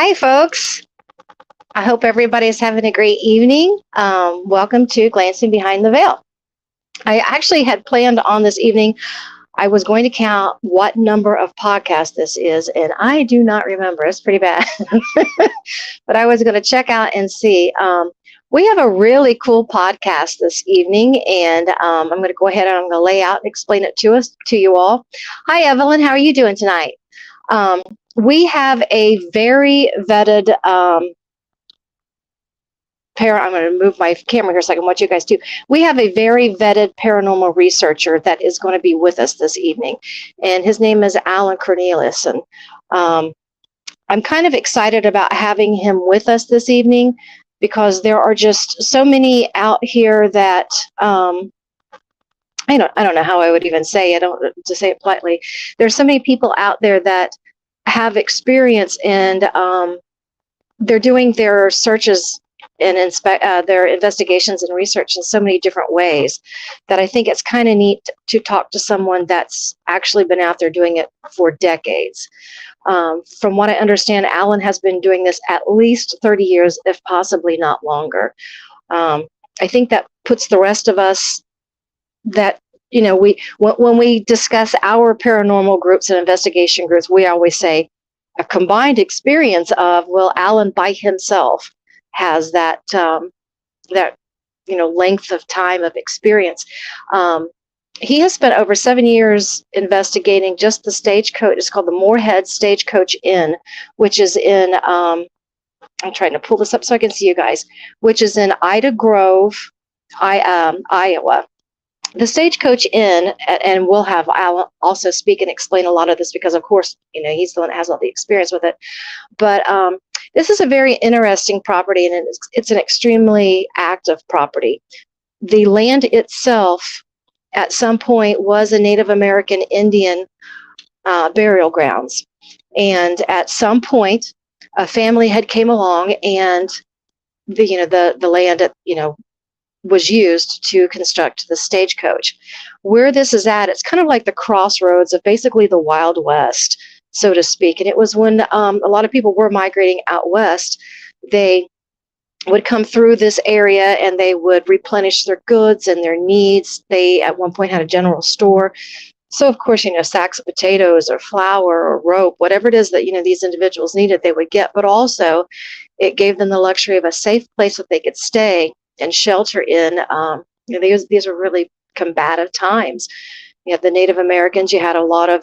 Hi, folks. I hope everybody's having a great evening. Welcome to Glancing Behind the Veil. I actually had planned on this evening, I was going to count what number of podcasts this is, and I do not remember. It's pretty bad. But I was going to check out and see. We have a really cool podcast this evening, and I'm going to go ahead and I'm going to lay out and explain it to you all. Hi, Evelyn. How are you doing tonight? We have a very vetted I'm going to move my camera here so I can watch you guys too. We have a very vetted paranormal researcher that is going to be with us this evening, and his name is Alan Cornelius. And I'm kind of excited about having him with us this evening because there are just so many out here that I don't know how I would even say it, to say it politely. There's so many people out there that have experience, and they're doing their searches and their investigations and research in so many different ways that I think it's kind of neat to talk to someone that's actually been out there doing it for decades. From what I understand, Alan has been doing this at least 30 years, if possibly not longer. I think that puts the rest of us that, when we discuss our paranormal groups and investigation groups, we always say a combined experience of, well, Alan by himself has that length of time of experience. He has spent over 7 years investigating just the stagecoach. It's called the Moorhead Stagecoach Inn, which is in I'm trying to pull this up so I can see you guys, which is in Ida Grove, Iowa. The Stagecoach Inn, and we'll have Alan also speak and explain a lot of this because, of course, he's the one that has all the experience with it. But this is a very interesting property, and it's an extremely active property. The land itself, at some point, was a Native American Indian burial grounds, and at some point, a family had came along, and the land was used to construct the stagecoach. Where this is at, it's kind of like the crossroads of basically the Wild West, so to speak. And it was when a lot of people were migrating out west. They would come through this area and they would replenish their goods and their needs. They at one point had a general store. So of course, sacks of potatoes or flour or rope, whatever it is that, these individuals needed, they would get. But also it gave them the luxury of a safe place that they could stay and shelter in. These are really combative times. You have the Native Americans. You had a lot of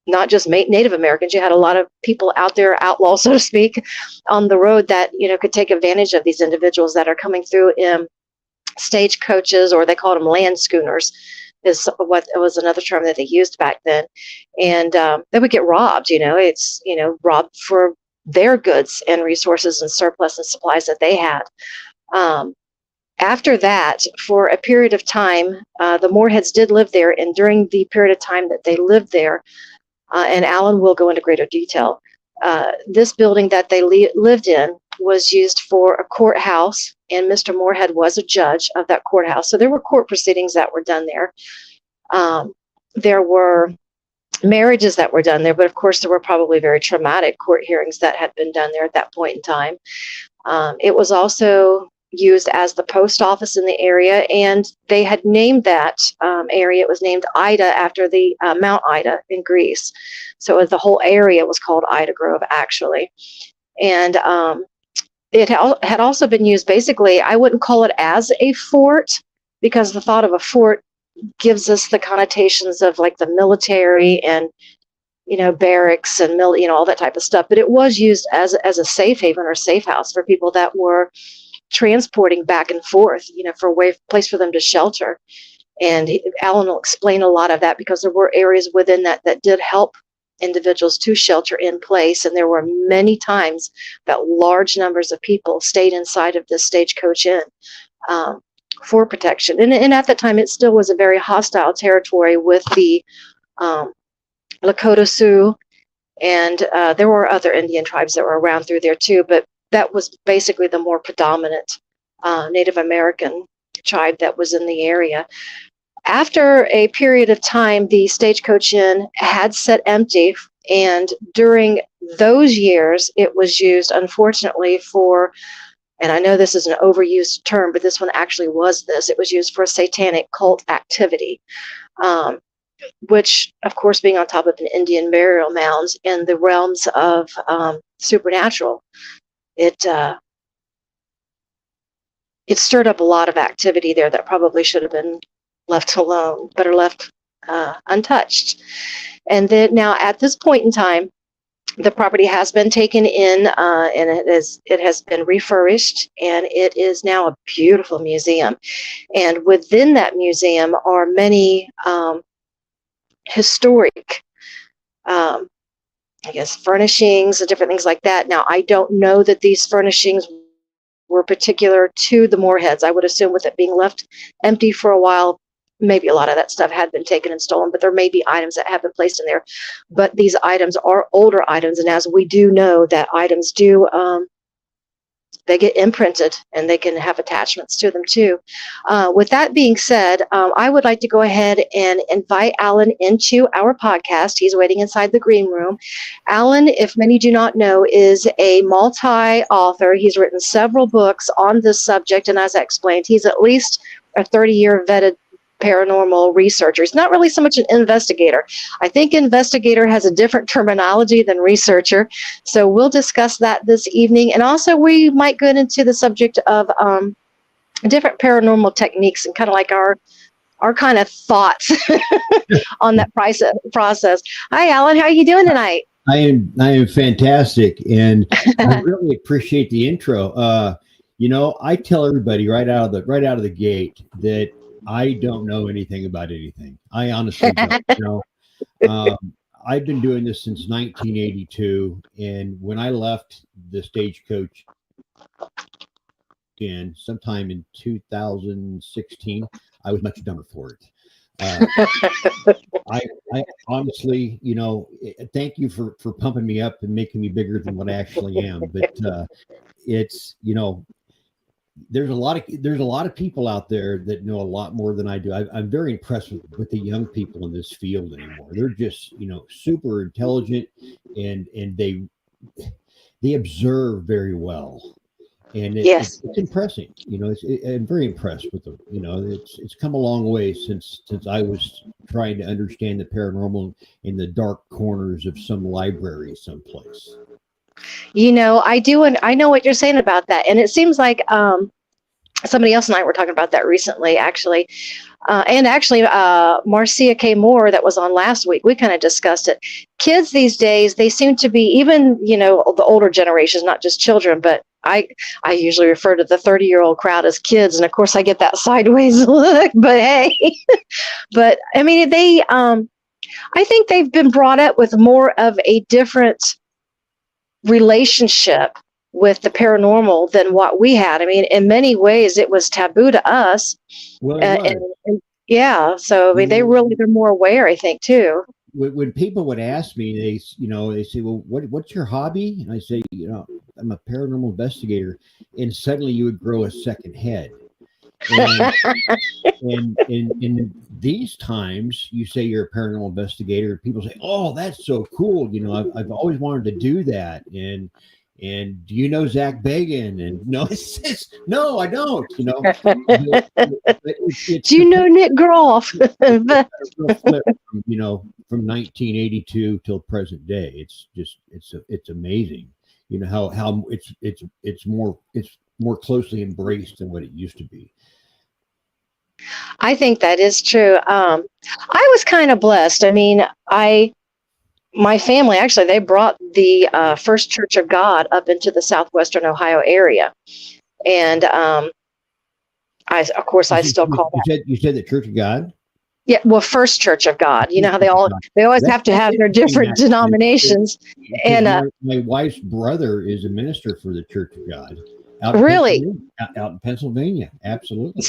not just Native Americans. You had a lot of people out there, outlaws, so to speak, on the road that could take advantage of these individuals that are coming through in stagecoaches, or they called them land schooners, is what was another term that they used back then. And they would get robbed. It's robbed for their goods and resources and surplus and supplies that they had. After that, for a period of time, the Moorheads did live there, and during the period of time that they lived there, and Alan will go into greater detail, this building that they lived in was used for a courthouse, and Mr. Moorhead was a judge of that courthouse. So there were court proceedings that were done there. There were marriages that were done there, but of course there were probably very traumatic court hearings that had been done there at that point in time. It was also used as the post office in the area, and they had named that area. It was named Ida after the Mount Ida in Greece. So the whole area was called Ida Grove, actually. And it had also been used, basically, I wouldn't call it as a fort, because the thought of a fort gives us the connotations of like the military and barracks and all that type of stuff. But it was used as a safe haven or safe house for people that were transporting back and forth, for a place for them to shelter. And Alan will explain a lot of that, because there were areas within that did help individuals to shelter in place. And there were many times that large numbers of people stayed inside of this stagecoach inn for protection. And at the time, it still was a very hostile territory with the Lakota Sioux, and there were other Indian tribes that were around through there too, but that was basically the more predominant Native American tribe that was in the area. After a period of time, the Stagecoach Inn had set empty, and during those years, it was used, unfortunately, for, and I know this is an overused term, but this one actually was this. It was used for satanic cult activity, which, of course, being on top of an Indian burial mounds in the realms of supernatural, it stirred up a lot of activity there that probably should have been left alone, better left untouched. And then now at this point in time, the property has been taken in, and it has been refurbished, and it is now a beautiful museum. And within that museum are many historic, I guess, furnishings and different things like that. Now, I don't know that these furnishings were particular to the Moorheads. I would assume with it being left empty for a while, maybe a lot of that stuff had been taken and stolen, but there may be items that have been placed in there. But these items are older items, and as we do know, that items do they get imprinted, and they can have attachments to them too. With that being said, I would like to go ahead and invite Alan into our podcast. He's waiting inside the green room. Alan, if many do not know, is a multi-author. He's written several books on this subject, and as I explained, he's at least a 30-year vetted paranormal researcher. He's not really so much an investigator. I think investigator has a different terminology than researcher. So we'll discuss that this evening. And also we might get into the subject of different paranormal techniques and kind of like our kind of thoughts on that process. Hi, Alan. How are you doing tonight? I am fantastic. And I really appreciate the intro. I tell everybody right out of the gate that I don't know anything about anything. I honestly don't. I've been doing this since 1982, and when I left the Stagecoach sometime in 2016, I was much dumber for it. I honestly, thank you for pumping me up and making me bigger than what I actually am. But it's, there's a lot of people out there that know a lot more than I do. I'm very impressed with the young people in this field anymore. They're just, super intelligent, and they observe very well, and yes. it's impressive. I'm very impressed with them. It's come a long way since I was trying to understand the paranormal in the dark corners of some library someplace. I do, and I know what you're saying about that. And it seems like somebody else and I were talking about that recently, actually. Marcia K. Moore, that was on last week, we kind of discussed it. Kids these days, they seem to be, even, the older generations, not just children, but I usually refer to the 30-year-old crowd as kids. And of course, I get that sideways look, but hey. But I mean, I think they've been brought up with more of a different relationship with the paranormal than what we had. I mean, in many ways, it was taboo to us. Well, yeah. So I mean, they're more aware, I think, too. When people would ask me, they say, "Well, what's your hobby?" And I say, "I'm a paranormal investigator." And suddenly, you would grow a second head. And in these times, you say you're a paranormal investigator. People say, "Oh, that's so cool!" I've always wanted to do that. And do you know Zach Bagan? And no, no, I don't. Do you know Nick Groff? From 1982 till present day, it's amazing. How it's more closely embraced than what it used to be. I think that is true. I was kind of blessed. I mean, my family, actually, they brought the First Church of God up into the southwestern Ohio area. And I still call that. You said the Church of God? Yeah, well, First Church of God. You know how they always have to have their different denominations. And my wife's brother is a minister for the Church of God. Out in Pennsylvania, absolutely.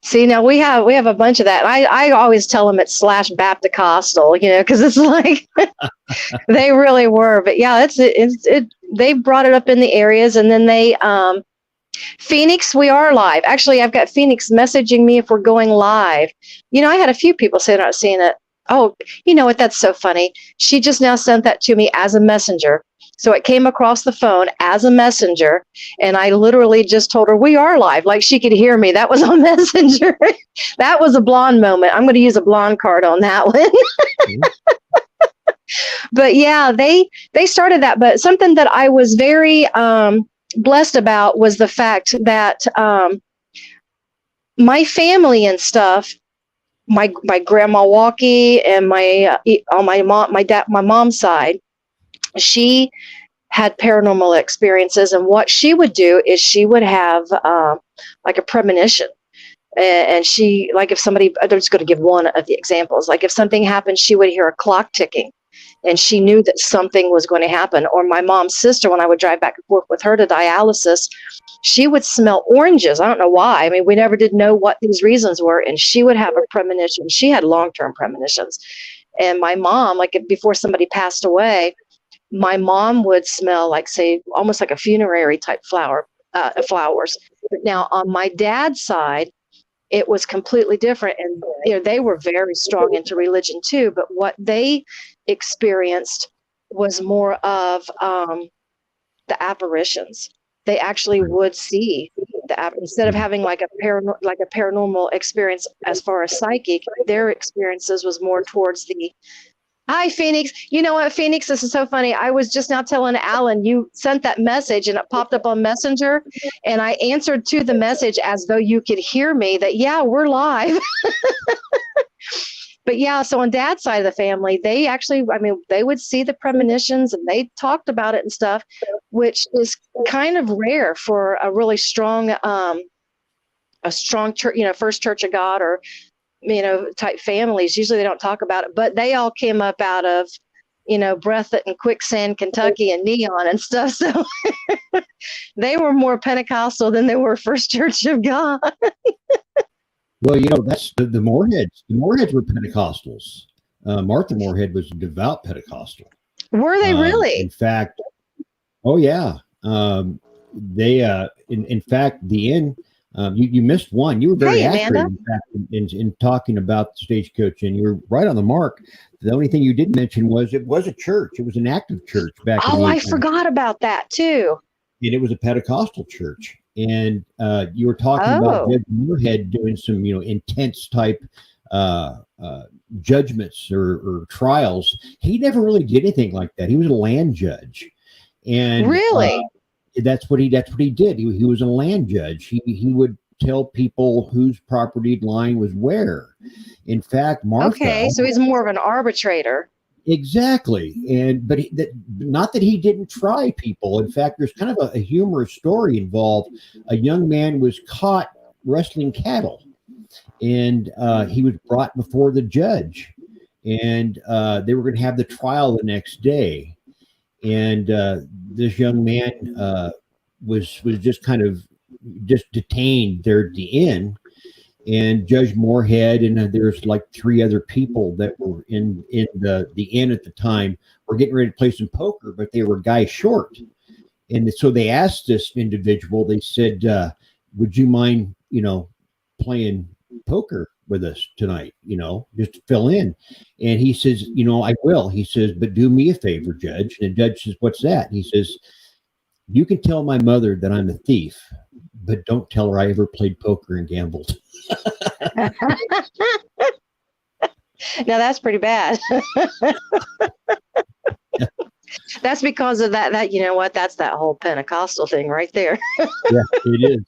See, now we have a bunch of that. I always tell them it's /Baptist-costal, because it's like they really were. But yeah, they brought it up in the areas, and then they Phoenix, we are live. Actually, I've got Phoenix messaging me if we're going live. I had a few people say they're not seeing it Oh, you know what? That's so funny. She just now sent that to me as a messenger. So it came across the phone as a messenger, and I literally just told her we are live, like she could hear me. That was on Messenger. That was a blonde moment. I'm going to use a blonde card on that one. Mhm. But yeah, they started that. But something that I was very blessed about was the fact that my family and stuff, my grandma Walkie and my on my mom's side, she had paranormal experiences, and what she would do is she would have like a premonition. And she, like, if somebody, I'm just going to give one of the examples, like if something happened, she would hear a clock ticking, and she knew that something was going to happen. Or my mom's sister, when I would drive back and forth with her to dialysis, she would smell oranges. I don't know why. I mean, we never did know what these reasons were, and she would have a premonition. She had long-term premonitions. And my mom, like before somebody passed away, my mom would smell like, say, almost like a funerary type flowers. Now on my dad's side, it was completely different, and they were very strong into religion too. But what they experienced was more of the apparitions. They actually Right. would see instead of Mhm. having like a paranormal experience as far as psychic. Their experiences was more towards the Hi, Phoenix. You know what, Phoenix? This is so funny. I was just now telling Alan you sent that message and it popped up on Messenger, and I answered to the message as though you could hear me that, yeah, we're live. But yeah, so on Dad's side of the family, they actually, I mean, they would see the premonitions and they talked about it and stuff, which is kind of rare for a really strong, a strong church, First Church of God or type families. Usually they don't talk about it, but they all came up out of, Breathitt and Quicksand, Kentucky and Neon and stuff. So they were more Pentecostal than they were First Church of God. Well, that's the Moorheads. The Moorheads were Pentecostals. Martha Moorhead was a devout Pentecostal. Were they In really? fact, oh yeah, they in fact the end. You missed one. You were very Hey, accurate, Amanda. in fact, in talking about the stagecoach, and you're right on the mark. The only thing you didn't mention was it was a church. It was an active church back in Oh, the I 1800s, forgot about that too. and it was a Pentecostal church. And you were talking about Oh, Judge Moorhead doing some, intense type uh, uh, judgments or trials. He never really did anything like that. He was a land judge, and really? that's what he did. He was a land judge. He would tell people whose property line was where. In fact, Martha, Okay, so he's more of an arbitrator. exactly, and not that he didn't try people. In fact, there's kind of a humorous story involved. A young man was caught wrestling cattle, and he was brought before the judge, and they were going to have the trial the next day. And this young man was just kind of just detained there at the inn. And Judge Moorhead and there's like three other people that were in the inn at the time were getting ready to play some poker, but they were guys short. And so they asked this individual. They said, "Would you mind, playing poker with us tonight? Just to fill in." And he says, "I will." He says, "But do me a favor, Judge." And the judge says, "What's that?" And he says, "You can tell my mother that I'm a thief, but don't tell her I ever played poker and gambled." Now that's pretty bad. That's because of that you know what? That's that whole Pentecostal thing right there. Yeah, it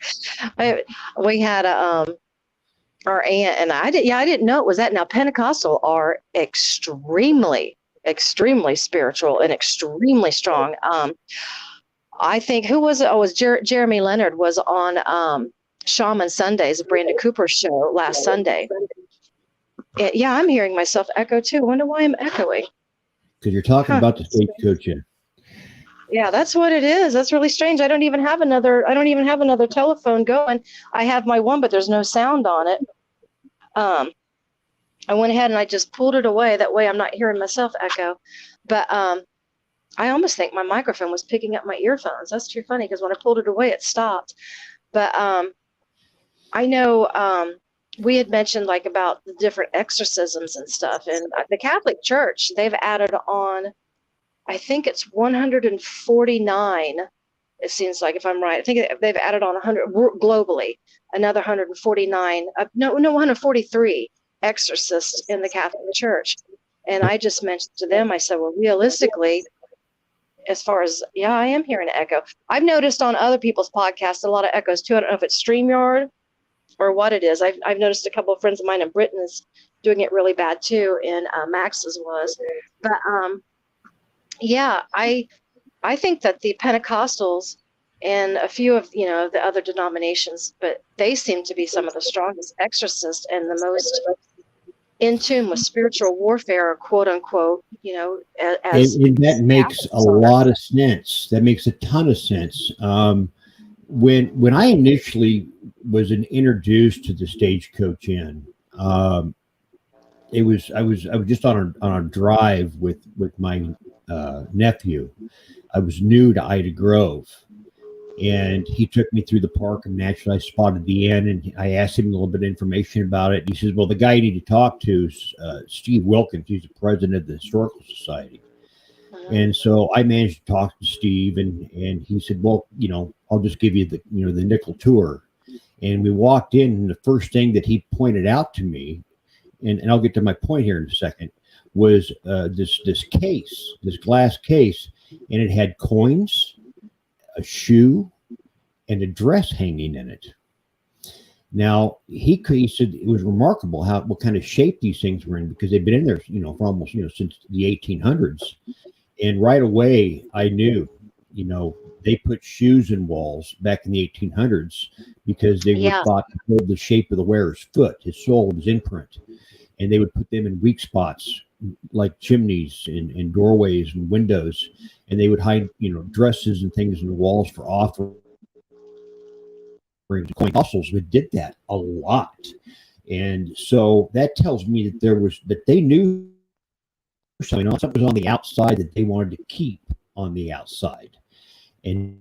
is. I, we had a our aunt, and I didn't know it was that. Now Pentecostal are extremely spiritual and extremely strong. I think who was it? Oh, it was Jeremy Leonard was on Shaman Sundays, Brandon Cooper's show last Sunday. Yeah, I'm hearing myself echo too. I wonder why I'm echoing. Because you're talking Huh. about the stagecoach in. Yeah, that's what it is. That's really strange. I don't even have another telephone going. I have my one, but there's no sound on it. Um, I went ahead and I just pulled it away. That way I'm not hearing myself echo. But I almost think my microphone was picking up my earphones. That's too funny because when I pulled it away, it stopped. But I know we had mentioned like about the different exorcisms and stuff, and the Catholic Church, they've added on, I think it's 149. It seems like, if I'm right, I think they've added on 100 globally, another 149. No, 143 exorcists in the Catholic Church. And I just mentioned to them, I said, well, realistically, as far as, yeah, I am hearing an echo. I've noticed on other people's podcasts a lot of echoes too. I don't know if it's StreamYard or what it is. I've noticed a couple of friends of mine in Britain is doing it really bad too, and Max's was. But yeah, I think that the Pentecostals and a few of the other denominations, but they seem to be some of the strongest exorcists and the most in tune with spiritual warfare, quote unquote. As And that makes a Catholics are. lot of sense. That makes a ton of sense. When I initially was introduced to the Stagecoach Inn, I was just on a drive with my nephew. I was new to Ida Grove, and he took me through the park, and naturally I spotted the inn, and I asked him a little bit of information about it. He says, well, the guy you need to talk to is Steve Wilkins. He's the president of the Historical Society. And so I managed to talk to Steve, and he said, well, I'll just give you the nickel tour. And we walked in, and the first thing that he pointed out to me, and I'll get to my point here in a second, was this case, this glass case, and it had coins, a shoe, and a dress hanging in it. Now he said it was remarkable what kind of shape these things were in, because they've been in there, for almost since the 1800s. And right away I knew, they put shoes in walls back in the 1800s because they were thought to hold the shape of the wearer's foot, his sole, his imprint, and they would put them in weak spots like chimneys and doorways and windows, and they would hide dresses and things in the walls for offerings. Apostles did that a lot, and so that tells me that they knew something was on the outside that they wanted to keep on the outside, and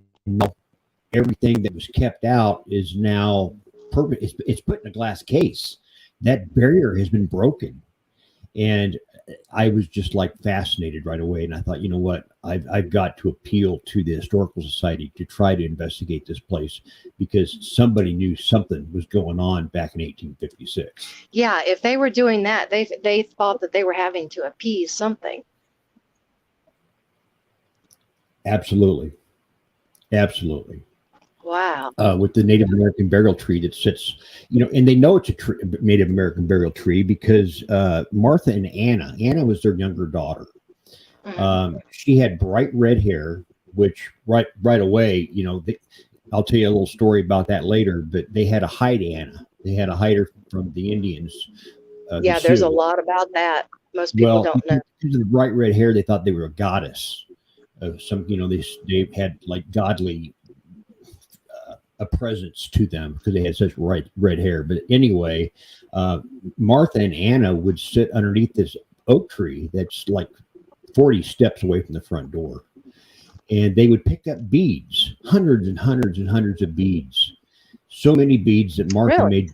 everything that was kept out is now perfect. It's put in a glass case. That barrier has been broken, and I was just like fascinated right away. And I thought, you know what, I've got to appeal to the Historical Society to try to investigate this place, because somebody knew something was going on back in 1856. Yeah, if they were doing that, they thought that they were having to appease something. Absolutely. Wow. With the Native American burial tree that sits, and they know it's a Native American burial tree because Martha and Anna was their younger daughter. Mm-hmm. She had bright red hair, which right away, I'll tell you a little story about that later, but they had to hide Anna. They had to hide her from the Indians. There's a lot about that. Most people don't know. Because of the bright red hair, they thought they were a goddess. They had like godly a presence to them because they had such red hair. But anyway, Martha and Anna would sit underneath this oak tree that's like 40 steps away from the front door, and they would pick up beads, hundreds and hundreds and hundreds of beads, so many beads that Martha made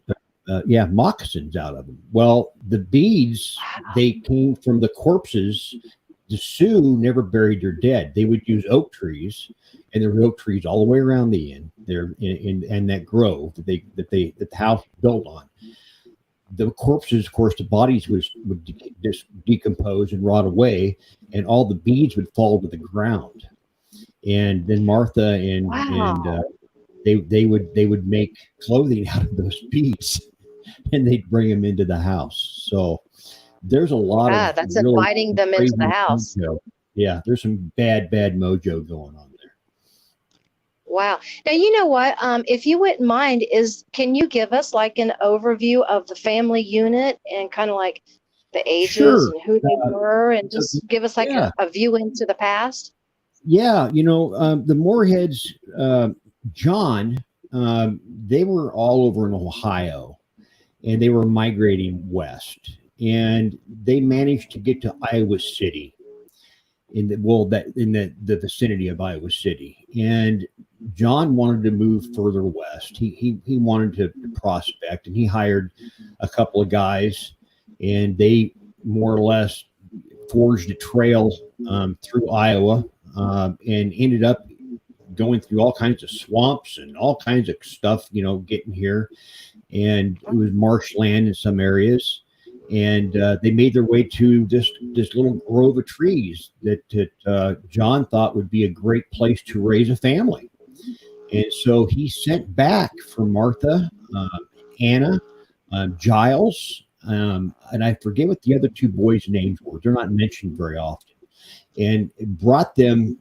moccasins out of them. Well, the beads, they came from the corpses. The Sioux never buried their dead. They would use oak trees, and there were oak trees all the way around the inn there in that grove that the house was built on. The corpses, of course, the bodies would just decompose and rot away, and all the beads would fall to the ground. And then Martha and they would make clothing out of those beads, and they'd bring them into the house. So there's a lot of that's really inviting them into the house. Mojo. Yeah, there's some bad mojo going on there. Wow. Now, you know what? If you wouldn't mind, can you give us like an overview of the family unit and kind of like the ages and who they were, and just give us like a view into the past? Yeah, the Moorheads, John, they were all over in Ohio, and they were migrating west, and they managed to get to Iowa City in the vicinity of Iowa City. And John wanted to move further west. He wanted to prospect, and he hired a couple of guys, and they more or less forged a trail through Iowa, and ended up going through all kinds of swamps and all kinds of stuff, getting here. And it was marshland in some areas. And they made their way to this little grove of trees that John thought would be a great place to raise a family. And so he sent back for Martha, Anna, Giles, and I forget what the other two boys' names were. They're not mentioned very often. And brought them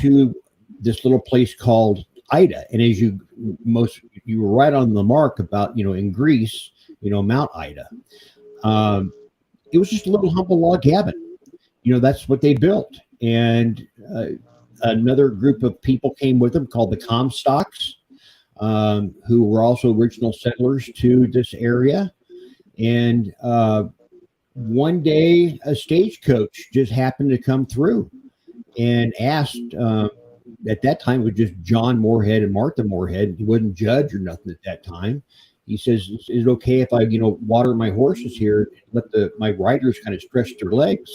to this little place called Ida. And as you were right on the mark about, in Greece, Mount Ida. It was just a little humble log cabin. That's what they built. And another group of people came with them called the Comstocks, who were also original settlers to this area. And one day, a stagecoach just happened to come through and asked, at that time, it was just John Moorhead and Martha Moorhead. He wasn't judge or nothing at that time. He says, is it okay if I, water my horses here, let my riders kind of stretch their legs?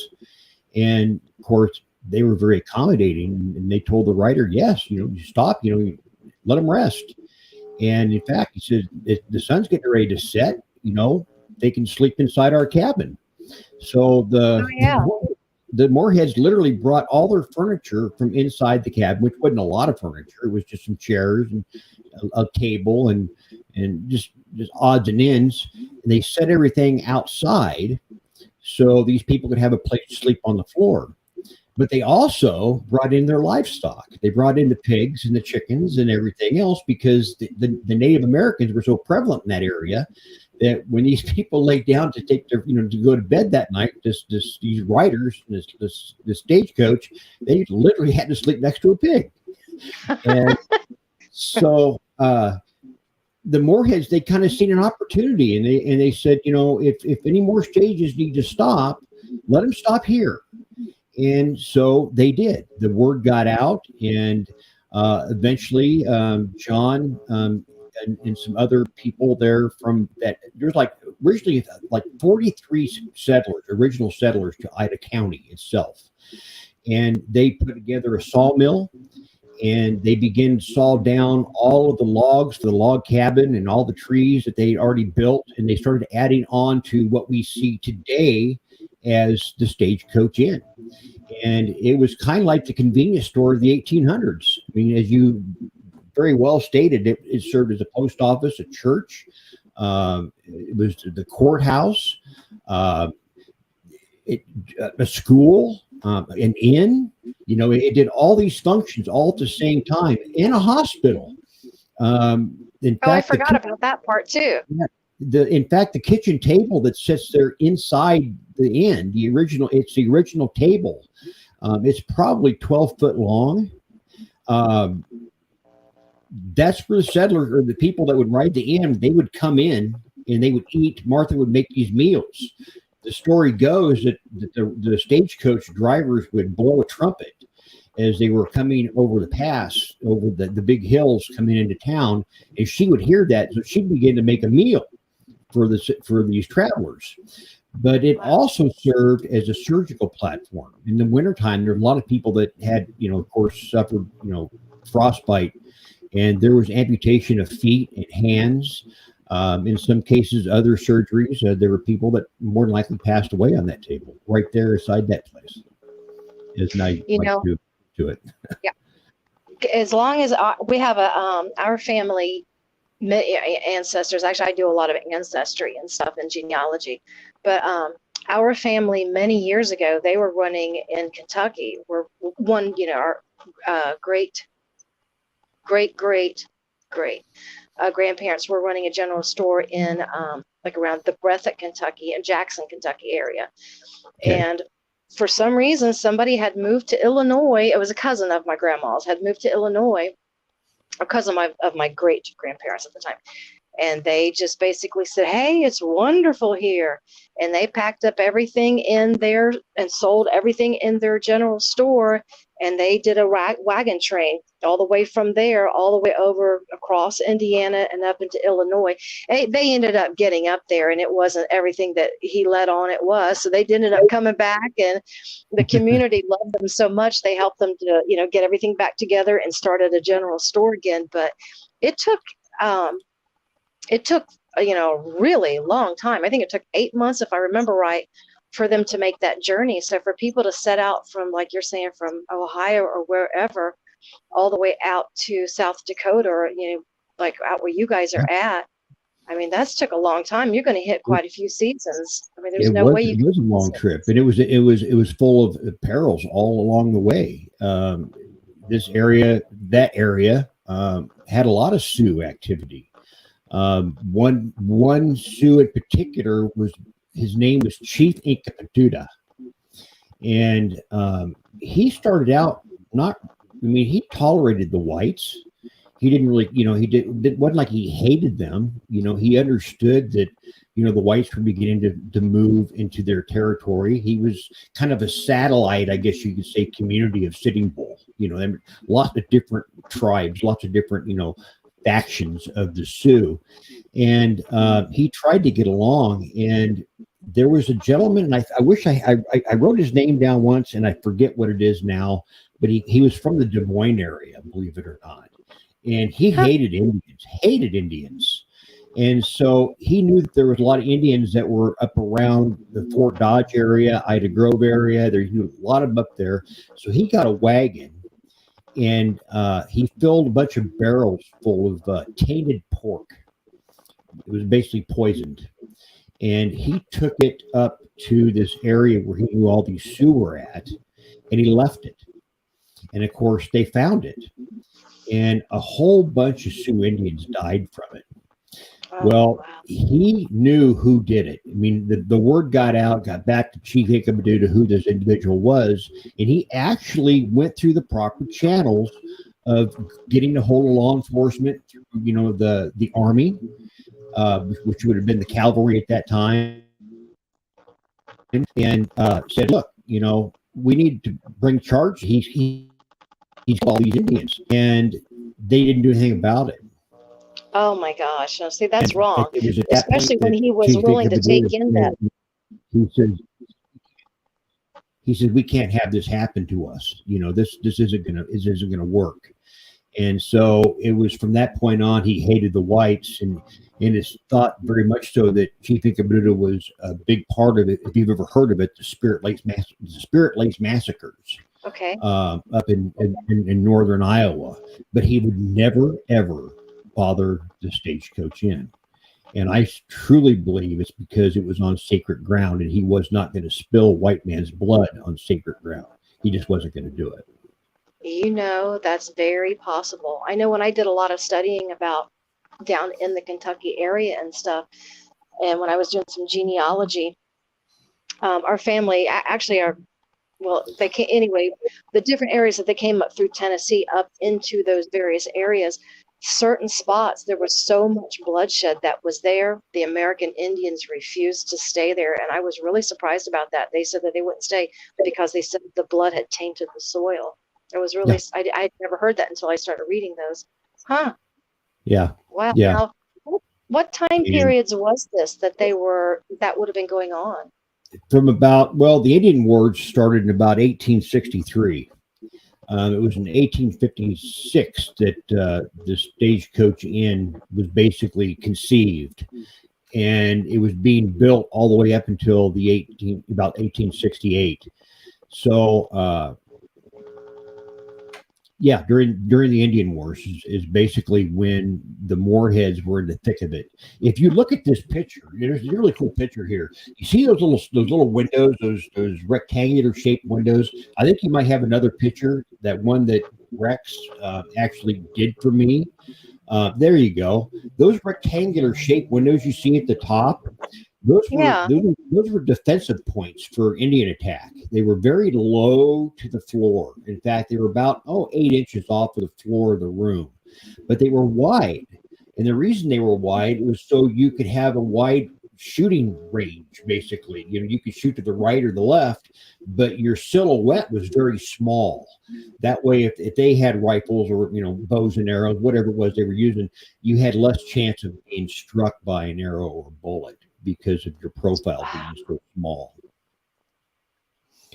And of course, they were very accommodating, and they told the rider, yes, you stop, let them rest. And in fact, he said, if the sun's getting ready to set, they can sleep inside our cabin. So the Moorheads literally brought all their furniture from inside the cabin, which wasn't a lot of furniture. It was just some chairs and a table and just odds and ends. And they set everything outside so these people could have a place to sleep on the floor. But they also brought in their livestock. They brought in the pigs and the chickens and everything else because the Native Americans were so prevalent in that area that when these people laid down to take their, to go to bed that night, these riders, this stagecoach, they literally had to sleep next to a pig. And so the Moorheads, they kind of seen an opportunity, and they said, if any more stages need to stop, let them stop here. And so they did. The word got out, and eventually John and some other people there from that. There's originally 43 original settlers to Ida County itself. And they put together a sawmill, and they began to saw down all of the logs for the log cabin and all the trees that they already built. And they started adding on to what we see today as the Stagecoach Inn. And it was kind of like the convenience store of the 1800s. I mean, as you very well stated, it served as a post office, a church. It was the courthouse, a school, an inn. It did all these functions all at the same time, in a hospital. I forgot about that part too. In fact, the kitchen table that sits there inside the inn, it's the original table. It's probably 12 foot long. That's where the settlers or the people that would ride the inn, they would come in and they would eat. Martha would make these meals. The story goes that the stagecoach drivers would blow a trumpet as they were coming over the pass, over the big hills coming into town, and she would hear that, so she'd begin to make a meal for these travelers. But it also served as a surgical platform. In the wintertime, there were a lot of people that had, of course, suffered, frostbite, and there was amputation of feet and hands. In some cases, other surgeries. There were people that more than likely passed away on that table, right there beside that place. As I to it. Yeah. As long as we have our family ancestors. Actually, I do a lot of ancestry and stuff and genealogy, but our family many years ago, they were running in Kentucky. Our great grandparents were running a general store in around the Breathitt, Kentucky, and Jackson, Kentucky area. Okay. And for some reason, somebody had moved to Illinois. It was a cousin of my grandma's had moved to Illinois, a cousin of my great grandparents at the time. And they just basically said, hey, it's wonderful here. And they packed up everything in there and sold everything in their general store and they did a wagon train all the way from there, all the way over across Indiana and up into Illinois. They ended up getting up there, and it wasn't everything that he let on it was. So they ended up coming back, and the community loved them so much they helped them to, get everything back together and started a general store again. But it took um, it took a really long time. I think it took 8 months, if I remember right, for them to make that journey. So for people to set out from, like you're saying, from Ohio or wherever, all the way out to South Dakota, or like out where you guys are at, I mean, that's took a long time. You're going to hit quite a few seasons. I mean, there's no way you it was a long trip, and it was full of perils all along the way. This area, that area, had a lot of Sioux activity. One Sioux in particular his name was Chief Incapaduta, and he started out he tolerated the whites. He didn't really, it wasn't like he hated them. He understood that, the whites were beginning to move into their territory. He was kind of a satellite, I guess you could say, community of Sitting Bull. And lots of different tribes, lots of different, factions of the Sioux. And he tried to get along. And there was a gentleman, and I wish I wrote his name down once, and I forget what it is now, but he was from the Des Moines area, believe it or not. And he hated Indians. And so he knew that there was a lot of Indians that were up around the Fort Dodge area, Ida Grove area. There's a lot of them up there. So he got a wagon, and he filled a bunch of barrels full of tainted pork. It was basically poisoned. And he took it up to this area where he knew all these Sioux were at, and he left it. And of course, they found it. And a whole bunch of Sioux Indians died from it. Well, he knew who did it. I mean, the word got back to Chief Incapaduta who this individual was, and he actually went through the proper channels of getting a hold of law enforcement, the Army, which would have been the cavalry at that time, and said, look, we need to bring charge. He's all these Indians, and they didn't do anything about it. Oh my gosh! No, see, that's wrong, especially when he was willing to take in that. He said, we can't have this happen to us. This isn't gonna work. And so it was from that point on he hated the whites, and it's thought very much so that Chief Incapaduta was a big part of it. If you've ever heard of it, the Spirit Lakes massacres. Okay. Up in northern Iowa, but he would never ever bother the Stagecoach Inn, and I truly believe it's because it was on sacred ground, and he was not going to spill white man's blood on sacred ground. He just wasn't going to do it. That's very possible. I know when I did a lot of studying about down in the Kentucky area and stuff, and when I was doing some genealogy, our family actually they came anyway. The different areas that they came up through Tennessee up into those various areas, certain spots, there was so much bloodshed that was there. The American Indians refused to stay there, and I was really surprised about that. They said that they wouldn't stay because they said the blood had tainted the soil. It was really, I'd never heard that until I started reading those. Huh. Yeah. Wow. Yeah. Now, what time periods was this that would have been going on? From the Indian Wars started in about 1863. It was in 1856 that the Stagecoach Inn was basically conceived, and it was being built all the way up until about 1868. So, during the Indian Wars is basically when the Moorheads were in the thick of it. If you look at this picture, there's a really cool picture here. You see those little windows, those rectangular shaped windows. I think you might have another picture, that one that Rex actually did for me. There you go. Those rectangular shaped windows you see at the top, those were defensive points for Indian attack. They were very low to the floor. In fact, they were about 8 inches off of the floor of the room, but they were wide. And the reason they were wide was so you could have a wide shooting range, basically. You could shoot to the right or the left, but your silhouette was very small. That way, if they had rifles or bows and arrows, whatever it was they were using, you had less chance of being struck by an arrow or bullet because of your profile being so small.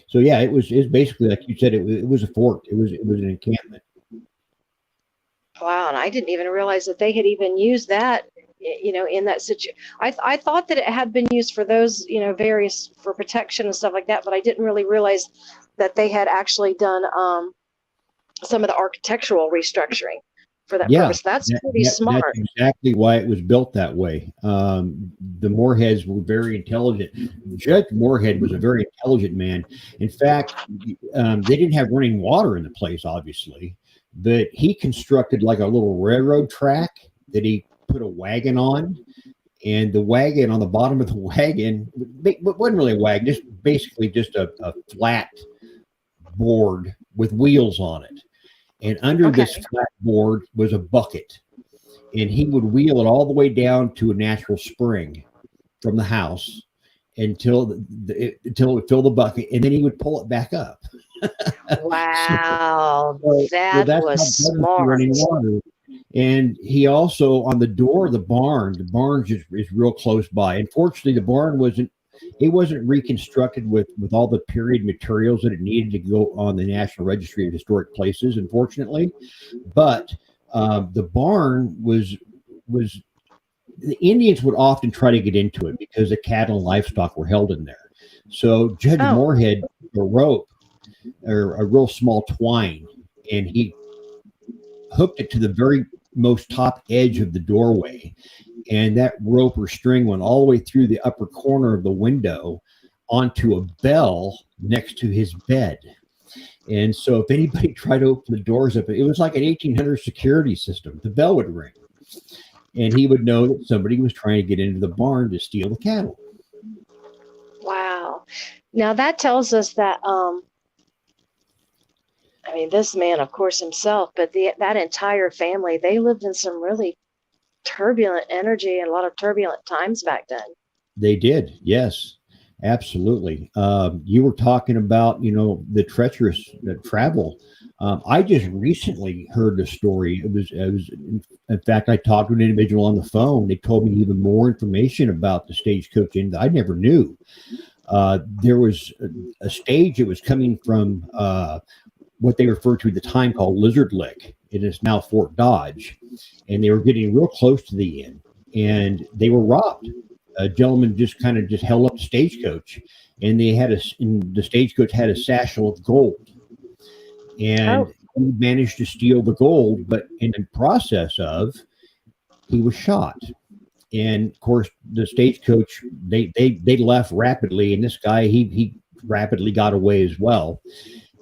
So yeah, it's basically like you said. It was a fort. It was an encampment. Wow, and I didn't even realize that they had even used that, in that situation. I thought that it had been used for those, various for protection and stuff like that, but I didn't really realize that they had actually done some of the architectural restructuring for that Yeah, purpose. That's pretty that's smart. exactly why it was built that way. The Moorheads were very intelligent. Judge Moorhead was a very intelligent man. In fact, they didn't have running water in the place, obviously, but he constructed like a little railroad track that he put a wagon on. And the wagon, on the bottom of the wagon, wasn't really a wagon, just basically just a flat board with wheels on it. And under Okay. this flat board was a bucket. And he would wheel it all the way down to a natural spring from the house until until it would fill the bucket, and then he would pull it back up. Wow, So that that's was how brothers were smart. running water. And he also, on the door of the barn is real close by. Unfortunately, the barn wasn't reconstructed with all the period materials that it needed to go on the National Registry of Historic Places, unfortunately. But the barn was the Indians would often try to get into it because the cattle and livestock were held in there. So Judge Oh, Moorhead took a rope or a real small twine, and he hooked it to the very most top edge of the doorway. And that rope or string went all the way through the upper corner of the window onto a bell next to his bed. And so if anybody tried to open the doors up, it was like an 1800 security system. The bell would ring, and he would know that somebody was trying to get into the barn to steal the cattle. wow. Now that tells us that I mean, this man, of course, himself, but that entire family, they lived in some really turbulent energy and a lot of turbulent times back then. They did, yes, absolutely. You were talking about, the treacherous travel. I just recently heard the story. In fact, I talked to an individual on the phone. They told me even more information about the stagecoach and I never knew. There was a stage that was coming from what they referred to at the time called Lizard Lick. It is now Fort Dodge, and they were getting real close to the inn, and they were robbed. A gentleman just held up the stagecoach, and the stagecoach had a satchel of gold, and Oh, he managed to steal the gold, but in the process he was shot. And of course, the stagecoach they left rapidly, and this guy he rapidly got away as well.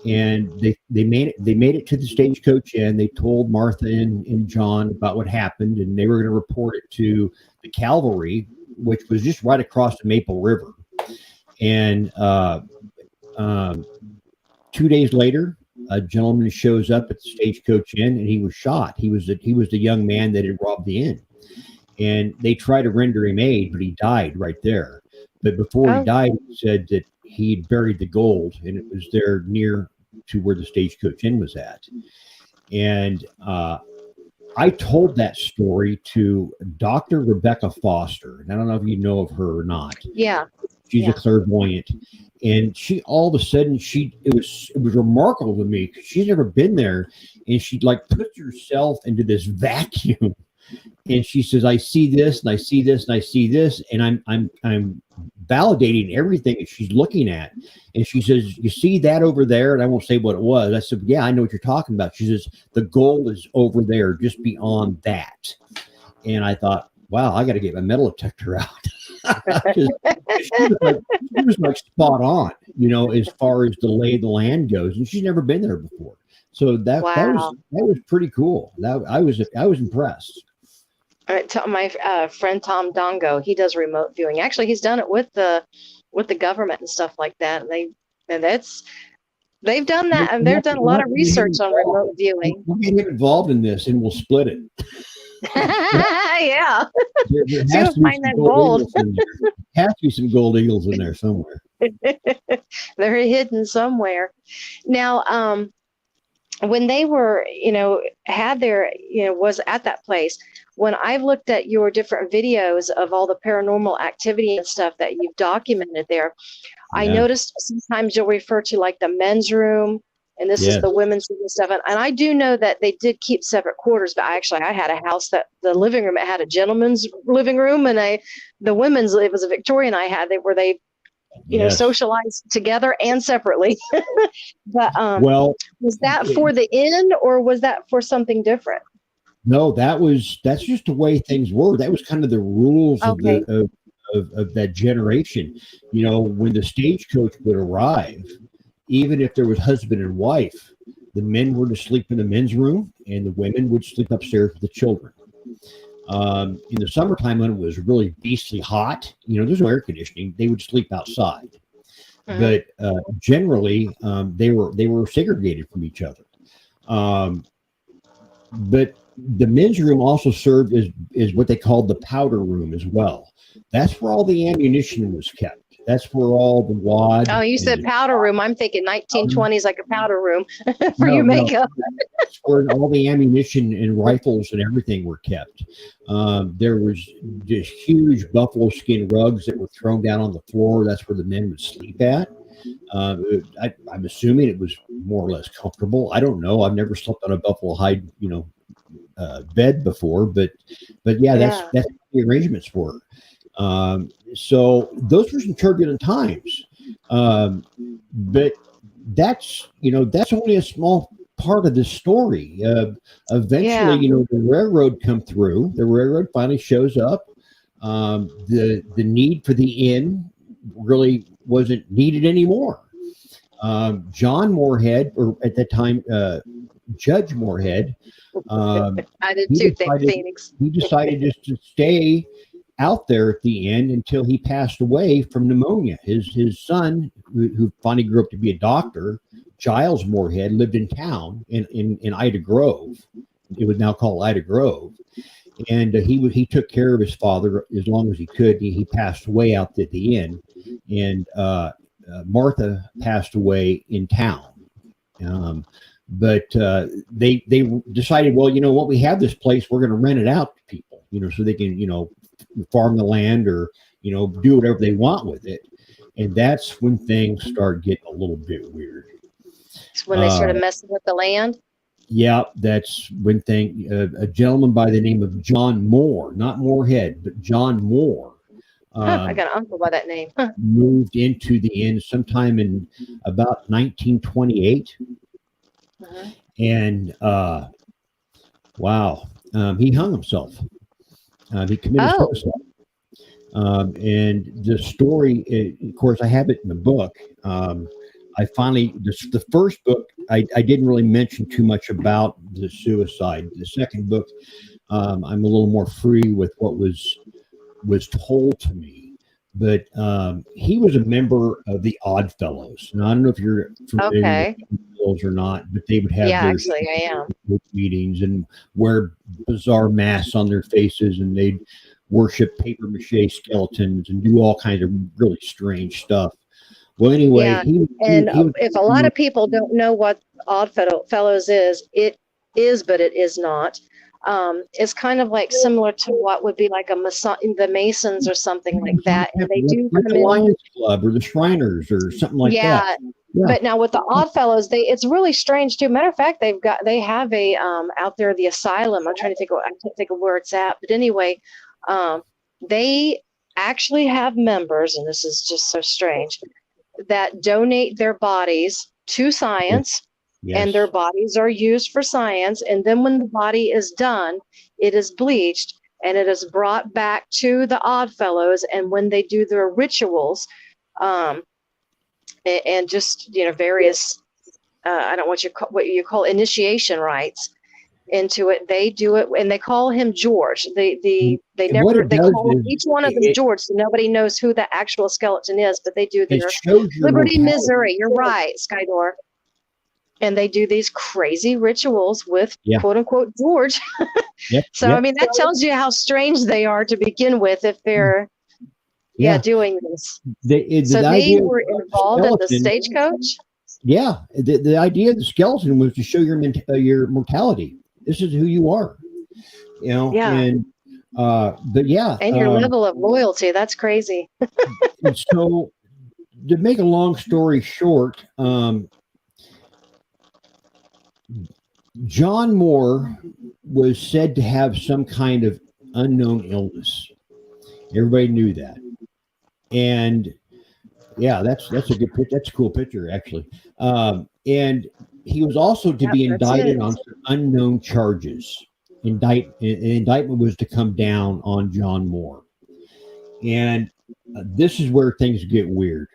And they made it to the stagecoach, and they told Martha and John about what happened, and they were going to report it to the cavalry, which was just right across the Maple River. And 2 days later, a gentleman shows up at the Stagecoach Inn, and he was shot. He was the young man that had robbed the inn, and they tried to render him aid, but he died right there. But before he oh, died, he said that he'd buried the gold, and it was there near to where the Stagecoach Inn was at. And I told that story to Dr. Rebecca Foster, and I don't know if you know of her or not. yeah, She's yeah. a clairvoyant, and she all of a sudden it was remarkable to me because she's never been there, and she like put herself into this vacuum, and she says, "I see this, and I see this, and I see this," and I'm validating everything that she's looking at, and she says, "You see that over there?" And I won't say what it was. I said, "Yeah, I know what you're talking about." She says, "The goal is over there, just beyond that." And I thought, wow, I got to get my metal detector out. she, she was like spot on, as far as the lay of the land goes, and she's never been there before. So Wow. that was pretty cool. I was impressed. My friend Tom Dongo, he does remote viewing. Actually, he's done it with the government and stuff like that. And they've done that, and they've done a lot of research on remote viewing. We'll get him involved in this, and we'll split it. Yeah. There So has you'll to be find some that gold gold. eagles in there. Has to be some gold eagles in there somewhere. They're hidden somewhere. Now, when they were, had their, was at that place, when I've looked at your different videos of all the paranormal activity and stuff that you've documented there, I Yeah. noticed sometimes you'll refer to like the men's room, and this is Yes. the women's room and stuff. And I do know that they did keep separate quarters, but I had a house that the living room, it had a gentleman's living room, and the women's, it was a Victorian I had, they Yes. socialized together and separately. But Well, was that it, for the inn or was that for something different? no, that's just the way things were. That was kind of the rules of Okay. of that generation. You know, when the stagecoach would arrive, even if there was husband and wife, the men were to sleep in the men's room, and the women would sleep upstairs with the children. In the summertime, when it was really beastly hot, there's no air conditioning. They would sleep outside, Hmm. but generally, they were segregated from each other. Um, but the men's room also served as is what they called the powder room as well. That's where all the ammunition was kept. That's where all the wad Oh, you and said the powder room. I'm thinking powder. 1920s, like a powder room for No, your no, makeup. that's where all the ammunition and rifles and everything were kept. There was just huge buffalo skin rugs that were thrown down on the floor. That's where the men would sleep at. I'm assuming it was more or less comfortable. I don't know. I've never slept on a buffalo hide, bed before, but yeah, Yeah. that's what the arrangements were. So those were some turbulent times, but that's only a small part of the story. Eventually, Yeah. the railroad come through. The railroad finally shows up. The need for the inn really wasn't needed anymore. John Moorhead, or at that time, Judge Moorhead, um, I did he too, decided Phoenix. he decided just to stay out there at the end until he passed away from pneumonia. His son, who finally grew up to be a doctor, Giles Moorhead, lived in town in Ida Grove. It was now called Ida Grove, and he took care of his father as long as he could. He passed away out at the inn, and Martha passed away in town. Um, but they decided, well, you know what, we have this place, we're going to rent it out to people, so they can farm the land or do whatever they want with it. And that's when things start getting a little bit weird. It's when they Uh, started messing with the land. yeah, that's when a gentleman by the name of John Moore, not Moorhead, but John Moore, Huh, I um, got an uncle by that name. Huh. moved into the inn sometime in about 1928. Uh-huh. And wow, he hung himself. He committed Oh, suicide. And the story, of course, I have it in the book. I finally, the first book, I didn't really mention too much about the suicide. The second book, I'm a little more free with what was told to me. But he was a member of the Odd Fellows. Now, I don't know if you're familiar with okay. the Odd Fellows or not, but they would have Yeah, their actually, I am. meetings and wear bizarre masks on their faces, and they'd worship paper mache skeletons and do all kinds of really strange stuff. Well, anyway, Yeah. And he was. if a lot of people don't know what Fellows is, it is, but it is not. It's kind of like similar to what would be like the Masons or something like that. And they do Like come the in. Lions Club or the Shriners or something like that. Yeah. Yeah. But now with the Oddfellows, it's really strange too. Matter of fact, they have a out there, the asylum. I can't think of where it's at. But anyway, um, they actually have members, and this is just so strange, that donate their bodies to science, and their Yes. bodies are used for science. And then when the body is done, it is bleached and it is brought back to the Oddfellows. And when they do their rituals, um, and just various, I don't know what you call initiation rites into it. They do it, and they call him George. They And what never it they does call is each one of them George, so nobody knows who the actual skeleton is. But they do it their shows your Liberty, mortality. Missouri. You're right, Skydor. And they do these crazy rituals with Yeah. quote unquote George. Yep. So, I mean, that tells you how strange they are to begin with if they're, doing this. So The they idea of were the involved at the skeleton, stagecoach. yeah, the idea of the skeleton was to show your mortality. This is who you are, Yeah. and but yeah, And your level of loyalty. That's crazy. and so to make a long story short, John Moore was said to have some kind of unknown illness. Everybody knew that, and yeah, that's a good picture. That's a cool picture, actually. And he was also to be That's it. indicted on some unknown charges. An indictment was to come down on John Moore, and this is where things get weird.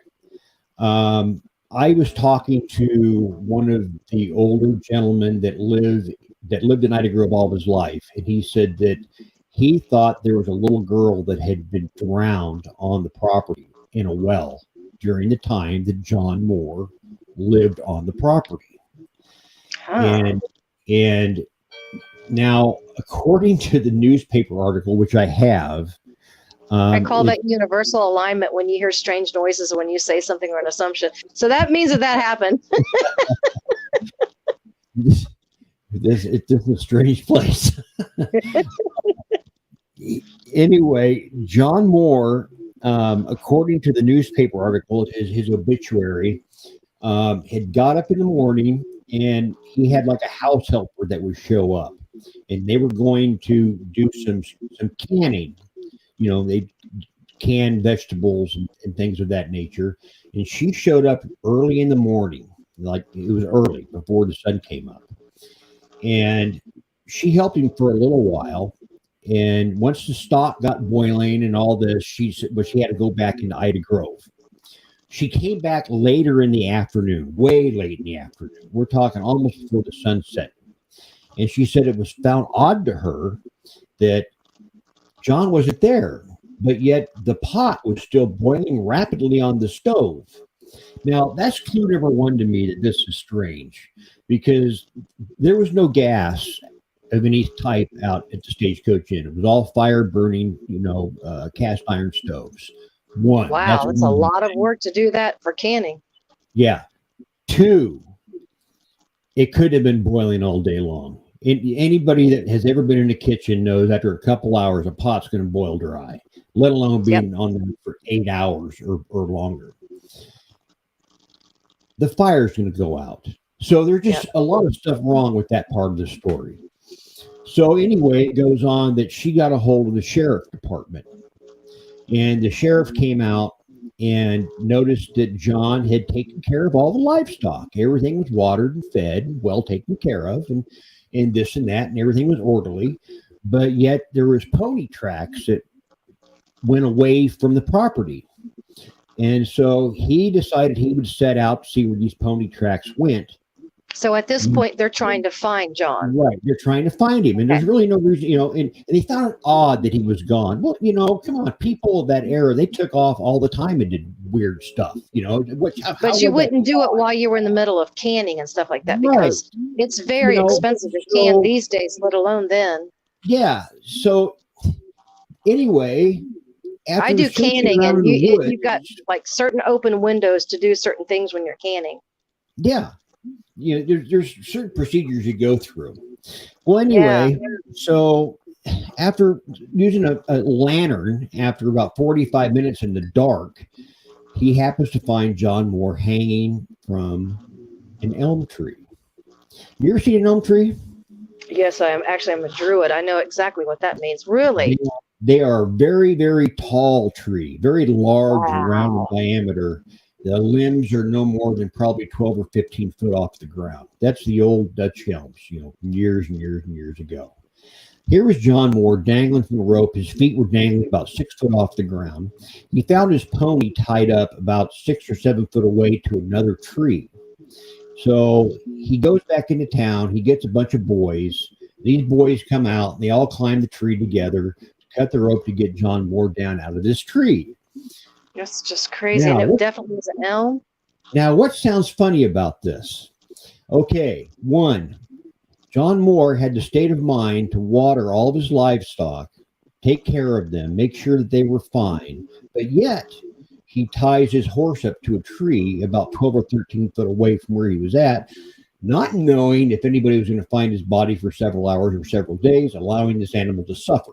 I was talking to one of the older gentlemen that lived in Ida Grove all his life, and he said that he thought there was a little girl that had been drowned on the property in a well during the time that John Moore lived on the property. Huh. And now, according to the newspaper article, which I have, I call that universal alignment when you hear strange noises when you say something or an assumption. So that means that happened. this is a strange place. Anyway, John Moore, according to the newspaper article, his obituary, had got up in the morning and he had like a house helper that would show up, and they were going to do some canning. They can vegetables and things of that nature. And she showed up early in the morning, like it was early before the sun came up. And she helped him for a little while. And once the stock got boiling and all this, she said, but she had to go back into Ida Grove. She came back later in the afternoon, way late in the afternoon. We're talking almost before the sunset. And she said it was found odd to her that John wasn't there, but yet the pot was still boiling rapidly on the stove. Now, that's clue number one to me that this is strange, because there was no gas of any type out at the Stagecoach Inn. It was all fire burning, cast iron stoves. One. Wow, that's a lot of work to do that for canning. Yeah. Two, it could have been boiling all day long. Anybody that has ever been in the kitchen knows after a couple hours, a pot's going to boil dry, let alone being on there for 8 hours or longer. The fire's going to go out. So there's just a lot of stuff wrong with that part of the story. So anyway, it goes on that she got a hold of the sheriff department, and the sheriff came out and noticed that John had taken care of all the livestock. Everything was watered and fed, well taken care of, and this and that, and everything was orderly. But yet there was pony tracks that went away from the property. And so he decided he would set out to see where these pony tracks went. So at this point, they're trying to find John. Right. They're trying to find him. And there's really no reason, and they found it odd that he was gone. Well, come on. People of that era, they took off all the time and did weird stuff, But you wouldn't do it while you were in the middle of canning and stuff like that, because it's very expensive to can these days, let alone then. Yeah. So anyway, I do canning, and you've got like certain open windows to do certain things when you're canning. Yeah. There's certain procedures you go through. Well, anyway, so after using a lantern, after about 45 minutes in the dark, he happens to find John Moore hanging from an elm tree. You ever seen an elm tree? Yes, I am. Actually, I'm a druid. I know exactly what that means. Really? They are very, very tall tree, very large and round in diameter. The limbs are no more than probably 12 or 15 foot off the ground. That's the old Dutch elms, from years and years and years ago. Here was John Moore dangling from the rope. His feet were dangling about 6 foot off the ground. He found his pony tied up about 6 or 7 foot away to another tree. So he goes back into town. He gets a bunch of boys. These boys come out, and they all climb the tree together to cut the rope to get John Moore down out of this tree. That's just crazy. Now, and it definitely was an elm. Now, what sounds funny about this? Okay, one, John Moore had the state of mind to water all of his livestock, take care of them, make sure that they were fine, but yet he ties his horse up to a tree about 12 or 13 foot away from where he was at, not knowing if anybody was going to find his body for several hours or several days, allowing this animal to suffer.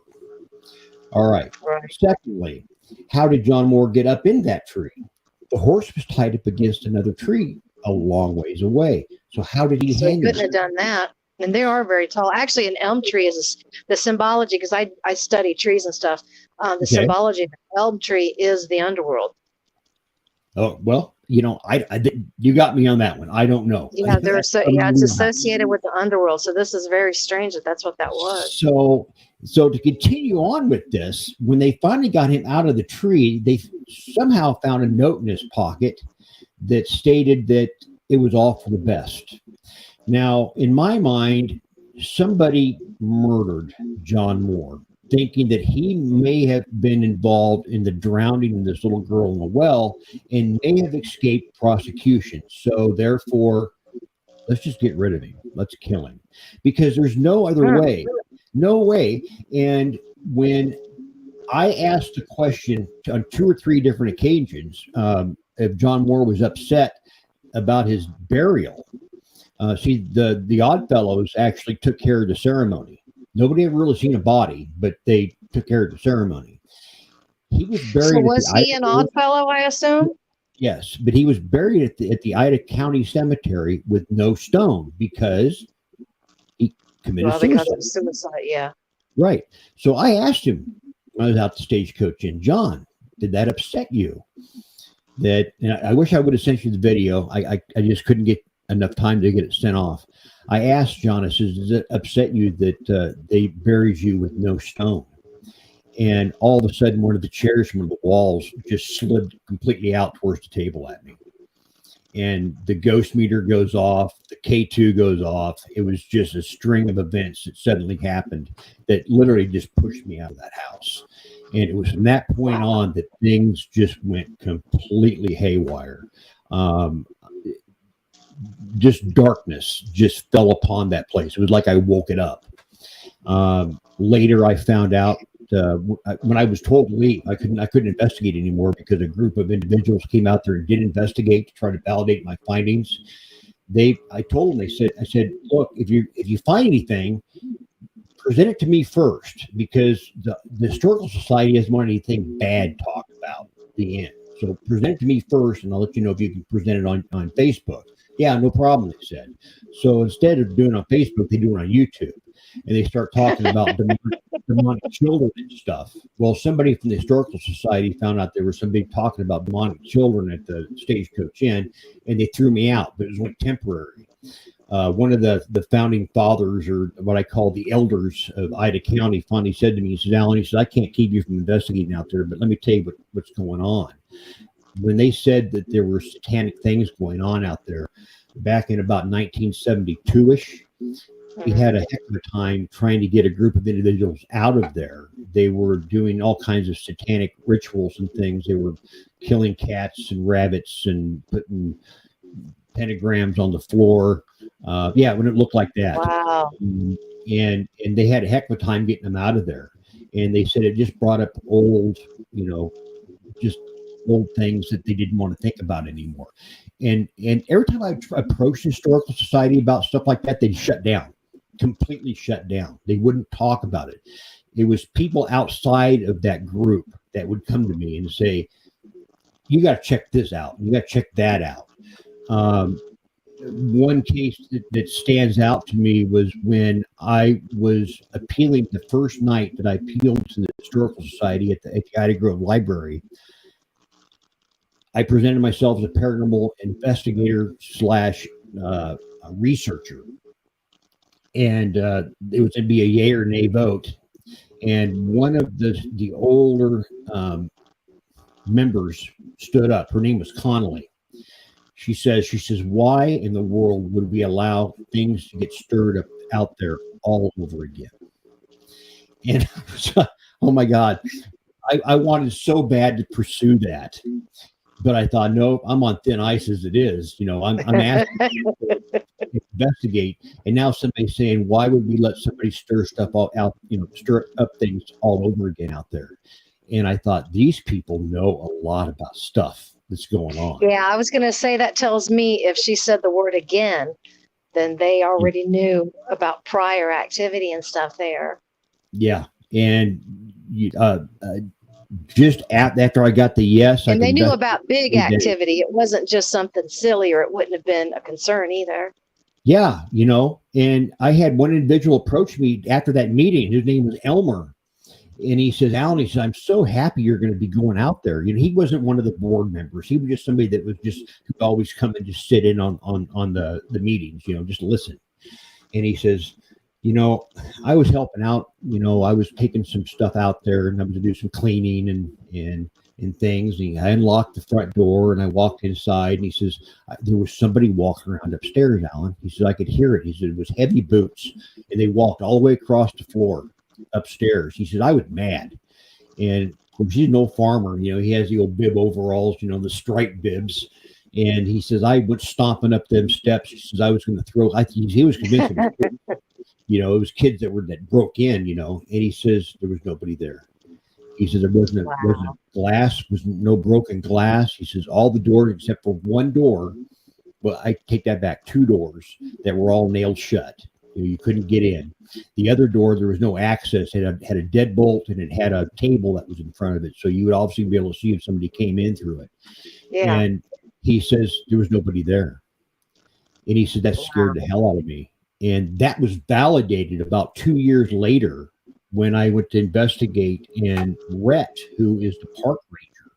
All right. Right. Secondly, how did John Moore get up in that tree? The horse was tied up against another tree a long ways away. So how did he So he hang couldn't have himself? done that. And they are very tall. Actually, an elm tree is the symbology, because I study trees and stuff. The Okay. symbology of an elm tree is the underworld. Oh, well, you got me on that one. I don't know. Yeah, it's associated with the underworld. So this is very strange that that's what that was. So to continue on with this, when they finally got him out of the tree, they somehow found a note in his pocket that stated that it was all for the best. Now, in my mind, somebody murdered John Moore, thinking that he may have been involved in the drowning of this little girl in the well and may have escaped prosecution. So, therefore, let's just get rid of him. Let's kill him because there's no other way. No way. And when I asked the question on two or three different occasions if John Moore was upset about his burial. See, the Odd Fellows actually took care of the ceremony. Nobody ever really seen a body, but they took care of the ceremony. He was So buried was he an odd fellow, I assume? yes, but he was buried at the Ida County Cemetery with no stone because he committed Because suicide. of suicide, yeah. Right. So I asked him when I was out the stagecoach in, John, did that upset you? That, and I wish I would have sent you the video. I just couldn't get enough time to get it sent off. I asked John, I says, does it upset you that they buried you with no stone? And all of a sudden, one of the chairs from the walls just slid completely out towards the table at me. And the ghost meter goes off, the K2 goes off. It was just a string of events that suddenly happened that literally just pushed me out of that house. And it was from that point on that things just went completely haywire. Just darkness just fell upon that place. It was like I woke it up. Later, I found out when I was told to leave, I couldn't investigate anymore because a group of individuals came out there and did investigate to try to validate my findings. I told them, I said, look, if you find anything, present it to me first because the Historical Society doesn't want anything bad talked about at the end. So present it to me first, and I'll let you know if you can present it on Facebook. Yeah, no problem, they said. So instead of doing it on Facebook, they do it on YouTube. And they start talking about demonic children and stuff. Well, somebody from the Historical Society found out there was somebody talking about demonic children at the Stagecoach Inn, and they threw me out, but it was only temporary. One of the founding fathers, or what I call the elders of Ida County, finally said to me, he says, Alan, he says, I can't keep you from investigating out there, but let me tell you what's going on. When they said that there were satanic things going on out there back in about 1972-ish, we had a heck of a time trying to get a group of individuals out of there. They were doing all kinds of satanic rituals and things. They were killing cats and rabbits and putting pentagrams on the floor. When it looked like that. Wow. And they had a heck of a time getting them out of there. And they said it just brought up old, just old things that they didn't want to think about anymore. And every time I approached the Historical Society about stuff like that, they'd shut down, completely shut down. They wouldn't talk about it. It was people outside of that group that would come to me and say, you got to check this out. You got to check that out. One case that stands out to me was when I was appealing the first night that I appealed to the Historical Society at the Ida Grove Library. I presented myself as a paranormal investigator / researcher. And it was to be a yay or nay vote. And one of the older members stood up. Her name was Connolly. She says, why in the world would we allow things to get stirred up out there all over again? And oh my God, I wanted so bad to pursue that. But I thought, no, I'm on thin ice as it is. I'm asking to investigate, and now somebody's saying, why would we let somebody stir stuff all out? Stir up things all over again out there. And I thought, these people know a lot about stuff that's going on. Yeah, I was going to say that tells me if she said the word again, then they already knew about prior activity and stuff there. Yeah, and just after I got the yes, and they knew about big activity. It wasn't just something silly, or it wouldn't have been a concern either. Yeah, and I had one individual approach me after that meeting. His name was Elmer. And he says, Alan, he says, I'm so happy you're going to be going out there. He wasn't one of the board members. He was just somebody that was just who always come and just sit in on the meetings, just listen. And he says, I was helping out, I was taking some stuff out there and I was to do some cleaning and things. And I unlocked the front door and I walked inside, and he says, there was somebody walking around upstairs, Alan. He said, I could hear it. He said, it was heavy boots, and they walked all the way across the floor upstairs. He said, I was mad. And of course, he's no farmer. He has the old bib overalls, the striped bibs. And he says, I went stomping up them steps. He says, I was going to throw. He was convinced it was kids that broke in, and he says there was nobody there. He says there wasn't glass, was no broken glass. He says all the doors except for one door. Well, I take that back. Two doors that were all nailed shut. You couldn't get in. The other door, there was no access. It had a deadbolt, and it had a table that was in front of it. So you would obviously be able to see if somebody came in through it. Yeah. And he says there was nobody there. And he said that scared the hell out of me. And that was validated about 2 years later when I went to investigate. And Rhett, who is the park ranger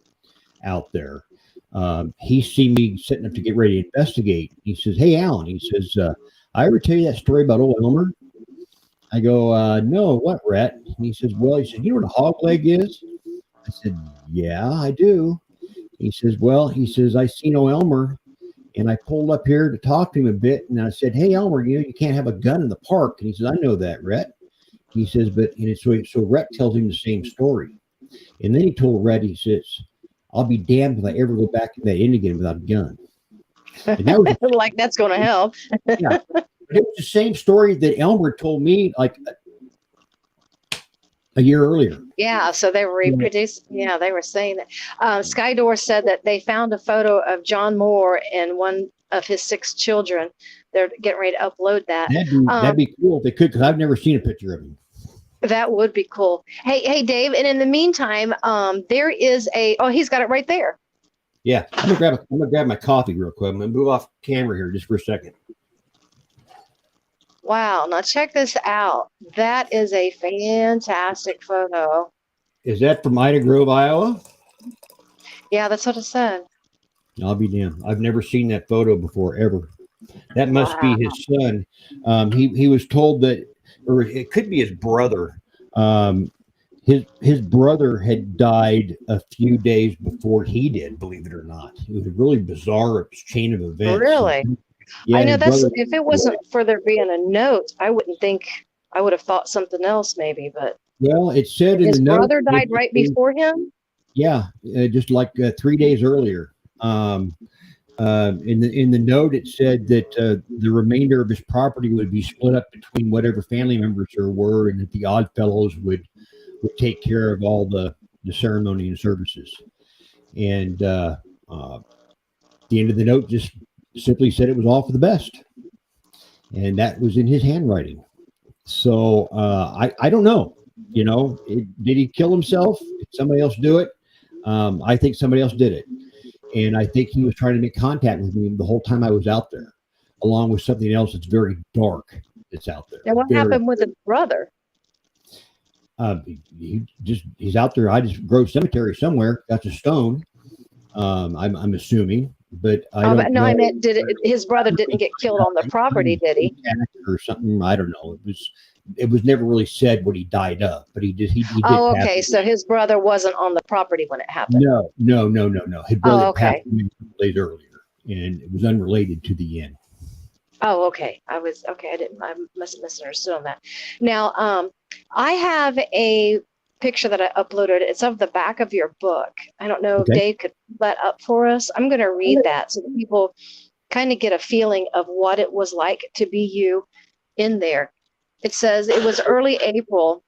out there, he seen me sitting up to get ready to investigate. He says, hey, Alan, he says, I ever tell you that story about old Elmer? I go, no, what, Rhett? And he says, well, he said, you know what a hog leg is? I said, yeah, I do. He says, well, he says, I seen old Elmer, and I pulled up here to talk to him a bit, and I said, hey, Elmer, you can't have a gun in the park. And he says, I know that, Rhett. He says, so Rhett tells him the same story. And then he told Rhett, he says, I'll be damned if I ever go back to that inn again without a gun. And that was like that's going to help. Yeah. It was the same story that Elmer told me like a year earlier. Yeah, so they were reproducing. Yeah, they were saying that. Skydor said that they found a photo of John Moore and one of his 6 children. They're getting ready to upload that. That'd be cool if they could, because I've never seen a picture of him. That would be cool. Hey, Dave. And in the meantime, there is he's got it right there. Yeah, I'm gonna grab my coffee real quick. I'm gonna move off camera here just for a second. Wow, now check this out. That is a fantastic photo. Is that from Ida Grove, Iowa? Yeah, that's what it said. I'll be damned. I've never seen that photo before, ever. That must be his son. He was told that, or it could be his brother. His brother had died a few days before he did, believe it or not. It was a really bizarre chain of events. Really? Yeah, I know if it wasn't for there being a note, I wouldn't think, I would have thought something else maybe, but. Well, it said in the note. His brother died right before him? Yeah, just like 3 days earlier. In the note, it said that the remainder of his property would be split up between whatever family members there were, and that the Oddfellows would take care of all the ceremony and services. And the end of the note just simply said it was all for the best, and that was in his handwriting. So I don't know. Did he kill himself? Did somebody else do it? I think somebody else did it. And I think he was trying to make contact with me the whole time I was out there, along with something else that's very dark that's out there. Now, what happened with his brother? He's out there. I just Grove Cemetery somewhere. Got a stone. I'm assuming, but I don't know. I meant his brother didn't get killed on the property, did he? Or something. I don't know. It was never really said what he died of, but he did. Oh, okay. So his brother wasn't on the properity when it happened. No. His brother passed away days earlier, and it was unrelated to the inn. Oh, okay. I must have misunderstood on that. Now, I have a picture that I uploaded. It's of the back of your book. I don't know if Okay. Dave could put that up for us. I'm going to read that so that people kind of get a feeling of what it was like to be you in there. It says, it was early April,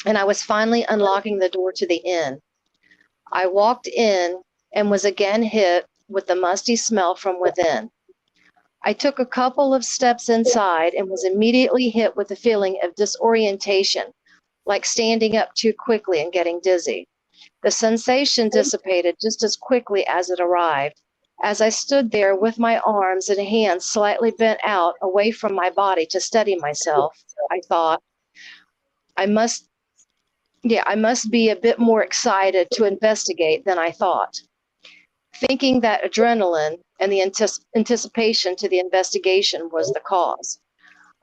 and I was finally unlocking the door to the inn. I walked in and was again hit with the musty smell from within. I took a couple of steps inside and was immediately hit with a feeling of disorientation, like standing up too quickly and getting dizzy. The sensation dissipated just as quickly as it arrived. As I stood there with my arms and hands slightly bent out away from my body to steady myself, I thought, I must, I must be a bit more excited to investigate than I thought. Thinking that adrenaline and the anticipation to the investigation was the cause.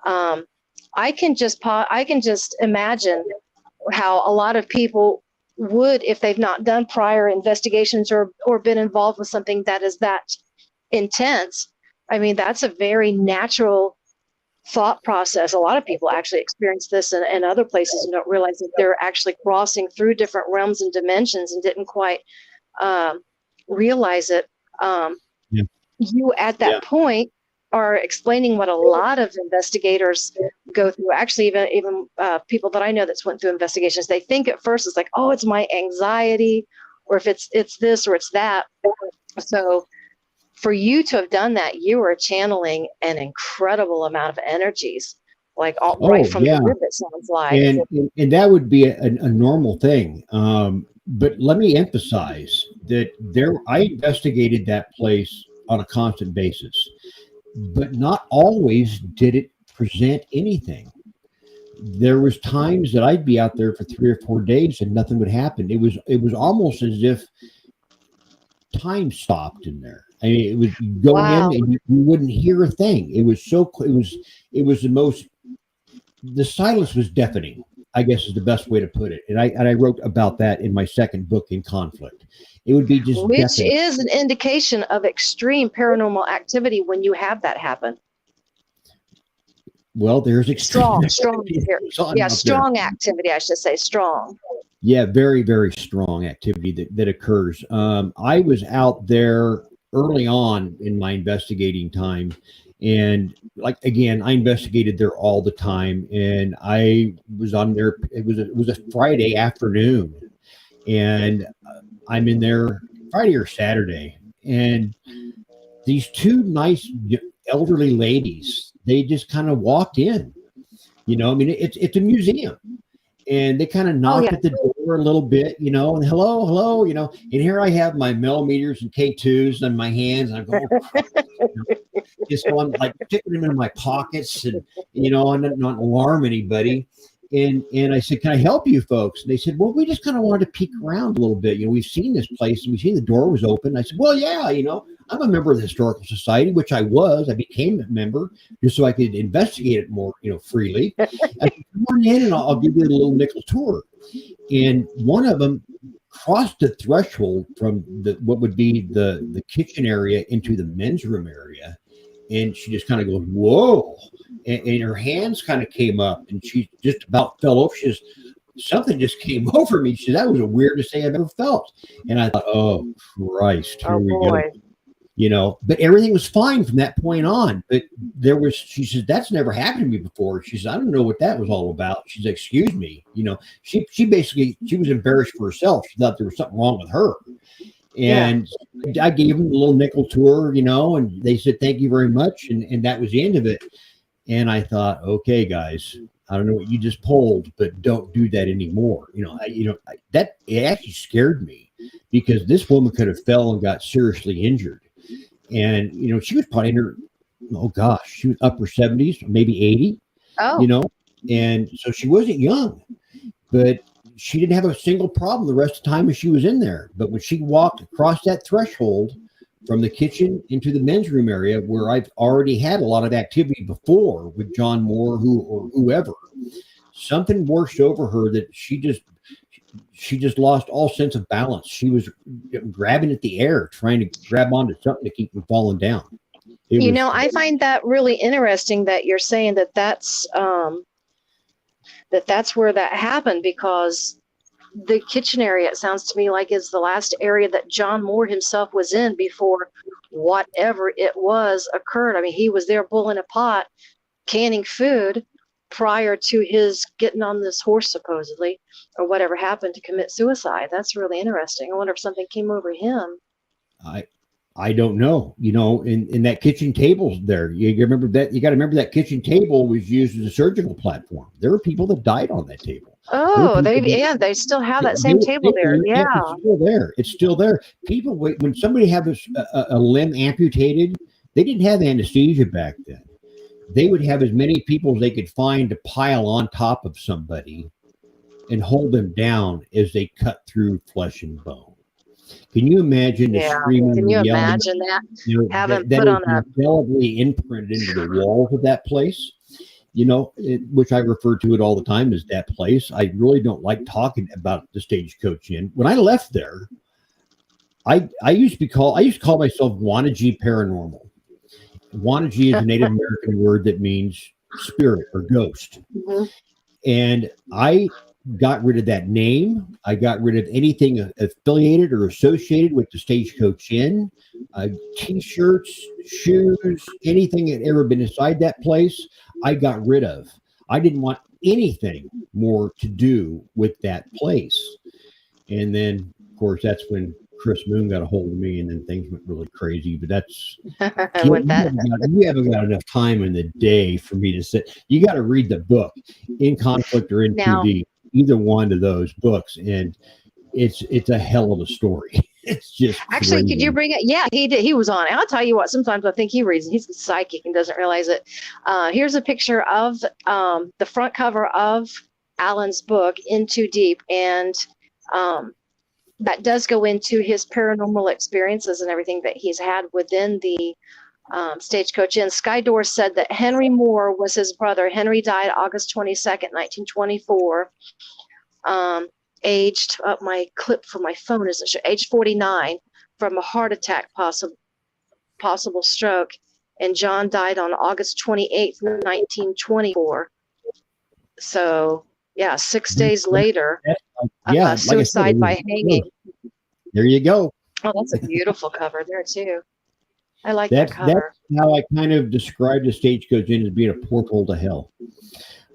Um, I can just imagine how a lot of people would, if they've not done prior investigations or been involved with something that is that intense. I mean, that's a very natural thought process. A lot of people actually experience this in other places and don't realize that they're actually crossing through different realms and dimensions and didn't quite um, realize it. Um, Yeah. you at that point are explaining what a lot of investigators go through. Actually, even people that I know that's went through investigations, they think at first it's like, oh, it's my anxiety, or if it's this or it's that. So for you to have done that, you were channeling an incredible amount of energies, like right Oh, from the yeah. rib. It sounds like. And that would be a normal thing. But let me emphasize that I investigated that place on a constant basis, but not always did it present anything. There was times that I'd be out there for 3 or 4 days and nothing would happen. It was almost as if time stopped in there. I mean, it was you'd go in Wow. and you wouldn't hear a thing. It was so it was the silence was deafening, I guess is the best way to put it. And I wrote about that in my second book, In Conflict. It would be just Which deafening. is an indication of extreme paranormal activity when you have that happen. Well, there's extreme Strong. activity out there. Strong activity, I should say, strong. Yeah, very, very strong activity that occurs. I was out there early on in my investigating time. And like again, I investigated there all the time, and I was on there. It was a Friday afternoon, and I'm in there Friday or Saturday, and these two nice elderly ladies, they just kind of walked in. I mean, it's a museum, and they kind of Oh knocked yeah. at the door a little bit, and hello, hello, and here I have my millimeters and K2s in my hands, and I'm going, oh, crap, just so I'm like sticking them in my pockets, and and not alarm anybody. And I said, can I help you folks? And they said, well, we just kind of wanted to peek around a little bit. We've seen this place and we've seen the door was open. I said, well, yeah, I'm a member of the Historical Society, which I was. I became a member just so I could investigate it more, freely. I said, come on in and I'll give you a little nickel tour. And one of them crossed the threshold from what would be the kitchen area into the men's room area. And she just kind of goes, whoa. And her hands kind of came up and she just about fell over. Something just came over me. She said, that was the weirdest thing I've ever felt. And I thought, oh, Christ, here we go. But everything was fine from that point on. But she says, that's never happened to me before. She says, I don't know what that was all about. She said, excuse me. She basically, she was embarrassed for herself. She thought there was something wrong with her. And I gave them a little nickel tour, and they said, thank you very much. And that was the end of it. And I thought, okay, guys, I don't know what you just pulled, but don't do that anymore. That it actually scared me because this woman could have fell and got seriously injured. And, she was probably in her, oh gosh, she was upper 70s, maybe 80, and so she wasn't young, but she didn't have a single problem the rest of the time as she was in there. But when she walked across that threshold from the kitchen into the men's room area where I've already had a lot of activity before with John Moore or whoever, something washed over her that she just lost all sense of balance. She was grabbing at the air, trying to grab onto something to keep from falling down. I find that really interesting that you're saying that's where that happened, because the kitchen area, it sounds to me like, is the last area that John Moore himself was in before whatever it was occurred. I mean, he was there boiling a pot, canning food prior to his getting on this horse, supposedly, or whatever happened to commit suicide. That's really interesting. I wonder if something came over him. I don't know. In that kitchen table there, you remember that. You got to remember that kitchen table was used as a surgical platform. There were people that died on that table. Oh, they still have that same table there. Yeah. It's still there. It's still there. People, when somebody had a limb amputated, they didn't have anesthesia back then. They would have as many people as they could find to pile on top of somebody and hold them down as they cut through flesh and bone. Can you imagine the screaming? Can you and yelling? imagine that? Having that put is on a indelibly imprinted into the walls of that place. Which I refer to it all the time as that place. I really don't like talking about the Stagecoach Inn. When I left there, I used to call myself Wannagie Paranormal. Wannagie is a Native American word that means spirit or ghost. Mhm. And I got rid of that name. I got rid of anything affiliated or associated with the Stagecoach Inn. T-shirts, shoes, anything that had ever been inside that place, I got rid of. I didn't want anything more to do with that place. And then, of course, that's when Chris Moon got a hold of me, and then things went really crazy. But that's you haven't got enough time in the day for me to sit. You got to read the book, In Conflict or In Now, TV, either one of those books, and it's a hell of a story. It's just actually, crazy. could you bring it? Yeah, he did. He was on it. I'll tell you what. Sometimes I think he reads. He's psychic and doesn't realize it. Here's a picture of the front cover of Alan's book, In Too Deep, and that does go into his paranormal experiences and everything that he's had within the Stagecoach Inn. Skydor said that Henry Moore was his brother. Henry died August 22nd, 1924. Aged, my clip for my phone isn't sure, age 49 from a heart attack, possible stroke. And John died on August 28th, 1924. So, yeah, 6 days later, suicide by hanging. There you go. Oh, that's a beautiful cover there, too. I like that cover. That's how I kind of describe the Stagecoach Inn as being a porthole to hell.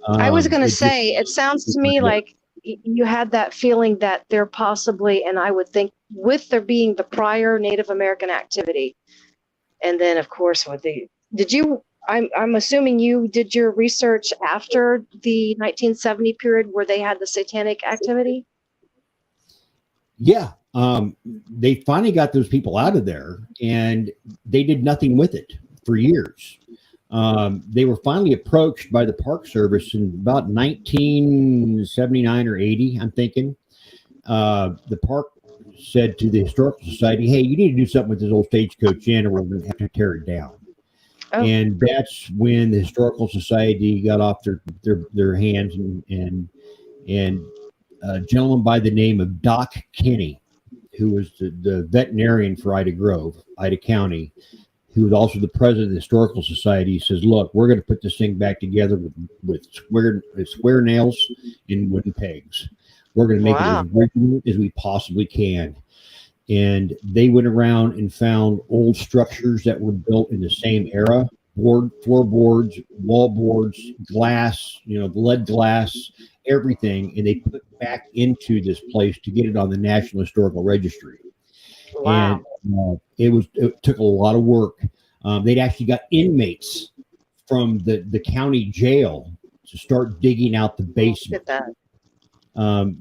I was going to say, it sounds to me like you had that feeling that there possibly, and I would think with there being the prior Native American activity, and then of course I'm assuming you did your research after the 1970 period where they had the satanic activity? Yeah. They finally got those people out of there, and they did nothing with it for years. They were finally approached by the Park Service in about 1979 or 80, I'm thinking. The park said to the Historical Society, hey, you need to do something with this old Stagecoach Inn or we're going to have to tear it down. Oh. And that's when the Historical Society got off their hands, and a gentleman by the name of Doc Kinney, who was the veterinarian for Ida County, who was also the president of the Historical Society, says, look, we're going to put this thing back together with square nails and wooden pegs. We're going to make it as original as we possibly can. And they went around and found old structures that were built in the same era, floorboards, wall boards, glass, lead glass, everything. And they put back into this place to get it on the National Historical Registry. Wow. And it took a lot of work. They'd actually got inmates from the county jail to start digging out the basement. Look at that.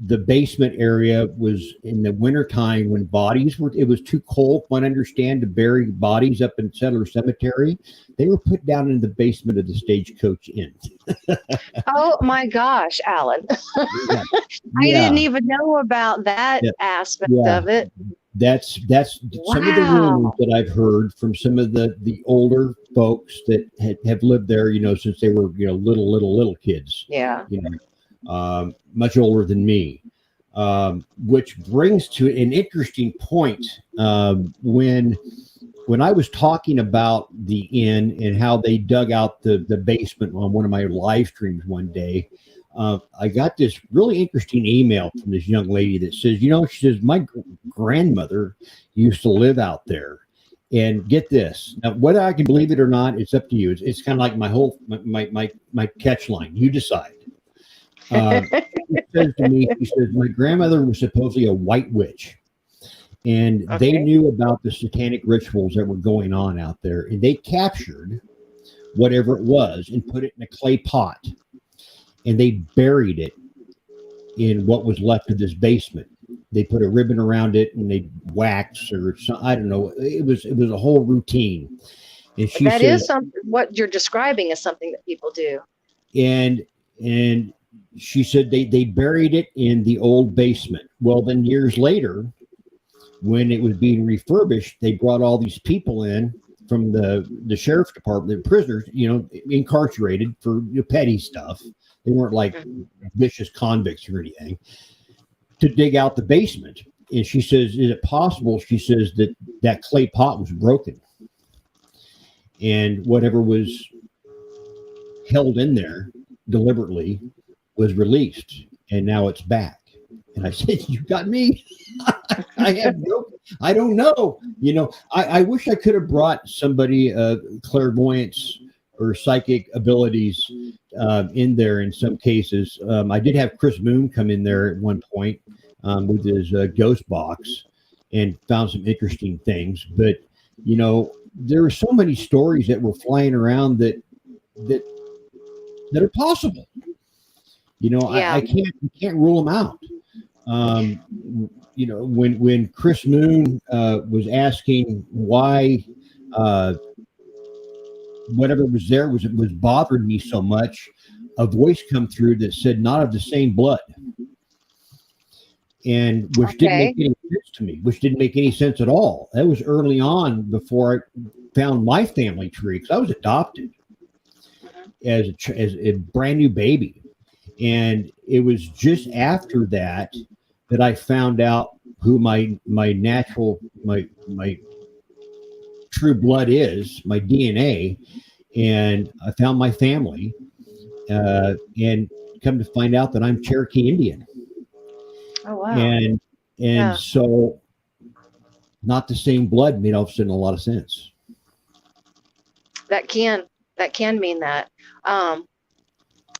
The basement area was in the wintertime when it was too cold, I understand, to bury bodies up in Settler Cemetery. They were put down in the basement of the Stagecoach Inn. Oh my gosh, Alan. Yeah. I didn't even know about that aspect of it. That's some of the rumors that I've heard from some of the older folks that have lived there, since they were, little kids. Yeah. Much older than me, which brings to an interesting point. When I was talking about the inn and how they dug out the basement on one of my live streams one day, I got this really interesting email from this young lady that says, she says, my grandmother used to live out there. And get this. Now, whether I can believe it or not, it's up to you. It's kind of like my catch line. You decide. She says to me, she says, my grandmother was supposedly a white witch. And they knew about the satanic rituals that were going on out there. And they captured whatever it was and put it in a clay pot. And they buried it in what was left of this basement. They put a ribbon around it and they wax or some, I don't know. It was a whole routine. And she that says, is something. What you're describing is something that people do. And she said they buried it in the old basement. Well, then years later, when it was being refurbished, they brought all these people in from the sheriff's department, the prisoners, incarcerated for petty stuff. They weren't like vicious convicts or anything, to dig out the basement. And she says, is it possible? She says that clay pot was broken. And whatever was held in there deliberately was released. And now it's back. And I said, you got me. I don't know. I wish I could have brought somebody clairvoyance or psychic abilities in there in some cases. I did have Chris Moon come in there at one point with his ghost box and found some interesting things. But, there were so many stories that were flying around that are possible. I can't rule them out. When Chris Moon was asking why whatever was there was bothering me so much, a voice come through that said, not of the same blood. And which didn't make any sense to me, which didn't make any sense at all. That was early on before I found my family tree, because I was adopted as a brand new baby. And it was just after that I found out who my natural, my true blood is, my DNA. And I found my family and come to find out that I'm Cherokee Indian. Oh, wow. And so not the same blood made all of a sudden a lot of sense. That can mean that.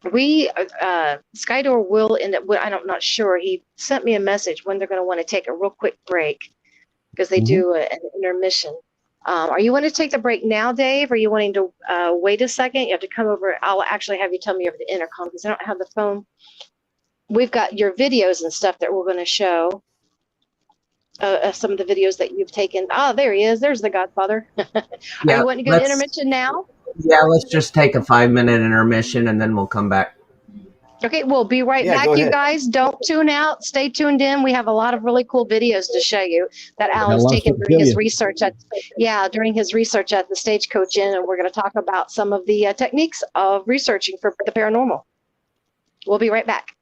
Skydor will end up, I'm not sure. He sent me a message when they're going to want to take a real quick break, because they do an intermission. Are you wanting to take the break now, Dave? Or are you wanting to wait a second? You have to come over. I'll actually have you tell me over the intercom, because I don't have the phone. We've got your videos and stuff that we're going to show. Some of the videos that you've taken. Oh, there he is. There's the Godfather. Are you wanting to go to intermission now? Yeah, let's just take a 5-minute intermission and then we'll come back. Okay, we'll be right back, you guys. Don't tune out. Stay tuned in. We have a lot of really cool videos to show you that Alan's taken during his research at the Stagecoach Inn, and we're going to talk about some of the techniques of researching for the paranormal. We'll be right back.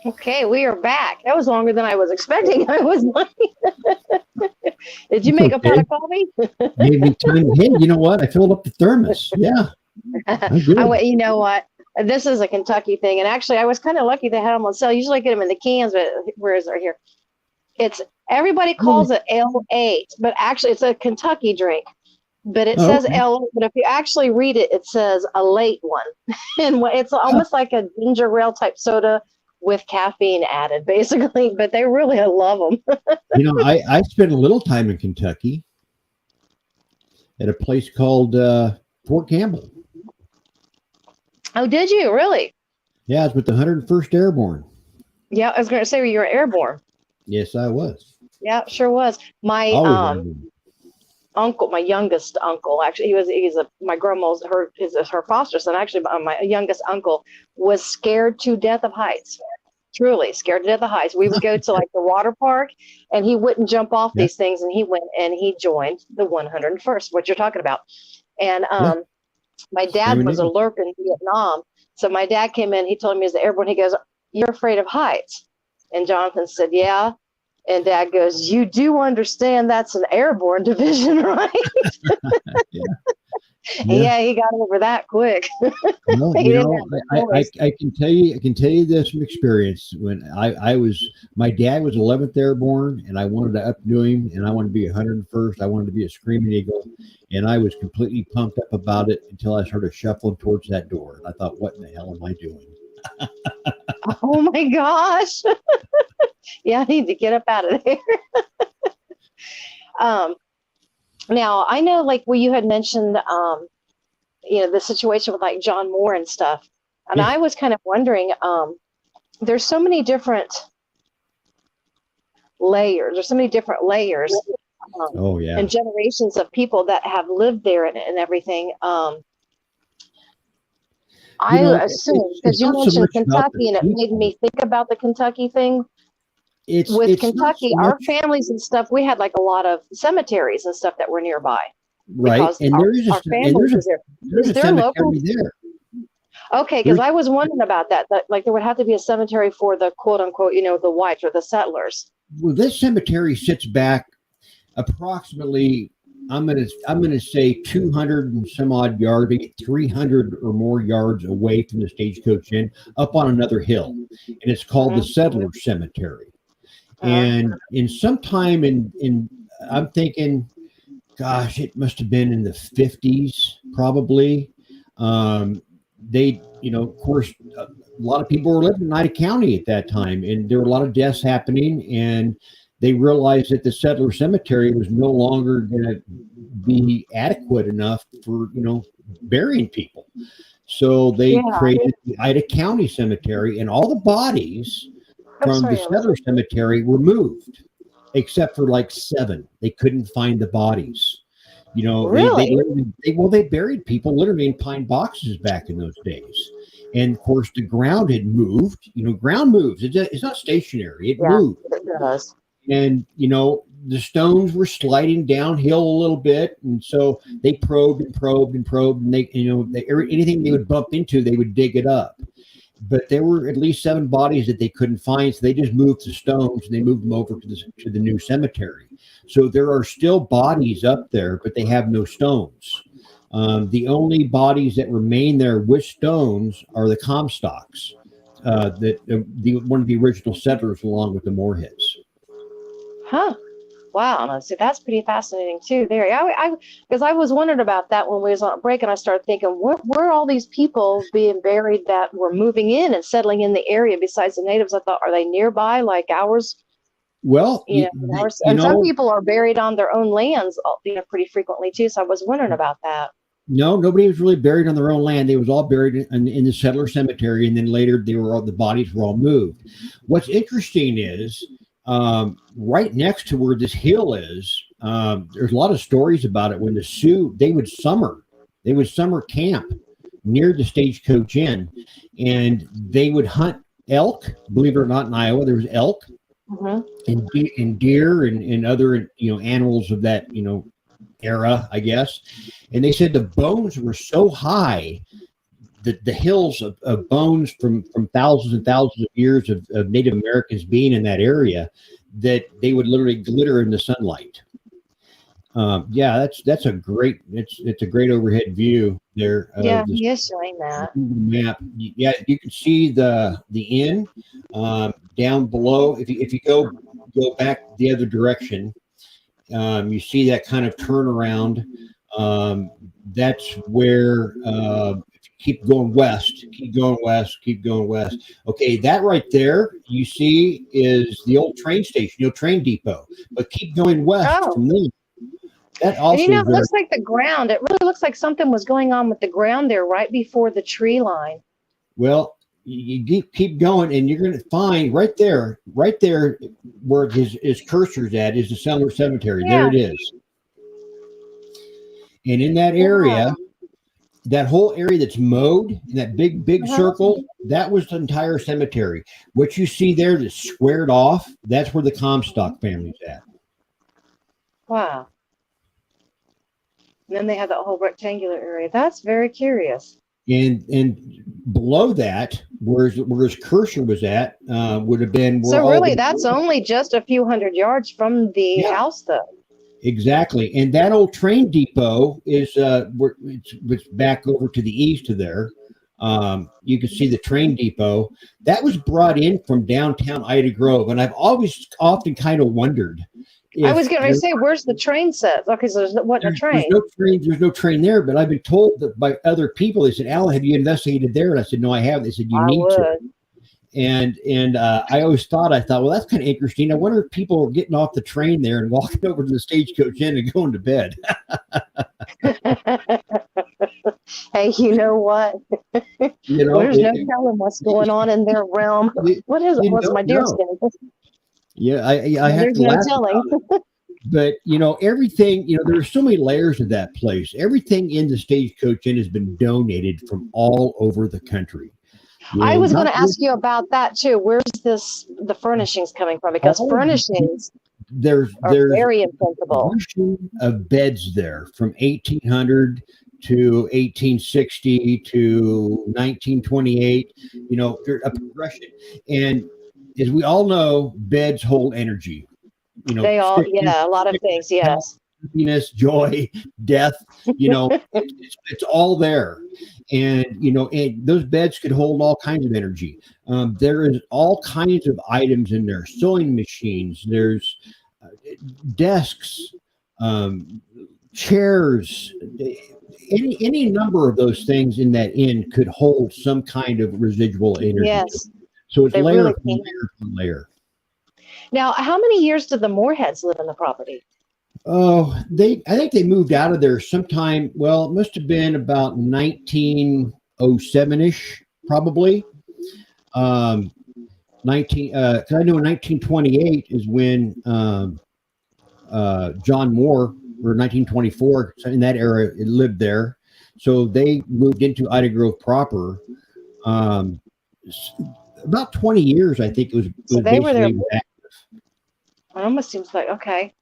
Okay, we are back. That was longer than I was expecting. I was like, did you It's make a pot okay. of coffee? Gave me time. Hey, you know what? I filled up the thermos. Yeah, I'm I good. went, you know what? This is a Kentucky thing. And actually, I was kind of lucky they had them on sale. Usually I get them in the cans, but where is it here? It's everybody calls it L8, but actually it's a Kentucky drink. But it Oh, says okay. L, but if you actually read it, it says a late one. And it's almost like a ginger ale type soda with caffeine added, basically. But they really, I love them. You know, I spent a little time in Kentucky at a place called Fort Campbell. Oh, did you really? Yeah, it's with the 101st Airborne. Yeah, I was going to say you were airborne. Yes, I was. Yeah, sure was. My Always airborne. uncle, my youngest uncle, actually, my grandma's her foster son. Actually, my youngest uncle was scared to death of heights. Truly scared to death of heights. We would go to like the water park, and he wouldn't jump off Yeah, these things, and he went and he joined the 101st. What you're talking about? And yeah. my Same dad was a name. LERP in Vietnam, so my dad came in. He told me he was airborne. He goes, "You're afraid of heights?" And Jonathan said, "Yeah." And Dad goes, "You do understand that's an airborne division, right?" Yeah, And yeah. yeah, he got over that quick. Well, He you didn't know, have the I, choice. I can tell you this from experience. When I was, my dad was 11th Airborne, and I wanted to updo him, and I wanted to be 101st. I wanted to be a Screaming Eagle, and I was completely pumped up about it until I started shuffling towards that door. And I thought, what in the hell am I doing? Oh my gosh. Yeah, I need to get up out of there. Um, Now I know like where you had mentioned the situation with like John Moore and stuff. And Yeah. I was kind of wondering, there's so many different layers, there's so many different layers Oh yeah. and generations of people that have lived there and everything. You I know, assume because it's you not so mentioned much about the Kentucky and it made people. me think about the Kentucky thing. With It's not Kentucky, so our much families and stuff, we had like a lot of cemeteries and stuff that were nearby right. because And our families was there. there's Is a there local? cemetery there. Okay, because There's I was wondering about that. That like there would have to be a cemetery for the quote unquote, the whites or the settlers. well, this cemetery sits back approximately. I'm gonna say 200 and some odd yards, maybe 300 or more yards away from the Stagecoach Inn, up on another hill, and it's called the Mm-hmm. Settler Cemetery. Uh-huh. And in sometime in I'm thinking, gosh, it must have been in the 50s, probably. Um, they, of course, a lot of people were living in Ida County at that time, and there were a lot of deaths happening. And they realized that the settler cemetery was no longer going to be adequate enough for, burying people. So they Yeah. created the Ida County Cemetery, and all the bodies I'm from the sorry, I was. settler cemetery were moved except for like 7. They couldn't find the bodies. They Really? literally they buried people literally in pine boxes back in those days. And of course, the ground had moved. Ground moves. It's not stationary. It Yeah, moved, it does. and the stones were sliding downhill a little bit, and so they probed and probed and probed, and anything they would bump into, they would dig it up. But there were at least 7 bodies that they couldn't find, so they just moved the stones and they moved them over to the new cemetery. So there are still bodies up there, but they have no stones. The only bodies that remain there with stones are the Comstocks, one of the original settlers, along with the Moorheads. Huh. Wow. No, see, that's pretty fascinating too. There, because I was wondering about that when we was on break, and I started thinking, where are all these people being buried that were moving in and settling in the area besides the natives? I thought, are they nearby like ours? Well, Ours, and some people are buried on their own lands, pretty frequently too. So I was wondering about that. no, nobody was really buried on their own land. They was all buried in the settler cemetery, and then later the bodies were all moved. What's interesting is right next to where this hill is, there's a lot of stories about it. When the Sioux, they would summer camp near the Stagecoach Inn, and they would hunt elk. Believe it or not, in Iowa, there was elk and deer and other animals of that era, I guess. And they said the bones were so high the hills of bones from thousands and thousands of years of Native Americans being in that area, that they would literally glitter in the sunlight. Yeah, it's a great overhead view there. Yeah, he is showing that. Map. Yeah, you can see the inn down below. If you go back the other direction, you see that kind of turnaround. That's where if you keep going west. Okay, that right there you see is the old train station, the old train depot. But keep going west from there. That also And it looks like the ground. It really looks like something was going on with the ground there right before the tree line. Well, you keep going, and you're going to find right there where his cursor's at is the Summer Cemetery. Yeah. There it is. And in that area, that whole area that's mowed, in that big circle, that was the entire cemetery. What you see there that's squared off, that's where the Comstock family's at. Wow. And then they have that whole rectangular area. That's very curious. And below that, where his cursor was at, would have been. So really, that's only just a few hundred yards from the house, though. Exactly, and that old train depot is it's back over to the east of there. You can see the train depot that was brought in from downtown Ida Grove, and I've often kind of wondered. I was going to say, where's the train set? Okay, so there wasn't a train. There's no train there, but I've been told that by other people. They said, "Alan, have you investigated there?" And I said, "No, I haven't." They said, "You need to." And I always thought, well, that's kind of interesting. I wonder if people are getting off the train there and walking over to the Stagecoach Inn and going to bed. Hey, you know what? There's no telling what's going on in their realm. What is it? What's my deer skin? Yeah, I have to laugh about it. But everything, there's so many layers of that place. Everything in the Stagecoach Inn has been donated from all over the country. I was going to ask you about that too. Where's the furnishings coming from? Because furnishings are very imprintable. Of beds there from 1800 to 1860 to 1928. There's a progression, and as we all know, beds hold energy. They all, a lot of things. Yes. Happiness, joy, death, it's all there. And, and those beds could hold all kinds of energy. There is all kinds of items in there, sewing machines, there's desks, chairs, any number of those things in that inn could hold some kind of residual energy. Yes. So it's layer upon layer upon layer. Now, how many years did the Moorheads live in the property? Oh, I think they moved out of there sometime. Well, it must have been about 1907-ish, probably. 'Cause I know in 1928 is when John Moore, or 1924, in that era, lived there. So they moved into Ida Grove proper. About 20 years, I think it was. So they were there. It almost seems like, okay.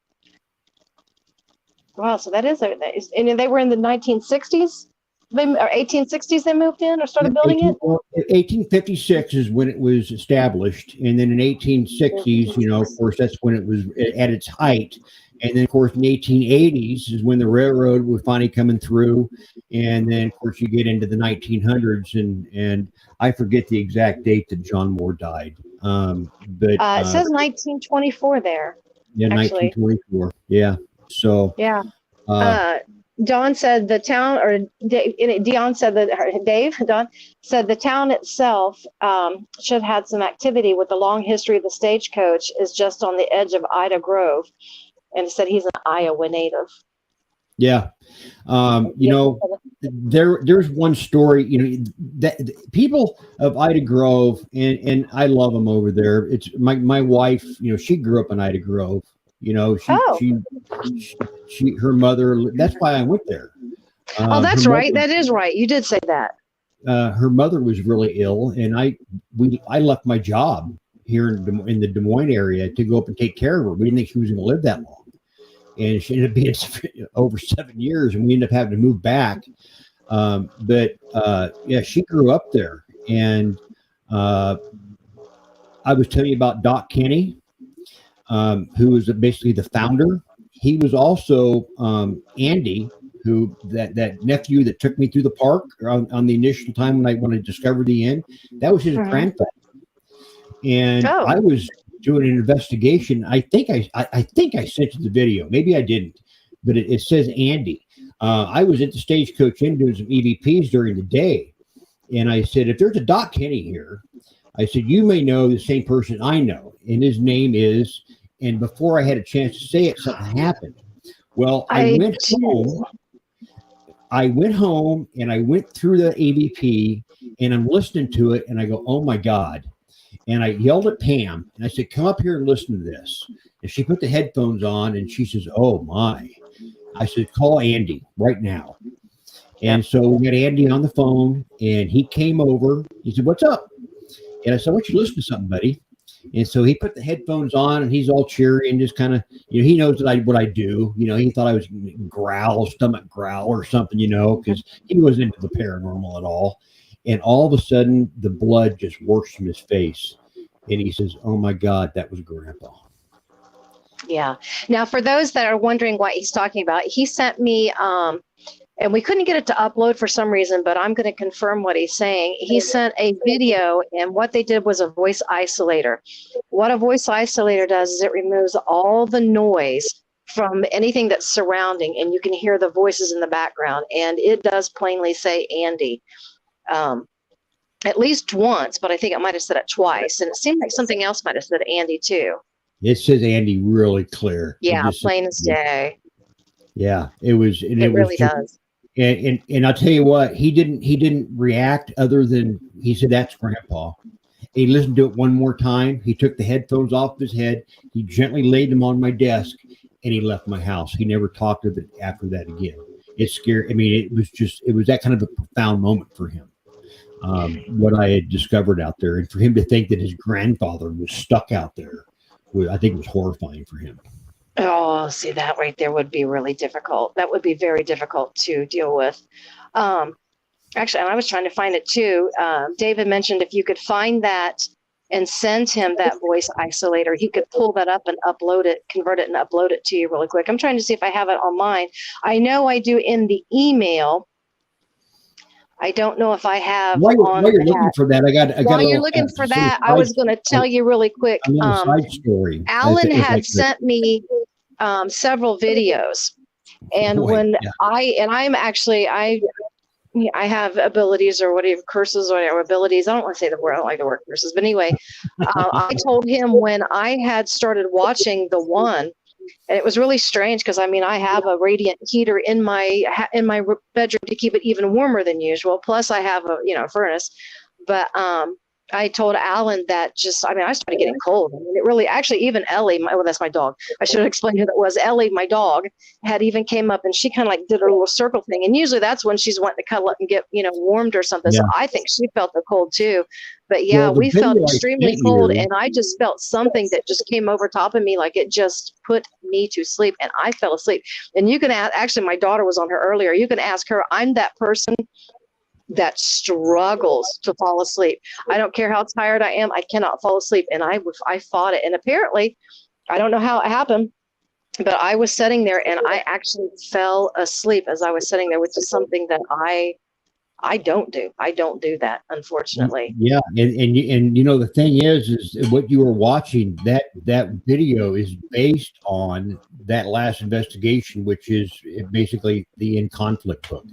Wow, so that is, and they were in the 1960s? Or 1860s they moved in or started building it? 1856 is when it was established. And then in 1860s, of course, that's when it was at its height. And then, of course, in the 1880s is when the railroad was finally coming through. And then, of course, you get into the 1900s. And I forget the exact date that John Moore died. But it says 1924 there. Yeah, actually. 1924. Yeah. So yeah, Don said the town, or Don said that Don said the town itself should have had some activity with the long history of the stagecoach is just on the edge of Ida Grove, and said he's an Iowa native. Yeah, there's one story, that people of Ida Grove, and I love them over there. It's my wife, she grew up in Ida Grove. Her mother, that's why I went there. That's right. That is right. You did say that. Her mother was really ill, and I left my job here in the Des Moines area to go up and take care of her. We didn't think she was going to live that long. And she ended up being over 7 years, and we ended up having to move back. Yeah, she grew up there, and uh, I was telling you about Doc Kenny, who was basically the founder. He was also Andy, who that nephew that took me through the park on the initial time when I discovered the inn. That was his Mhm. grandfather, and Oh, I was doing an investigation. I think I sent you the video. Maybe I didn't, but it says Andy. I was at the Stagecoach Inn doing some EVPs during the day, and I said, if there's a Doc Kenny here, I said, you may know the same person I know, and his name is. And before I had a chance to say it, something happened. Well, I do. I went home and I went through the AVP and I'm listening to it and I go, oh my God. And I yelled at Pam and I said, come up here and listen to this. And she put the headphones on and she says, oh my. I said, call Andy right now. Yep. And so we got Andy on the phone and he came over. He said, what's up? And I said, I want you to listen to something, buddy. And so he put the headphones on and he's all cheery and just kind of, he knows that what I do. He thought I was stomach growl or something, because he wasn't into the paranormal at all. And all of a sudden, the blood just works from his face. And he says, oh my God, that was Grandpa. Yeah. Now, for those that are wondering what he's talking about, he sent me, and we couldn't get it to upload for some reason, but I'm going to confirm what he's saying. He sent a video, and what they did was a voice isolator. What a voice isolator does is it removes all the noise from anything that's surrounding, and you can hear the voices in the background. And it does plainly say Andy, at least once, but I think it might have said it twice. And it seemed like something else might have said Andy too. It says Andy really clear. Yeah, plain as day. Yeah, it was. And It it was really just, does. And I'll tell you what, he didn't react other than he said, that's Grandpa. He listened to it one more time. He took the headphones off his head. He gently laid them on my desk and he left my house. He never talked to it after that again. It scared. I mean, it was that kind of a profound moment for him. What I had discovered out there, and for him to think that his grandfather was stuck out there, I think it was horrifying for him. Oh, see, that right there would be really difficult. That would be very difficult to deal with. Actually, and I was trying to find it too. David mentioned if you could find that and send him that voice isolator, he could pull that up and upload it, convert it and upload it to you really quick. I'm trying to see if I have it on mine. I know I do in the email. I don't know if I have while on you're that. looking for that, I got While you're little, looking for that, I was going to tell you really quick. Side story. Alan had sent me several videos, and I have abilities or whatever, curses or abilities. I don't want to say the word. I don't like the word curses, but anyway, I told him when I had started watching the one. And it was really strange because I have a radiant heater in my bedroom to keep it even warmer than usual. Plus, I have a furnace. But I told Alan that I started getting cold. It really, actually, even Ellie, that's my dog. I should have explained who that was. Ellie, my dog, had even came up and she kind of like did her little circle thing. And usually that's when she's wanting to cuddle up and get warmed or something. Yeah. So I think she felt the cold too. But yeah, we felt extremely cold, and I just felt something that just came over top of me, like it just put me to sleep, and I fell asleep. And you can actually, my daughter was on her earlier. You can ask her. I'm that person that struggles to fall asleep. I don't care how tired I am. I cannot fall asleep, and I fought it. And apparently, I don't know how it happened, but I was sitting there, and I actually fell asleep as I was sitting there, which is something that I don't do. I don't do that, unfortunately. Yeah, and the thing is what you were watching, that video is based on that last investigation, which is basically the In Conflict book.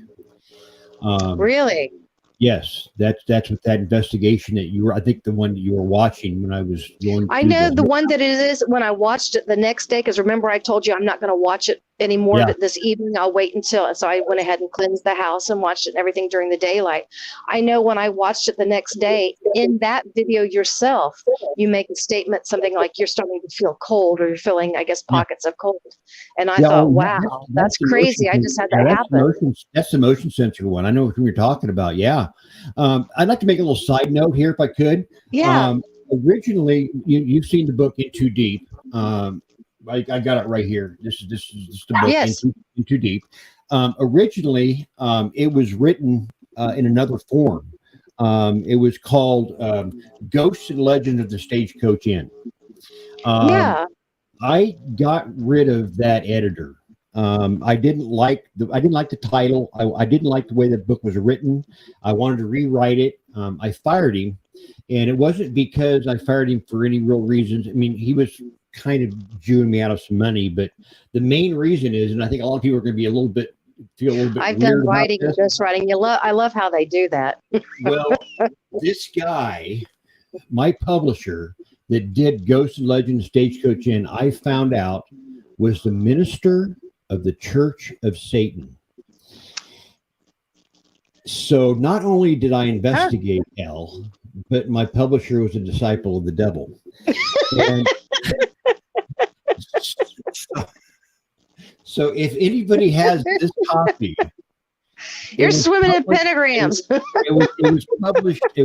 Really? Yes, that's what that investigation that I think the one that you were watching when I was going. I know the one that it is when I watched it the next day, because remember I told you I'm not going to watch it anymore this evening. I'll wait until, so I went ahead and cleansed the house and watched it and everything during the daylight. I know when I watched it the next day, in that video yourself, you make a statement, something like you're starting to feel cold, or you're feeling, I guess, pockets of cold. And I thought, wow, that's crazy. I just had that happen. That's the motion sensor one. I know what you're talking about. Yeah. I'd like to make a little side note here if I could. Yeah. Originally, you've seen the book In Too Deep. I got it right here. This is the book, yes. In Too Deep. Originally, it was written in another form. It was called Ghosts and Legends of the Stagecoach Inn. Yeah. I got rid of that editor. I didn't like the title. I didn't like the way the book was written. I wanted to rewrite it. I fired him, and it wasn't because I fired him for any real reasons. I mean, he was kind of Jewing me out of some money, but the main reason is, and I think a lot of people are going to be feel a little bit I've weird done about writing and this. ghostwriting. I love how they do that. Well, this guy, my publisher that did Ghost and Legend Stagecoach Inn, I found out was the minister of the Church of Satan. So not only did I investigate L, but my publisher was a disciple of the devil. And so if anybody has this copy, You're swimming in pentagrams. It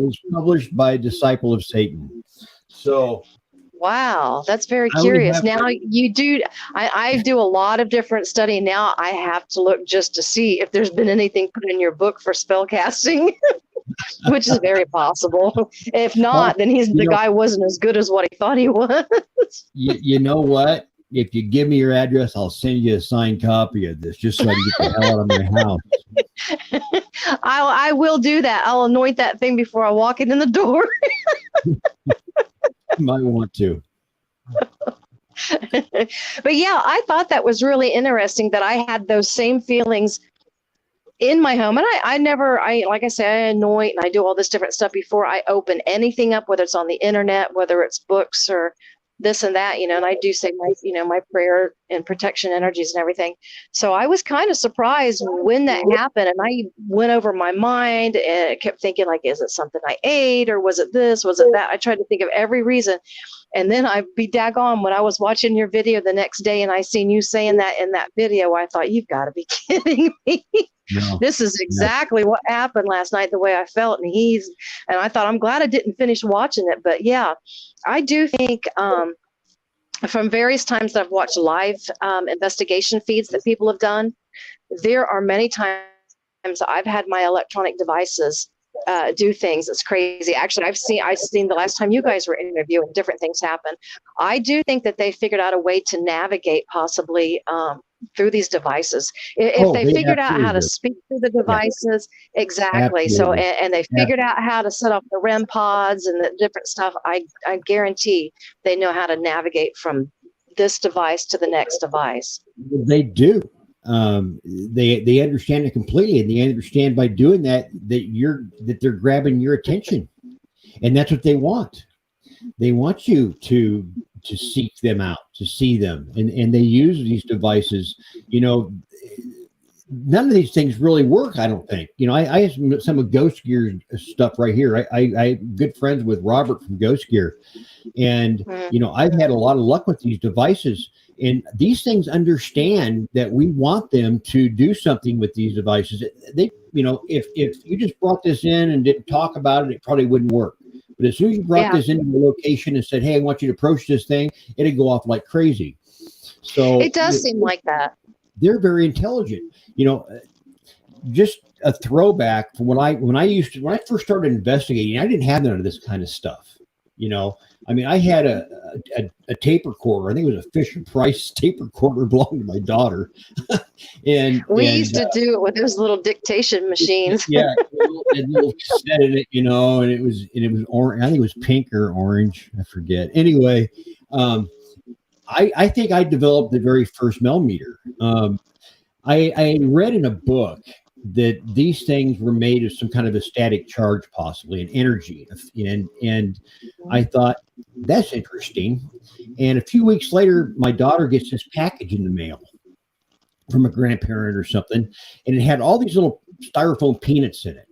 was published by a disciple of Satan. So Wow, that's very I only curious. have- Now you do. I do a lot of different study. Now I have to look just to see if there's been anything put in your book for spell casting, which is very possible. If not, then the guy wasn't as good as what he thought he was. you know what? If you give me your address, I'll send you a signed copy of this just so I can get the hell out of my house. I will do that. I'll anoint that thing before I walk it in the door. You might want to. But yeah, I thought that was really interesting that I had those same feelings in my home. And I like I say, I anoint and I do all this different stuff before I open anything up, whether it's on the internet, whether it's books or this and that, and I do say my prayer and protection energies and everything. So I was kind of surprised when that happened, and I went over my mind and kept thinking, like, is it something I ate, or was it this, was it that? I tried to think of every reason. And then I'd be daggone when I was watching your video the next day and I seen you saying that in that video, I thought, you've got to be kidding me. No, this is exactly what happened last night, the way I felt. And I thought, I'm glad I didn't finish watching it. But yeah, I do think from various times that I've watched live investigation feeds that people have done, there are many times I've had my electronic devices do things that's crazy. Actually, I've seen the last time you guys were interviewing, different things happen. I do think that they figured out a way to navigate possibly through these devices. If they figured out how to speak through the devices, exactly. Absolutely. So, and they figured out how to set up the REM pods and the different stuff, I guarantee they know how to navigate from this device to the next device. They do. They understand it completely, and they understand by doing that they're grabbing your attention, and that's what they want. They want you to seek them out, to see them, and they use these devices. None of these things really work, I don't think. I have some of Ghost Gear stuff right here. I'm good friends with Robert from Ghost Gear, and I've had a lot of luck with these devices. And these things understand that we want them to do something with these devices. They, if you just brought this in and didn't talk about it, it probably wouldn't work. But as soon as you brought this into the location and said, "Hey, I want you to approach this thing," it'd go off like crazy. So it does seem like that. They're very intelligent. Just a throwback from when I first started investigating, I didn't have none of this kind of stuff. I had a tape recorder. I think it was a Fisher Price tape recorder belonging to my daughter. and we used to do it with those little dictation machines. Yeah, a little cassette in it, and it was orange. I think it was pink or orange. I forget. Anyway, I think I developed the very first millimeter. I read in a book that these things were made of some kind of a static charge, possibly an energy. And I thought, that's interesting. And a few weeks later, my daughter gets this package in the mail from a grandparent or something. And it had all these little styrofoam peanuts in it.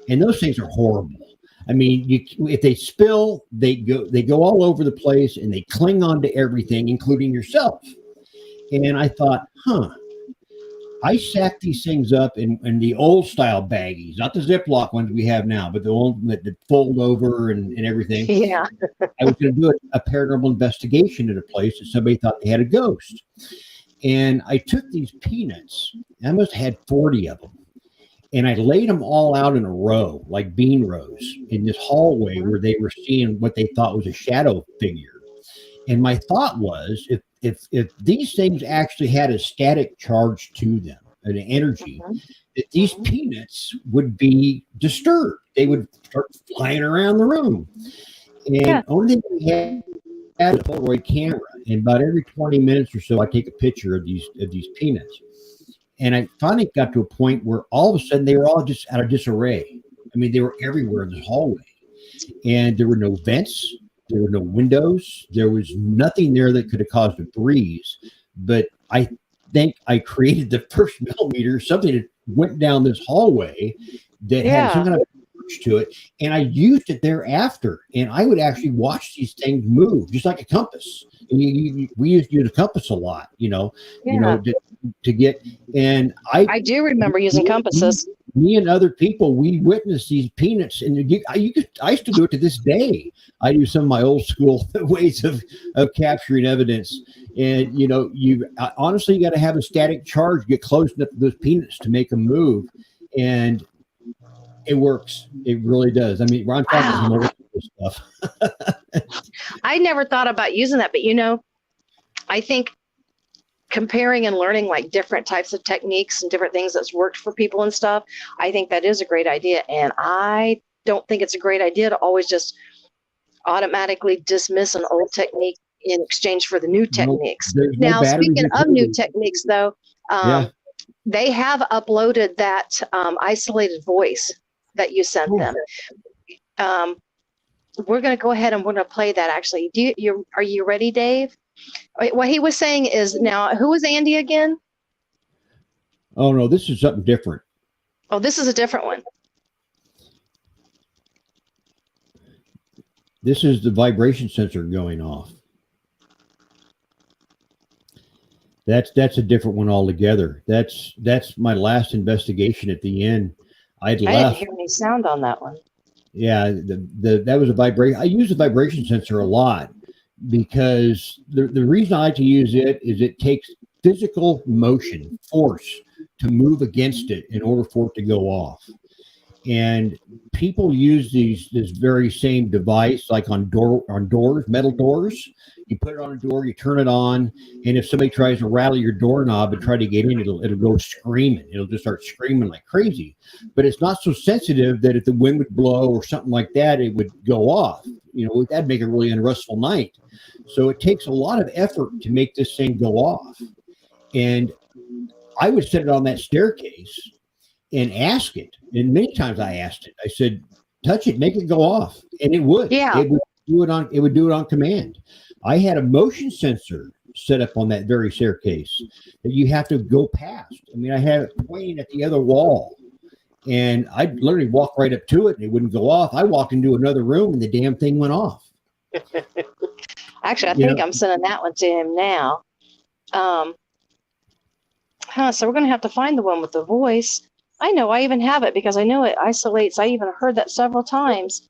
And those things are horrible. I mean, if they spill, they go all over the place and they cling on to everything, including yourself. And I thought, I sacked these things up in the old style baggies, not the Ziploc ones we have now, but the old that fold over and everything. Yeah. I was going to do a paranormal investigation at a place that somebody thought they had a ghost. And I took these peanuts, I must have had 40 of them, and I laid them all out in a row, like bean rows, in this hallway where they were seeing what they thought was a shadow figure. And my thought was, if these things actually had a static charge to them, an energy, Mhm. that these peanuts would be disturbed. They would start flying around the room. Yeah. And only thing we had was a Polaroid camera. And about every 20 minutes or so, I take a picture of these peanuts. And I finally got to a point where all of a sudden they were all just out of disarray. I mean, they were everywhere in this hallway. And there were no vents, there were no windows, there was nothing there that could have caused a breeze. But I think I created the first millimeter, something that went down this hallway that had some Yeah. kind of approach to it, and I used it thereafter. And I would actually watch these things move, just like a compass. And we used to use a compass a lot, Yeah. to get. And I do remember using compasses. me and other people, we witnessed these peanuts, and I used to do it to this day. I do some of my old school ways of capturing evidence, and honestly, you got to have a static charge, get close enough to those peanuts to make them move, and it works. It really does. I mean, I'm talking some old school stuff. I never thought about using that, but I think comparing and learning like different types of techniques and different things that's worked for people and stuff, I think that is a great idea. And I don't think it's a great idea to always just automatically dismiss an old technique in exchange for the new techniques. There's no Now, batteries speaking of included. new techniques, though, Yeah. they have uploaded that isolated voice that you sent them. We're going to go ahead and we're going to play that. Actually, are you ready, Dave? What he was saying is, now, who was Andy again? Oh no, this is something different. Oh, this is a different one. This is the vibration sensor going off. That's a different one altogether. That's my last investigation at the end. I didn't hear any sound on that one. Yeah, that was a vibration. I use the vibration sensor a lot because the reason I like to use it is it takes physical motion, force, to move against it in order for it to go off. And people use this very same device, like on doors, metal doors. You put it on a door, you turn it on, and if somebody tries to rattle your doorknob and try to get in, it'll go screaming. It'll just start screaming like crazy. But it's not so sensitive that if the wind would blow or something like that, it would go off. That'd make a really unrestful night. So it takes a lot of effort to make this thing go off. And I would set it on that staircase and ask it. And many times I asked it. I said, touch it, make it go off. And it would. Yeah. It would do it on command. I had a motion sensor set up on that very staircase that you have to go past. I mean, I had it pointing at the other wall. And I'd literally walk right up to it and it wouldn't go off. I walked into another room and the damn thing went off. Actually, I think I'm sending that one to him now. So we're going to have to find the one with the voice. I know, I even have it because I know it isolates. I even heard that several times.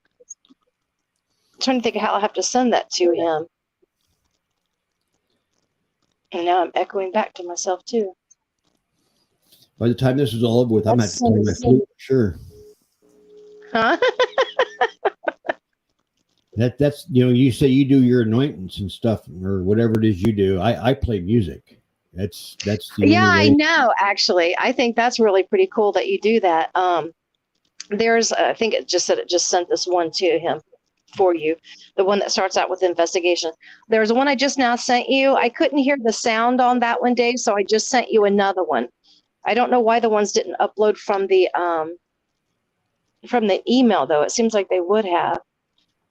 I'm trying to think of how I'll have to send that to him. And now I'm echoing back to myself too. By the time this is all over with, I'm at my flute, sure. Huh? That's you say you do your anointings and stuff or whatever it is you do. I play music. That's the yeah, I know. Actually, I think that's really pretty cool that you do that. There's, I think it just sent this one to him for you, the one that starts out with investigation. There's one I just now sent you. I couldn't hear the sound on that one, Dave, so I just sent you another one. I don't know why the ones didn't upload from the email though. It seems like they would have,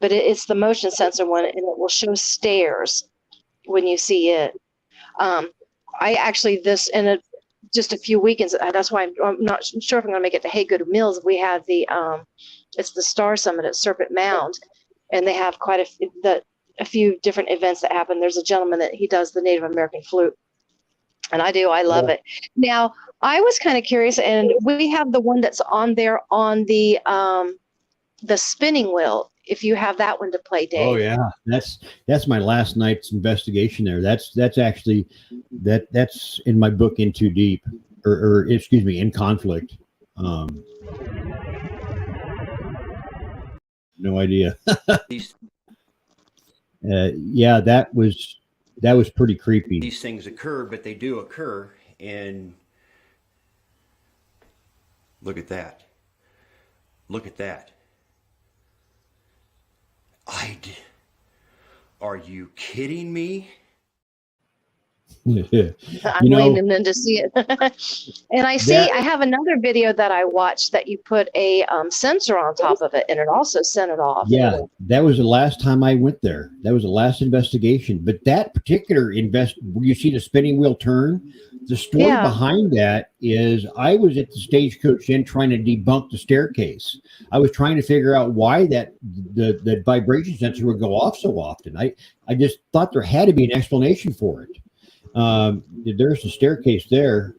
but it's the motion sensor one, and it will show stairs when you see it. I actually just a few weekends. That's why I'm not sure if I'm going to make it to Hey Good Mills. We have it's the Star Summit at Serpent Mound, and they have quite a few different events that happen. There's a gentleman that he does the Native American flute, and I love it. Now, I was kind of curious, and we have the one that's on there on the spinning wheel. if you have that one to play, Dave. Oh yeah, that's my last night's investigation there. That's actually that's in my book, In Too Deep, or excuse me, In Conflict. No idea. Yeah, that was pretty creepy. These things occur, but they do occur. And look at that. Look at that. Are you kidding me? I'm leaning in to see it. And I have another video that I watched that you put a sensor on top of it, and it also sent it off. Yeah, that was the last time I went there. That was the last investigation. But that particular where you see the spinning wheel turn, the story behind that is I was at the Stagecoach Inn trying to debunk the staircase. I was trying to figure out why the vibration sensor would go off so often. I just thought there had to be an explanation for it. There's a staircase there.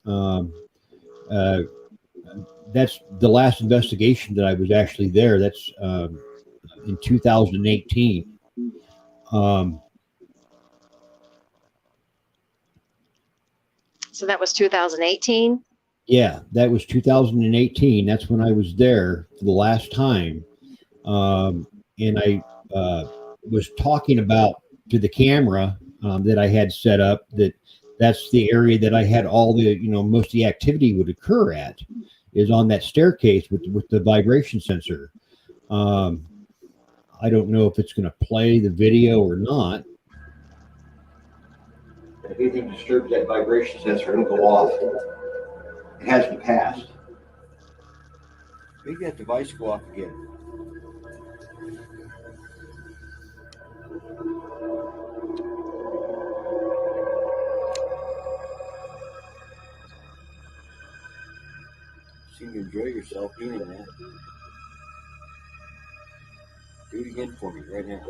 That's the last investigation that I was actually there. That's in 2018. So that was 2018? Yeah, that was 2018. That's when I was there for the last time. And I was talking about to the camera that I had set up that's the area that I had all the, most of the activity would occur at, is on that staircase with the vibration sensor. I don't know if it's going to play the video or not. If anything disturbs that vibration sensor, it'll go off. It has in the past. Make that device go off again. Seem to enjoy yourself doing that. Do it again for me right now.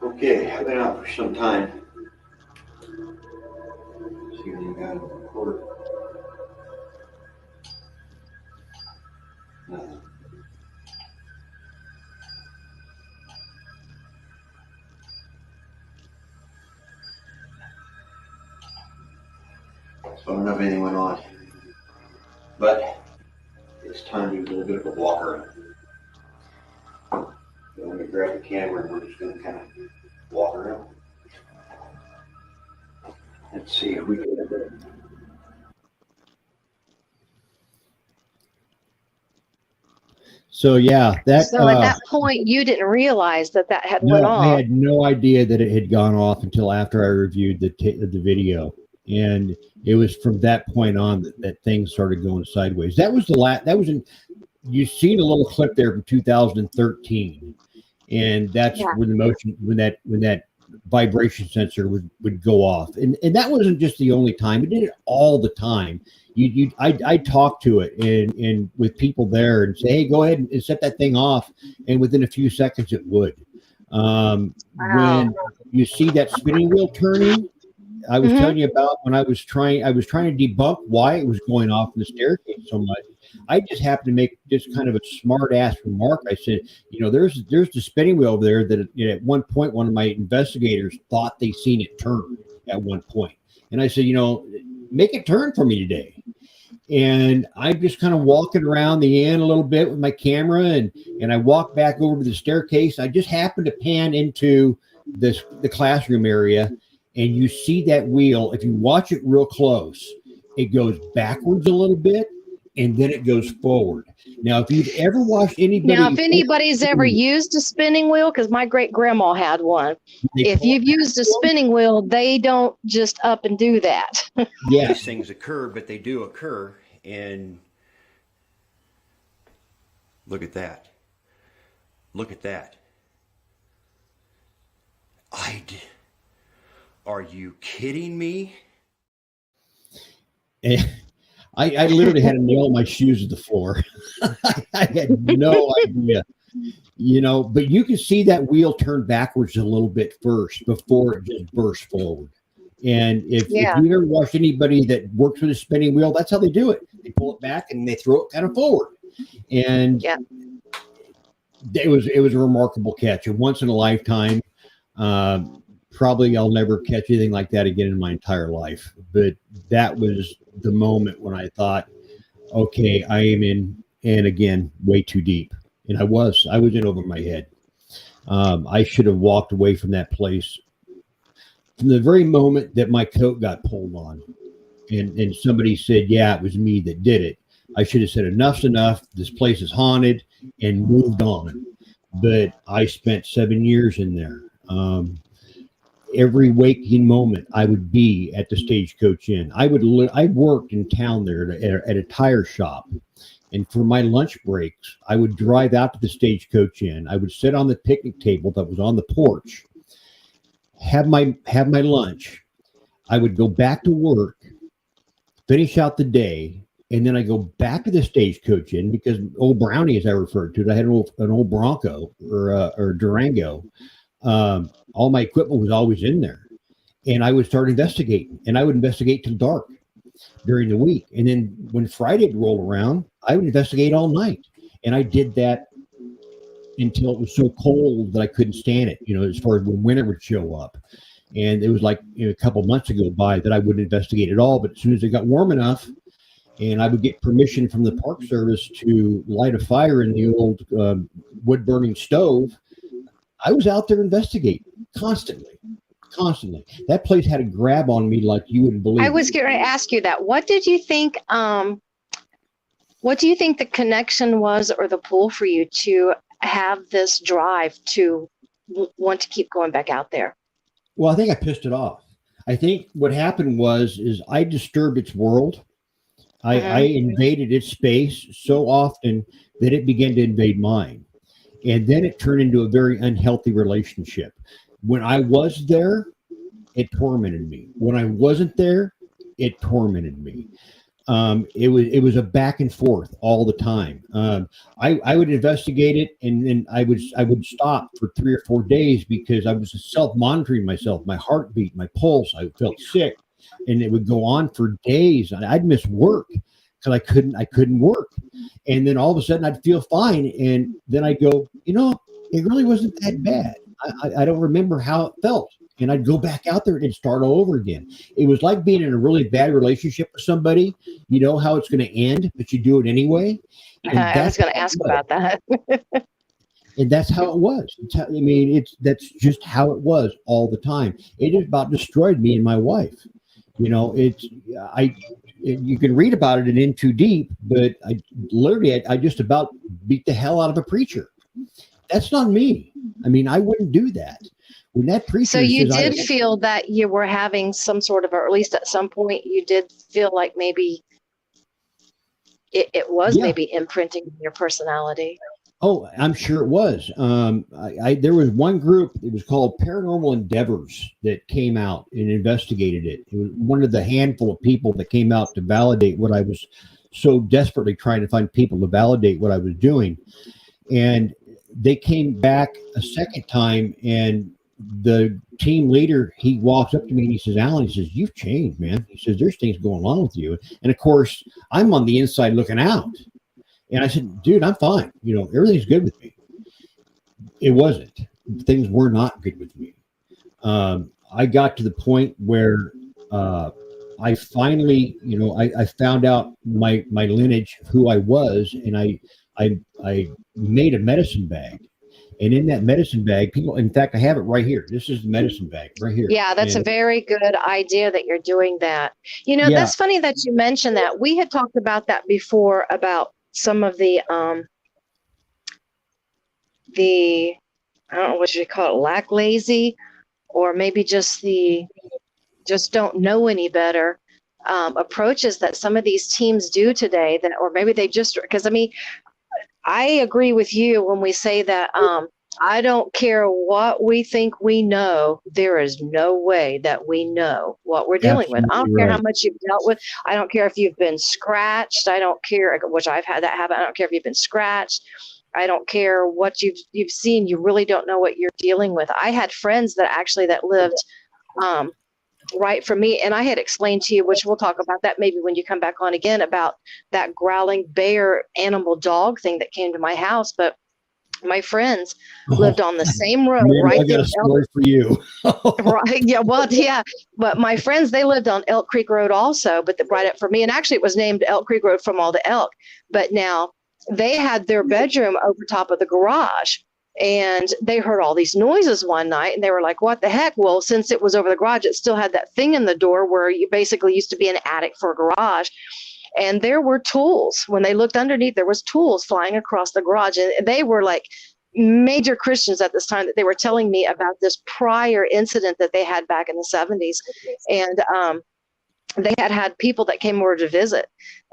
Okay, I've been out for some time. See what you got in the report. Nothing. So I don't know if anything went on, but it's time to do a little bit of a walk around. So I'm going to grab the camera and we're just going to kind of walk around. Let's see if we can. So yeah, that So at that point, you didn't realize that had went no, I off. had no idea that it had gone off until after I reviewed the video, and it was from that point on that things started going sideways. That was the last. That was in. You seen a little clip there from 2013, and that's Yeah. when the motion when that vibration sensor would go off, and that wasn't just the only time. It did it all the time. I talk to it and with people there and say, hey, go ahead and set that thing off, and within a few seconds it would. Wow. When you see that spinning wheel turning, I was telling you about when I was trying to debunk why it was going off in the staircase so much. I just happened to make just kind of a smart ass remark. I said, there's the spinning wheel over there that at one point one of my investigators thought they seen it turn at one point, and I said, make it turn for me today. And I'm just kind of walking around the inn a little bit with my camera, and I walk back over to the staircase. I just happened to pan into the classroom area, and you see that wheel. If you watch it real close, it goes backwards a little bit, and then it goes forward. Now, if you've ever watched anybody, Now, if anybody's ever used a spinning wheel, because my great grandma had one, if you've used a spinning wheel, they don't just up and do that. Yeah, These things occur, but they do occur. And look at that. Look at that. Are you kidding me? I literally had to nail my shoes to the floor. I had no idea, but you can see that wheel turn backwards a little bit first before it just bursts forward. And if you've ever watched anybody that works with a spinning wheel, that's how they do it. They pull it back and they throw it kind of forward. And it was a remarkable catch, a once in a lifetime. Probably I'll never catch anything like that again in my entire life. But that was the moment when I thought, okay, I am in, and again, way too deep. And I was in over my head. I should have walked away from that place from the very moment that my coat got pulled on. And somebody said, yeah, it was me that did it. I should have said, enough's enough. This place is haunted, and moved on. But I spent 7 years in there. Every waking moment I would be at the Stagecoach Inn. I worked in town there at a tire shop. And for my lunch breaks, I would drive out to the Stagecoach Inn. I would sit on the picnic table that was on the porch, have my lunch. I would go back to work, finish out the day, and then I go back to the Stagecoach Inn because old Brownie, as I referred to it, I had an old Bronco or Durango. All my equipment was always in there, and I would start investigating, and I would investigate till dark during the week. And then when Friday would roll around, I would investigate all night. And I did that until it was so cold that I couldn't stand it, as far as when winter would show up. And it was like a couple months ago by that I wouldn't investigate at all. But as soon as it got warm enough, and I would get permission from the Park Service to light a fire in the old wood burning stove, I was out there investigating constantly. That place had a grab on me like you wouldn't believe. I was going to ask you that. What did you think? What do you think the connection was, or the pull for you to have this drive to want to keep going back out there? Well, I think I pissed it off. I think what happened is I disturbed its world. I invaded its space so often that it began to invade mine. And then it turned into a very unhealthy relationship. When I was there, it tormented me. When I wasn't there, it tormented me. It was a back and forth all the time. I would investigate it, and then I would stop for 3 or 4 days because I was self-monitoring myself, my heartbeat, my pulse. I felt sick, and it would go on for days. I'd miss work because I couldn't work. And then all of a sudden I'd feel fine. And then I'd go, it really wasn't that bad. I don't remember how it felt. And I'd go back out there and start all over again. It was like being in a really bad relationship with somebody. You know how it's going to end, but you do it anyway. And I was going to ask about that. And that's how it was. That's just how it was all the time. It just about destroyed me and my wife. You can read about it in Too Deep, but I just about beat the hell out of a preacher. That's not me. I mean, I wouldn't do that. When that preacher So you says, did feel that you were having some sort of, or at least at some point, you did feel like maybe it was Yeah. maybe imprinting your personality. Oh, I'm sure it was. There was one group. It was called Paranormal Endeavors that came out and investigated it. It was one of the handful of people that came out to validate what I was so desperately trying to find people to validate what I was doing. And they came back a second time, and the team leader, he walks up to me and he says, Alan, he says, you've changed, man. He says, there's things going on with you. And of course, I'm on the inside looking out. And I said, dude, I'm fine. You know, everything's good with me. It wasn't. Things were not good with me. I got to the point where I finally, you know, I found out my lineage, who I was, and I made a medicine bag. And in that medicine bag, people, in fact, I have it right here. This is the medicine bag right here. Yeah, that's a very good idea that you're doing that. You know, Yeah. that's funny that you mentioned that. We had talked about that before, about some of the I don't know what you call it, lack lazy, or maybe just don't know any better approaches that some of these teams do today, that, or maybe they just, because I mean, I agree with you when we say that I don't care what we think we know, there is no way that we know what we're dealing with. I don't Absolutely care how right. much you've dealt with. I don't care if you've been scratched. I don't care, which I've had that happen. I don't care if you've been scratched. I don't care what you've seen. You really don't know what you're dealing with. I had friends that lived right from me, and I had explained to you, which we'll talk about that maybe when you come back on again, about that growling bear animal dog thing that came to my house. But my friends lived on the same road Man, right I got there. a story for you. Right. Yeah. Well, yeah. But my friends, they lived on Elk Creek Road also, but right up for me. And actually, it was named Elk Creek Road from all the elk. But now they had their bedroom over top of the garage. And they heard all these noises one night, and they were like, what the heck? Well, since it was over the garage, it still had that thing in the door where you basically used to be an attic for a garage. And there were tools. When they looked underneath, there was tools flying across the garage. And they were like major Christians at this time, that they were telling me about this prior incident that they had back in the 70s. And they had people that came over to visit.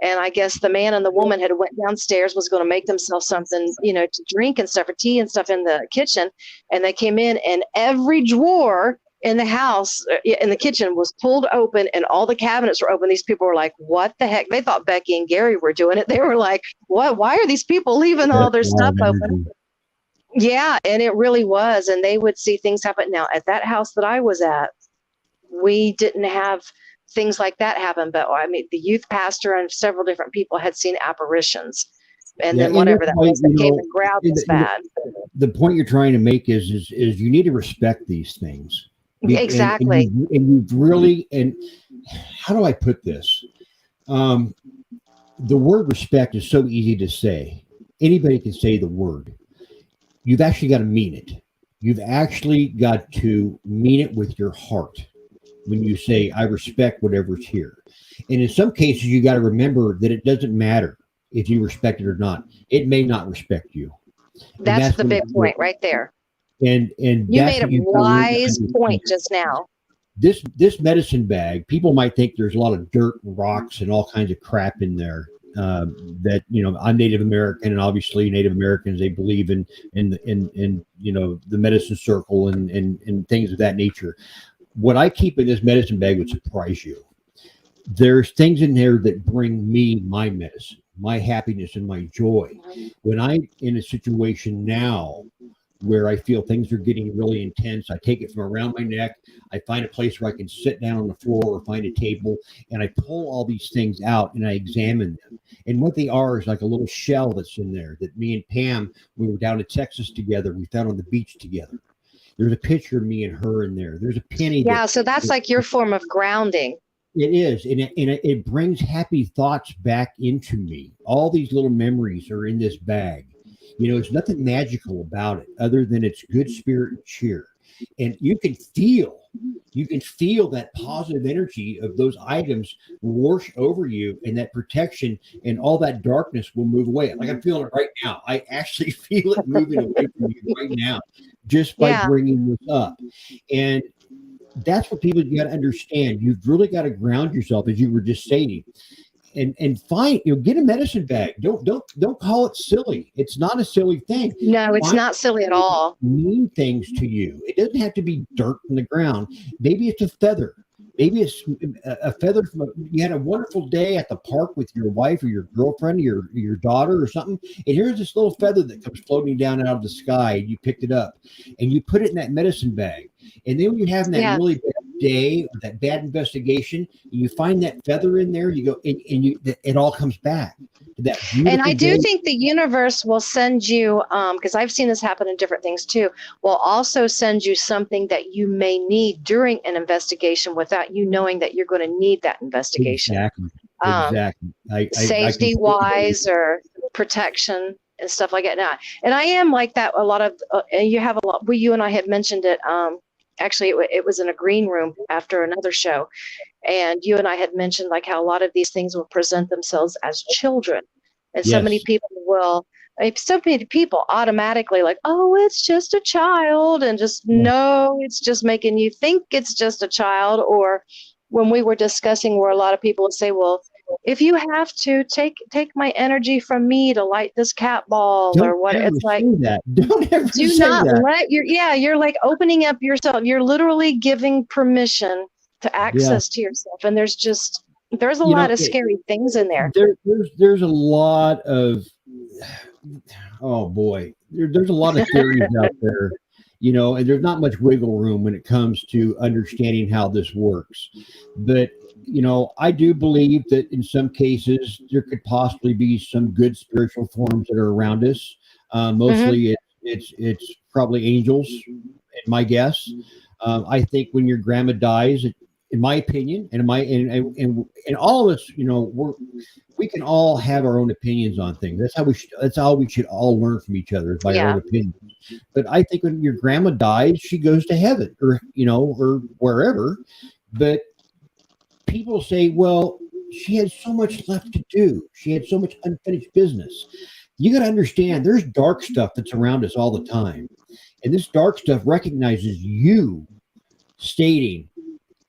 And I guess the man and the woman had went downstairs, was going to make themselves something, you know, to drink and stuff, or tea and stuff in the kitchen. And they came in, and every drawer in the house, in the kitchen, was pulled open, and all the cabinets were open. These people were like, what the heck? They thought Becky and Gary were doing it. They were like, what? Why are these people leaving all their stuff open? Yeah, and it really was. And they would see things happen. Now, at that house that I was at, we didn't have things like that happen. But I mean, the youth pastor and several different people had seen apparitions. And then whatever that was that came and growled was bad. The point you're trying to make is you need to respect these things. Exactly. And you've really, and how do I put this? The word respect is so easy to say. Anybody can say the word. You've actually got to mean it. You've actually got to mean it with your heart when you say, I respect whatever's here. And in some cases, you got to remember that it doesn't matter if you respect it or not. It may not respect you. That's the big point right there. And you made a wise point just now. This medicine bag, people might think there's a lot of dirt and rocks and all kinds of crap in there. That, you know, I'm Native American, and obviously Native Americans, they believe in you know, the medicine circle and things of that nature. What I keep in this medicine bag would surprise you. There's things in there that bring me my medicine, my happiness, and my joy. When I'm in a situation now where I feel things are getting really intense, I take it from around my neck. I find a place where I can sit down on the floor or find a table, and I pull all these things out and I examine them. And what they are is like a little shell that's in there that me and Pam, we were down in Texas together, we found on the beach together. There's a picture of me and her in there. There's a penny. Yeah, so that's like your form of grounding. It is, and it brings happy thoughts back into me. All these little memories are in this bag. You know, there's nothing magical about it other than it's good spirit and cheer. and you can feel that positive energy of those items wash over you, and that protection and all that darkness will move away. Like I'm feeling it right now. I actually feel it moving away from you right now just by Yeah. bringing this up. And that's what people got to understand. You've really got to ground yourself, as you were just saying, and find, get a medicine bag. Don't call it silly. It's not a silly thing. No, it's Find not silly at all. mean things to you. It doesn't have to be dirt in the ground. Maybe it's a feather. Maybe it's a feather from you had a wonderful day at the park with your wife or your girlfriend or your daughter or something, and here's this little feather that comes floating down out of the sky, and you picked it up and you put it in that medicine bag. And then when you're having that Yeah. really bad day or that bad investigation, and you find that feather in there, you go and it all comes back to that beautiful And I do day. think the universe will send you, because I've seen this happen in different things too, will also send you something that you may need during an investigation without you knowing that you're going to need that investigation. Exactly. Um, Exactly. I Safety completely wise or protection and stuff like that. Now, and I am like that. A lot of, and you have a lot, you and I had mentioned it. Actually, it was in a green room after another show. And you and I had mentioned like how a lot of these things will present themselves as children. And so many Yes. people so many people automatically like, oh, it's just a child. And just, Yeah. no, it's just making you think it's just a child. Or when we were discussing where a lot of people would say, well, if you have to take my energy from me to light this cat ball Don't or what, ever it's like, say that. Don't ever do say not that. let you're like opening up yourself. You're literally giving permission to Yeah. access to yourself. And there's a You know, lot of scary things in there. there's a lot of, oh boy, there's a lot of theories out there, and there's not much wiggle room when it comes to understanding how this works. But I do believe that in some cases there could possibly be some good spiritual forms that are around us. Hmm. Mostly, it's probably angels, in my guess. I think when your grandma dies, in my opinion, and in my and all of us, we can all have our own opinions on things. That's how we should all learn from each other, is by our Yeah. own opinions. But I think when your grandma dies, she goes to heaven or wherever. But people say, well, she had so much left to do. She had so much unfinished business. You got to understand, there's dark stuff that's around us all the time. And this dark stuff recognizes you stating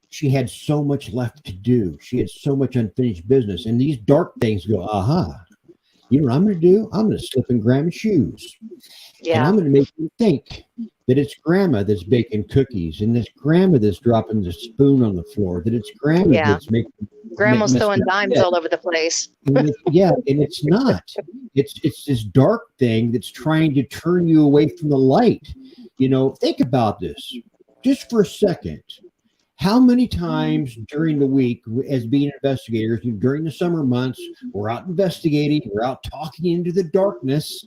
she had so much left to do. She had so much unfinished business. And these dark things go, aha, you know what I'm going to do? I'm going to slip in grandma's shoes. And I'm Yeah. going to make you think that it's grandma that's baking cookies, and it's grandma that's dropping the spoon on the floor, that it's grandma Yeah. that's making Grandma's messing throwing up dimes bed. all over the place. And it's not. It's this dark thing that's trying to turn you away from the light. Think about this just for a second. How many times during the week, as being investigators, during the summer months, we're out investigating, we're out talking into the darkness,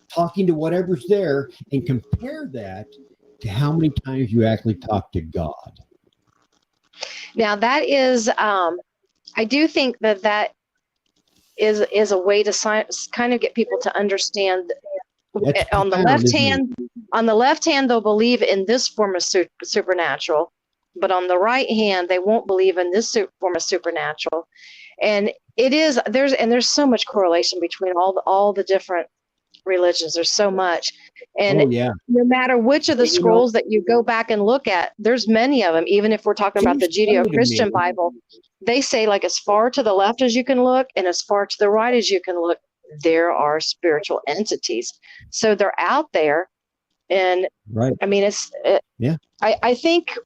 talking to whatever's there, and compare that to how many times you actually talk to God. Now that is, I do think that is a way to kind of get people to understand. That's On the profound, left isn't it? hand, they'll believe in this form of supernatural, but on the right hand, they won't believe in this form of supernatural. And there's so much correlation between all the different religions. There's so much, and Oh yeah. no matter which of the You know, scrolls that you go back and look at, there's many of them. Even if we're talking about seems the funny to me. Judeo-Christian Bible, they say like as far to the left as you can look and as far to the right as you can look, there are spiritual entities. So they're out there, and Right. I mean Yeah. I think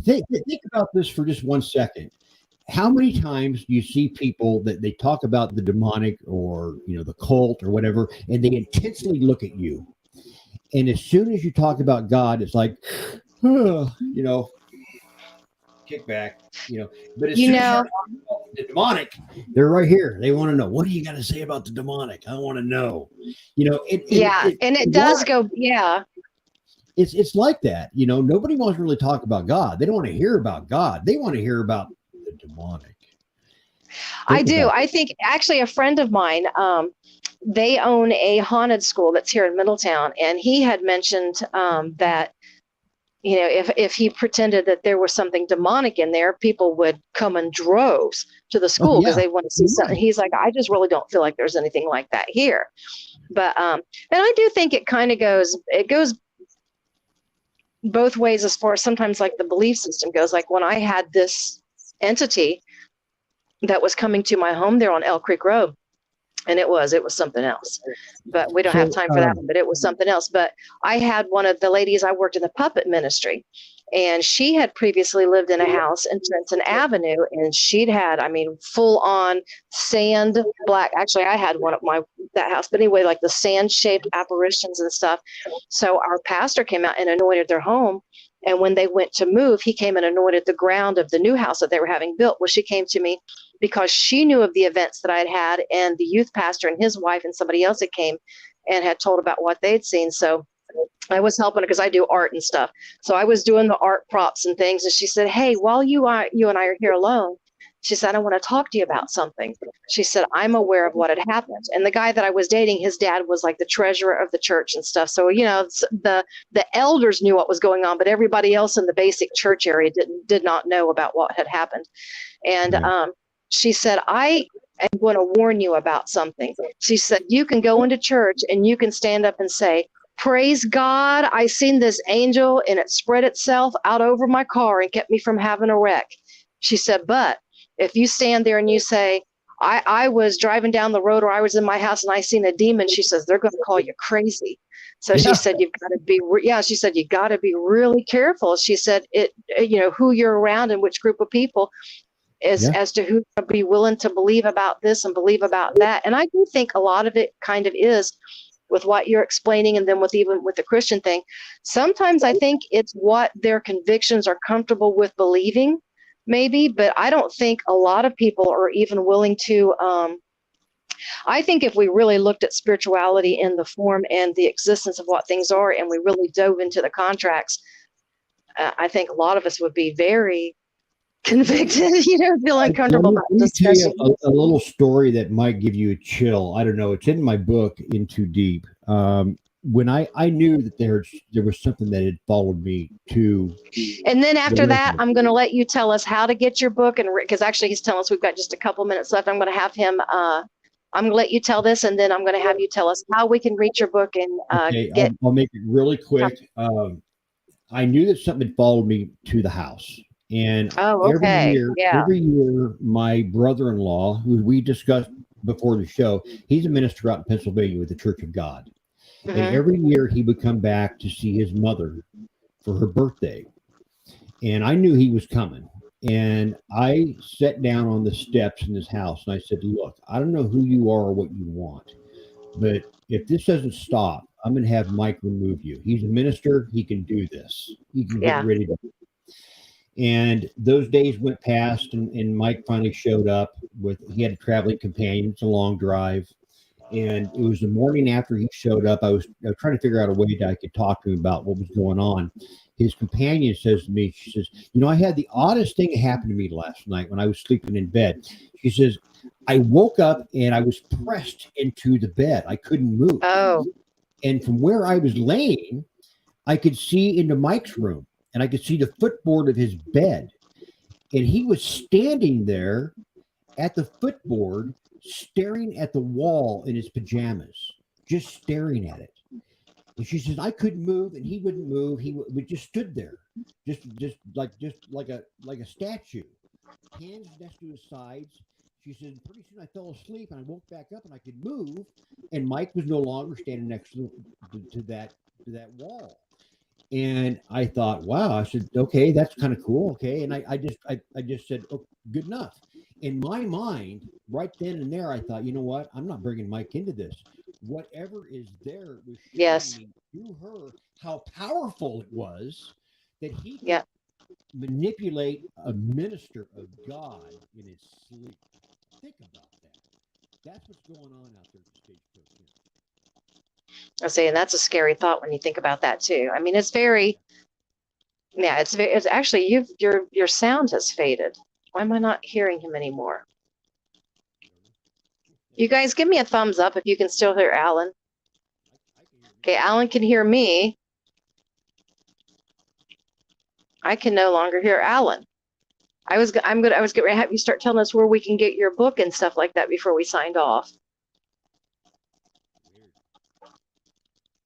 Think about this for just 1 second. How many times do you see people that they talk about the demonic or the cult or whatever, and they intensely look at you, and as soon as you talk about God, it's like, kick back, But as you soon as know you're talking about the demonic, they're right here. They want to know, what do you got to say about the demonic? I want to know. yeah, and it does go, yeah. It's like that. Nobody wants to really talk about God. They don't want to hear about God. They want to hear about the demonic. I do. I think actually a friend of mine, they own a haunted school that's here in Middletown, and he had mentioned that you know, if he pretended that there was something demonic in there, people would come in droves to the Oh school because yeah, they want to see something. He's like, I just really don't feel like there's anything like that here. But and I do think it goes both ways as far as sometimes like the belief system goes. Like when I had this entity that was coming to my home there on Elk Creek Road, and it was something else, but we don't have so time for that one. But it was something else. But I had one of the ladies, I worked in the puppet ministry, and she had previously lived in a house in Trenton Avenue, and she'd had, I mean, full on sand black. Actually, I had one at that house, but anyway, like the sand shaped apparitions and stuff. So our pastor came out and anointed their home. And when they went to move, he came and anointed the ground of the new house that they were having built. Well, she came to me because she knew of the events that I had had, and the youth pastor and his wife and somebody else that came and had told about what they'd seen. So I was helping her because I do art and stuff. So I was doing the art props and things. And she said, hey, while you and I are here alone, she said, I want to talk to you about something. She said, I'm aware of what had happened. And the guy that I was dating, his dad was like the treasurer of the church and stuff. So, you know, the elders knew what was going on, but everybody else in the basic church area did not know about what had happened. And right. she said, I am going to warn you about something. She said, you can go into church and you can stand up and say, praise God, I seen this angel and it spread itself out over my car and kept me from having a wreck. She said, but if you stand there and you say, I was driving down the road or I was in my house and I seen a demon, she says, they're going to call you crazy. So she Yeah, said, you've got to be, she said, you got to be really careful. She said, who you're around and which group of people yeah. as to who to be willing to believe about this and believe about that. And I do think a lot of it kind of is with what you're explaining, and then even with the Christian thing. Sometimes I think it's what their convictions are comfortable with believing, maybe, but I don't think a lot of people are even willing to. I think if we really looked at spirituality in the form and the existence of what things are, and we really dove into the contracts, I think a lot of us would be very convicted, feeling Let comfortable me, about let me tell you discussing. a little story that might give you a chill. I don't know. It's in my book, In Too Deep. When I knew that there was something that had followed me to And then the after that, resident. I'm going to let you tell us how to get your book. And because actually he's telling us we've got just a couple minutes left, I'm going to have him, I'm going to let you tell this, and then I'm going to have you tell us how we can reach your book and Okay, get. I'll make it really quick. I knew that something had followed me to the house, and Oh, okay. Yeah. every year, my brother-in-law, who we discussed before the show, he's a minister out in Pennsylvania with the Church of God, and Hmm. every year he would come back to see his mother for her birthday, and I knew he was coming. And I sat down on the steps in his house and I said, look, I don't know who you are or what you want, but if this doesn't stop, I'm going to have Mike remove you. He's a minister. He can do this. He can get Yeah. rid of you. And those days went past, and Mike finally showed up he had a traveling companion. It's a long drive. And it was the morning after he showed up. I was trying to figure out a way that I could talk to him about what was going on. His companion says to me, she says, I had the oddest thing happen to me last night when I was sleeping in bed. She says, I woke up and I was pressed into the bed. I couldn't move. Oh, And from where I was laying, I could see into Mike's room and I could see the footboard of his bed. And he was standing there at the footboard, staring at the wall in his pajamas, just staring at it. And she says, I couldn't move and he wouldn't move. We just stood there, just like a statue, hands next to his sides. She said, pretty soon I fell asleep and I woke back up and I could move. And Mike was no longer standing next to that wall. And I thought, wow, I said, okay, that's kind of cool. Okay. And I just said, oh, good enough. In my mind, right then and there, I thought, you know what? I'm not bringing Mike into this. Whatever is there was showing yes. me through her how powerful it was that he could Yeah. manipulate a minister of God in his sleep. Think about that. That's what's going on out there at the stagecoach here. I say, and that's a scary thought when you think about that too. I mean, it's very, yeah, it's actually, your sound has faded. Why am I not hearing him anymore? You guys give me a thumbs up if you can still hear Alan. I can hear Okay, Alan can hear me. I can no longer hear Alan. I was getting ready to have you start telling us where we can get your book and stuff like that before we signed off.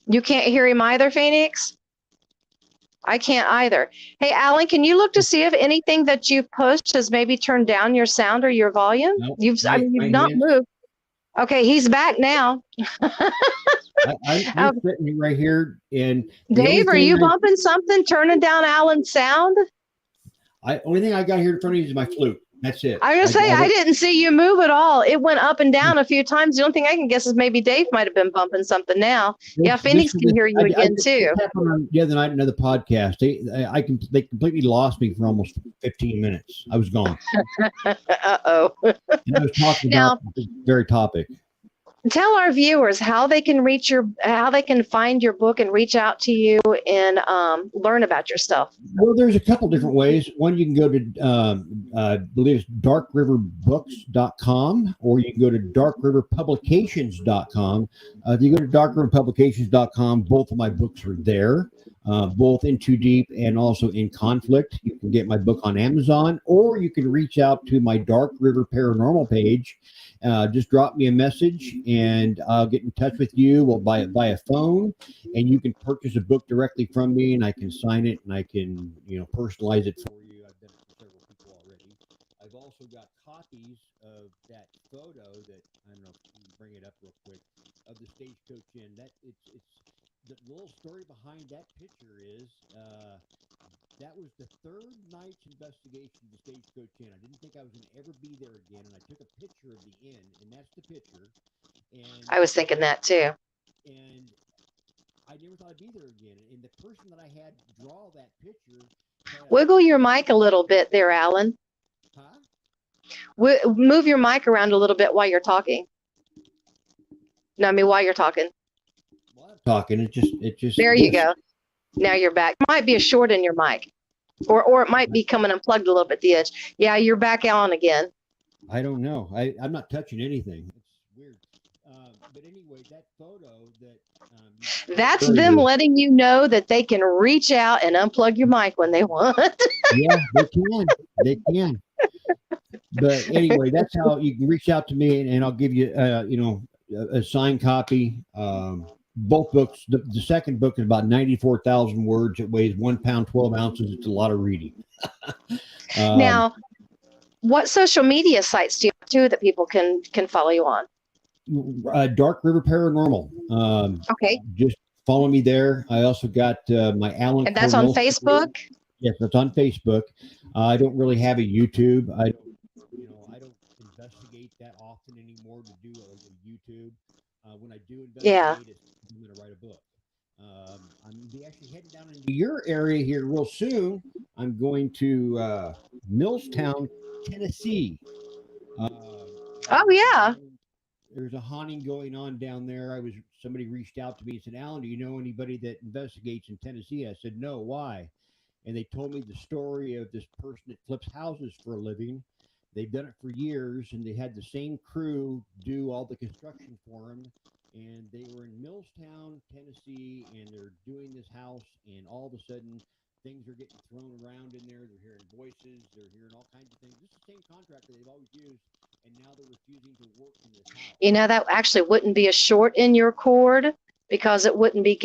You can't hear him either, Phoenix? I can't either. Hey, Alan, can you look to see if anything that you post has maybe turned down your sound or your volume? No, You've not hands, moved. Okay, he's back now. I'm sitting right here, and the Dave, are you bumping something, turning down Alan's sound? only thing I got here in front of you is my flute. That's it. I was gonna say, I didn't see you move at all. It went up and down a few times. The only thing I can guess is maybe Dave might have been bumping something now. Yeah, Phoenix can hear you again too. The other night, another podcast. They completely lost me for almost 15 minutes. I was gone. Uh-oh. And I was talking about the very topic. Tell our viewers how they can find your book and reach out to you and learn about your stuff. Well, there's a couple different ways. One, you can go to, I believe it's darkriverbooks.com, or you can go to darkriverpublications.com. If you go to darkriverpublications.com, both of my books are there, both In Too Deep and also In Conflict. You can get my book on Amazon, or you can reach out to my Dark River Paranormal page. Just drop me a message and I'll get in touch with you. We'll buy it by a phone, and you can purchase a book directly from me, and I can sign it and I can, personalize it for you. I've done it for several people already. I've also got copies of that photo that, I don't know if you can bring it up real quick, of the Stagecoach Inn. That it's the little story behind that picture is that was the third night's investigation of the Stagecoach Inn. I didn't think I was going to ever be there again, and I took a picture of the inn, and that's the picture. And I was thinking that too. And I never thought I'd be there again. And the person that I had draw that picture wiggle your mic a little bit there, Alan. Huh? Move your mic around a little bit while you're talking. No, I mean while you're talking. While I'm talking, it just. There you go. Now you're back. Might be a short in your mic, or it might be coming unplugged a little bit at the edge. Yeah, you're back on again. I don't know. I'm not touching anything. It's weird. But anyway, that photo that. That's them letting you know that they can reach out and unplug your mic when they want. Yeah, they can. They can. But anyway, that's how you can reach out to me, and I'll give you, a signed copy. Both books. The second book is about 94,000 words. It weighs 1 pound, 12 ounces. It's a lot of reading. Now, what social media sites do you have too that people can follow you on? Dark River Paranormal. Okay. Just follow me there. I also got my Alan. And that's on Facebook? Yes, that's on Facebook. I don't really have a YouTube. I don't investigate that often anymore to do a YouTube. When I do investigate, I'm going to write a book. I'm actually heading down into your area here real soon. I'm going to Millstown, Tennessee. Oh yeah. There's a haunting going on down there. Somebody reached out to me and said, Alan, do you know anybody that investigates in Tennessee? I said, no, why? And they told me the story of this person that flips houses for a living. They've done it for years, and they had the same crew do all the construction for them. And they were in Millstown, Tennessee, and they're doing this house, and all of a sudden, things are getting thrown around in there. They're hearing voices. They're hearing all kinds of things. This is the same contractor they've always used, and now they're refusing to work in this house. That actually wouldn't be a short in your cord, because it wouldn't be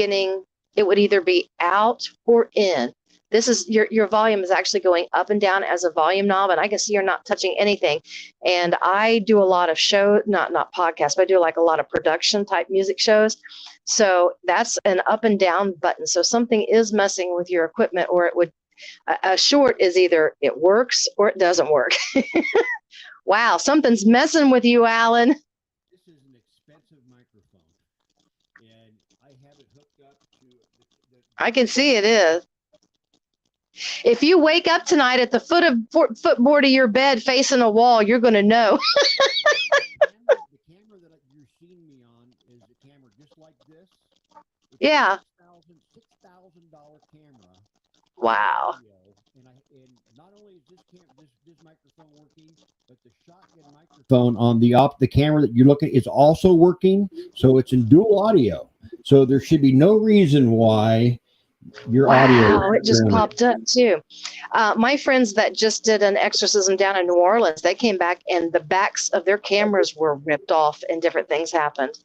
it would either be out or in. This is your volume is actually going up and down as a volume knob, and I can see you're not touching anything. And I do a lot of not podcasts, but I do like a lot of production type music shows. So that's an up and down button. So something is messing with your equipment, or it would. A short is either it works or it doesn't work. Wow, something's messing with you, Alan. This is an expensive microphone, and I have it hooked up to. I can see it is. If you wake up tonight at the footboard of your bed facing a wall, you're going to know. The camera that you're seeing me on is a camera just like this. It's yeah. $6,000 camera. Wow. And not only is this microphone working, but the shotgun microphone on the camera that you're looking at is also working. So it's in dual audio. So there should be no reason why Your audio. Wow, it just popped up too. My friends that just did an exorcism down in New Orleans, they came back and the backs of their cameras were ripped off and different things happened.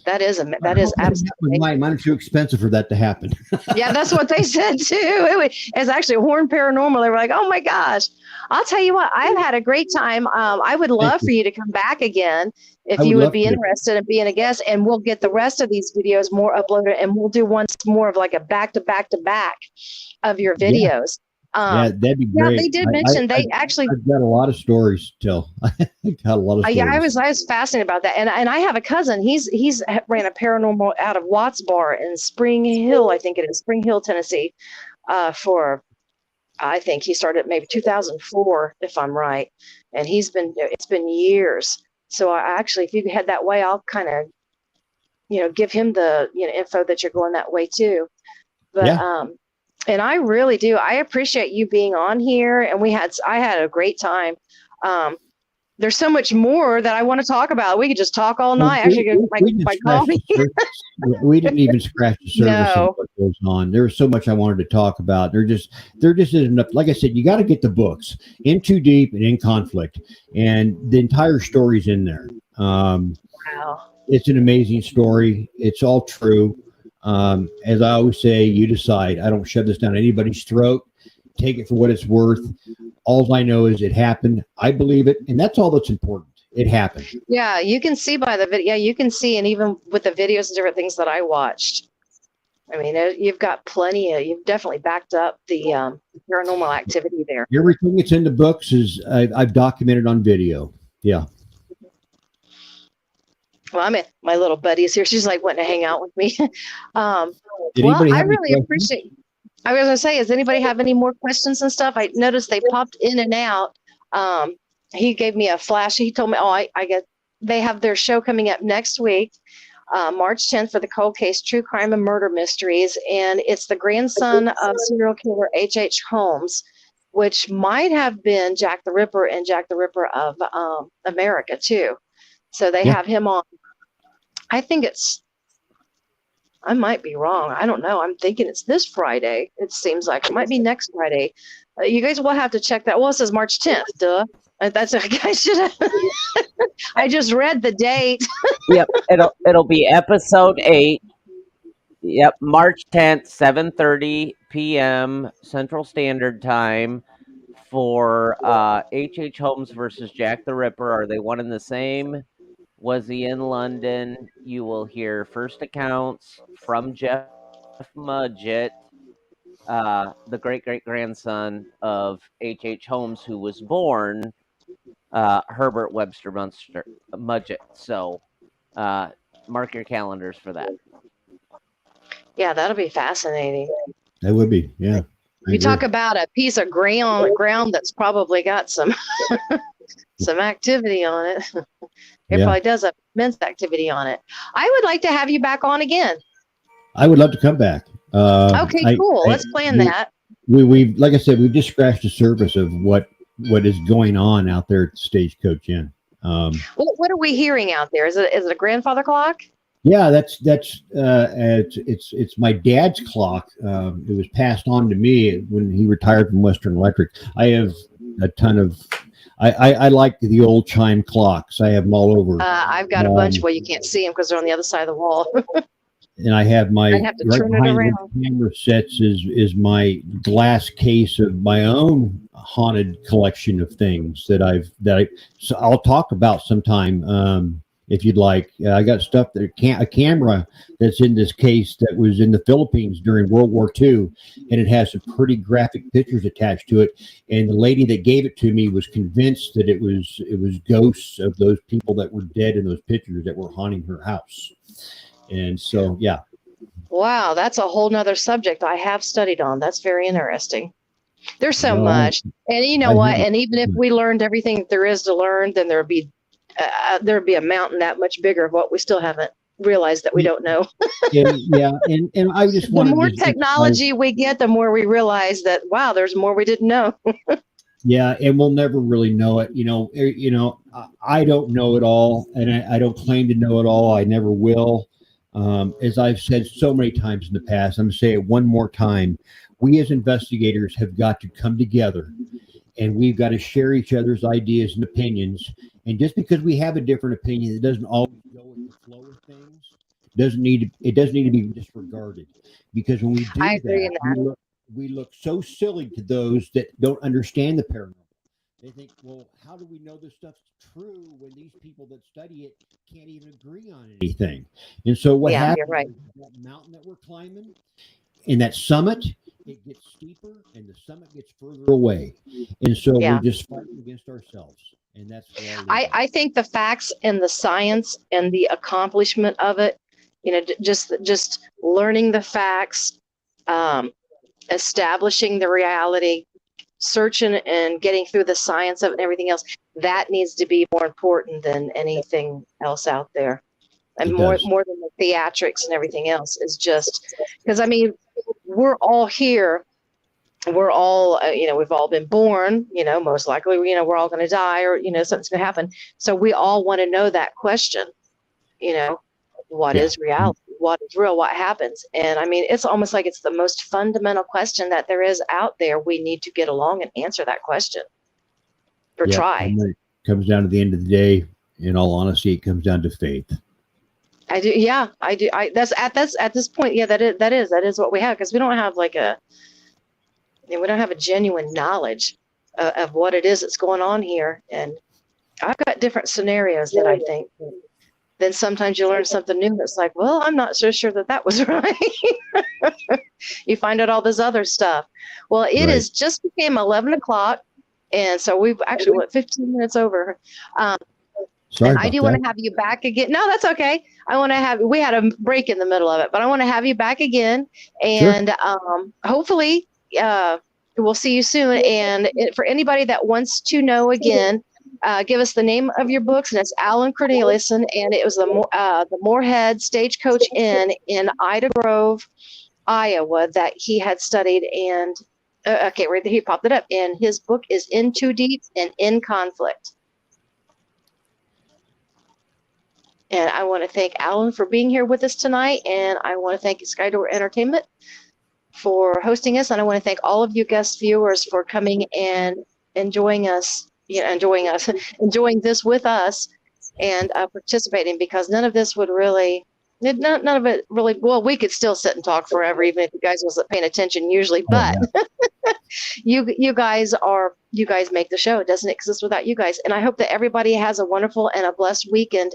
That is absolutely. Mine are too expensive for that to happen. Yeah, that's what they said too. It's actually Horn Paranormal. They were like, "Oh my gosh!" I'll tell you what, I've had a great time. I would love for you to come back again if you would be interested in being a guest, and we'll get the rest of these videos more uploaded, and we'll do once more of like a back to back to back of your videos. Yeah, that'd be great. Yeah, they did mention I've got a lot of stories to tell. I got a lot of stories. Yeah, I was fascinated about that, and I have a cousin. He's ran a paranormal out of Watts Bar in Spring Hill, I think it is Spring Hill, Tennessee, for I think he started maybe 2004, if I'm right, and it's been years. So I actually, if you head that way, I'll kind of give him the info that you're going that way too. But yeah. And I really do. I appreciate you being on here, and I had a great time. There's so much more that I want to talk about. We could just talk all night. I should get my coffee. We didn't even scratch the surface of what goes on. There was so much I wanted to talk about. There just isn't enough. Like I said, you got to get the books In Too Deep and In Conflict, and the entire story's in there. Wow. It's an amazing story. It's all true. As I always say, you decide. I don't shove this down anybody's throat. Take it for what it's worth. All I know is it happened. I believe it, and that's all that's important. It happened. Yeah, you can see by the video. Yeah, you can see, and even with the videos and different things that I watched. I mean, you've you've definitely backed up the paranormal activity there. Everything that's in the books is I've documented on video. Yeah. Well, my little buddy is here. She's like wanting to hang out with me. I really appreciate. I was going to say, does anybody have any more questions and stuff? I noticed they popped in and out. He gave me a flash. He told me, I get they have their show coming up next week, March 10th, for the Cold Case True Crime and Murder Mysteries, and it's the grandson of serial killer H.H. Holmes, which might have been Jack the Ripper and Jack the Ripper of America too. So they have him on. I might be wrong. I don't know. I'm thinking it's this Friday. It seems like it might be next Friday. You guys will have to check that. Well, it says March 10th. Duh. That's I should have. I just read the date. Yep. It'll be episode 8. Yep. March 10th, 7:30 p.m. Central Standard Time for H.H. Holmes versus Jack the Ripper. Are they one and the same? Was he in London? You will hear first accounts from Jeff Mudgett, the great-great-grandson of H.H. Holmes, who was born Herbert Webster Mudgett. So mark your calendars for that. Yeah, that'll be fascinating. That would be, yeah. You talk about a piece of ground that's probably got some some activity on it. It probably does have immense activity on it. I would like to have you back on again. I would love to come back. Okay, cool. Let's plan that. We like I said, we've just scratched the surface of what is going on out there at Stagecoach Inn. What are we hearing out there? Is it a grandfather clock? Yeah, it's my dad's clock. It was passed on to me when he retired from Western Electric. I have a ton of. I like the old chime clocks. I have them all over. I've got a bunch. Well, you can't see them because they're on the other side of the wall. And I have my right behind the camera sets is my glass case of my own haunted collection of things so I'll talk about sometime. If you'd like, I got stuff a camera that's in this case that was in the Philippines during World War II, and it has some pretty graphic pictures attached to it. And the lady that gave it to me was convinced that it was ghosts of those people that were dead in those pictures that were haunting her house. And so, yeah. Wow, that's a whole nother subject I have studied on. That's very interesting. There's so much, and you know what? And even if we learned everything there is to learn, then there'd be a mountain that much bigger of what we still haven't realized that we don't know. And I just the more technology we get, the more we realize that wow, there's more we didn't know. Yeah, and we'll never really know it. I don't know it all, and I don't claim to know it all. I never will. As I've said so many times in the past, I'm going to say it one more time. We as investigators have got to come together, and we've got to share each other's ideas and opinions. And just because we have a different opinion, it doesn't always go with the flow of things. It doesn't need to be disregarded, because when we I do agree that, in that. we look so silly to those that don't understand the paranormal. They think, well, how do we know this stuff's true when these people that study it can't even agree on anything? And so what Yeah, you're happens right. is that mountain that we're climbing, in that summit, it gets steeper and the summit gets further away. And so we're Yeah. just fighting against ourselves. And that's where I'll leave it. I think the facts and the science and the accomplishment of it, just learning the facts, um, establishing the reality, searching and getting through the science of it and everything else, that needs to be more important than anything else out there. And It more does. than the theatrics and everything else is just because I mean, we're all here. We're all, we've all been born, most likely, we're all going to die or, something's going to happen. So we all want to know that question, you know, what Yeah. is reality? What is real? What happens? And I mean, it's almost like it's the most fundamental question that there is out there. We need to get along and answer that question or Yeah. try. And when it comes down to the end of the day, in all honesty, it comes down to faith. I do. Yeah, I do. That's at this point. Yeah, that is what we have because we don't have we don't have a genuine knowledge of what it is that's going on here. And I've got different scenarios that I think. Then sometimes you learn something new that's like, well, I'm not so sure that was right. You find out all this other stuff. Well, it Right. is just became 11 o'clock. And so we've actually went 15 minutes over. Sorry And I about do want that. to have you back again. No, that's okay. We had a break in the middle of it, but I want to have you back again. Sure. And hopefully we'll see you soon. And for anybody that wants to know again, give us the name of your books. And it's Alan Corneliuson. And it was the Moorhead Stagecoach Inn in Ida Grove, Iowa that he had studied. And okay, right there, he popped it up. And his book is In Too Deep and In Conflict. And I want to thank Alan for being here with us tonight. And I want to thank Skydoor Entertainment for hosting us. And I want to thank all of you guest viewers for coming and enjoying enjoying this with us and participating, because none of this would really, none of it really, well, we could still sit and talk forever, even if you guys wasn't paying attention usually, but you guys make the show. It doesn't exist without you guys. And I hope that everybody has a wonderful and a blessed weekend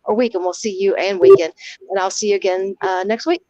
or week, and we'll see you and weekend. And I'll see you again next week.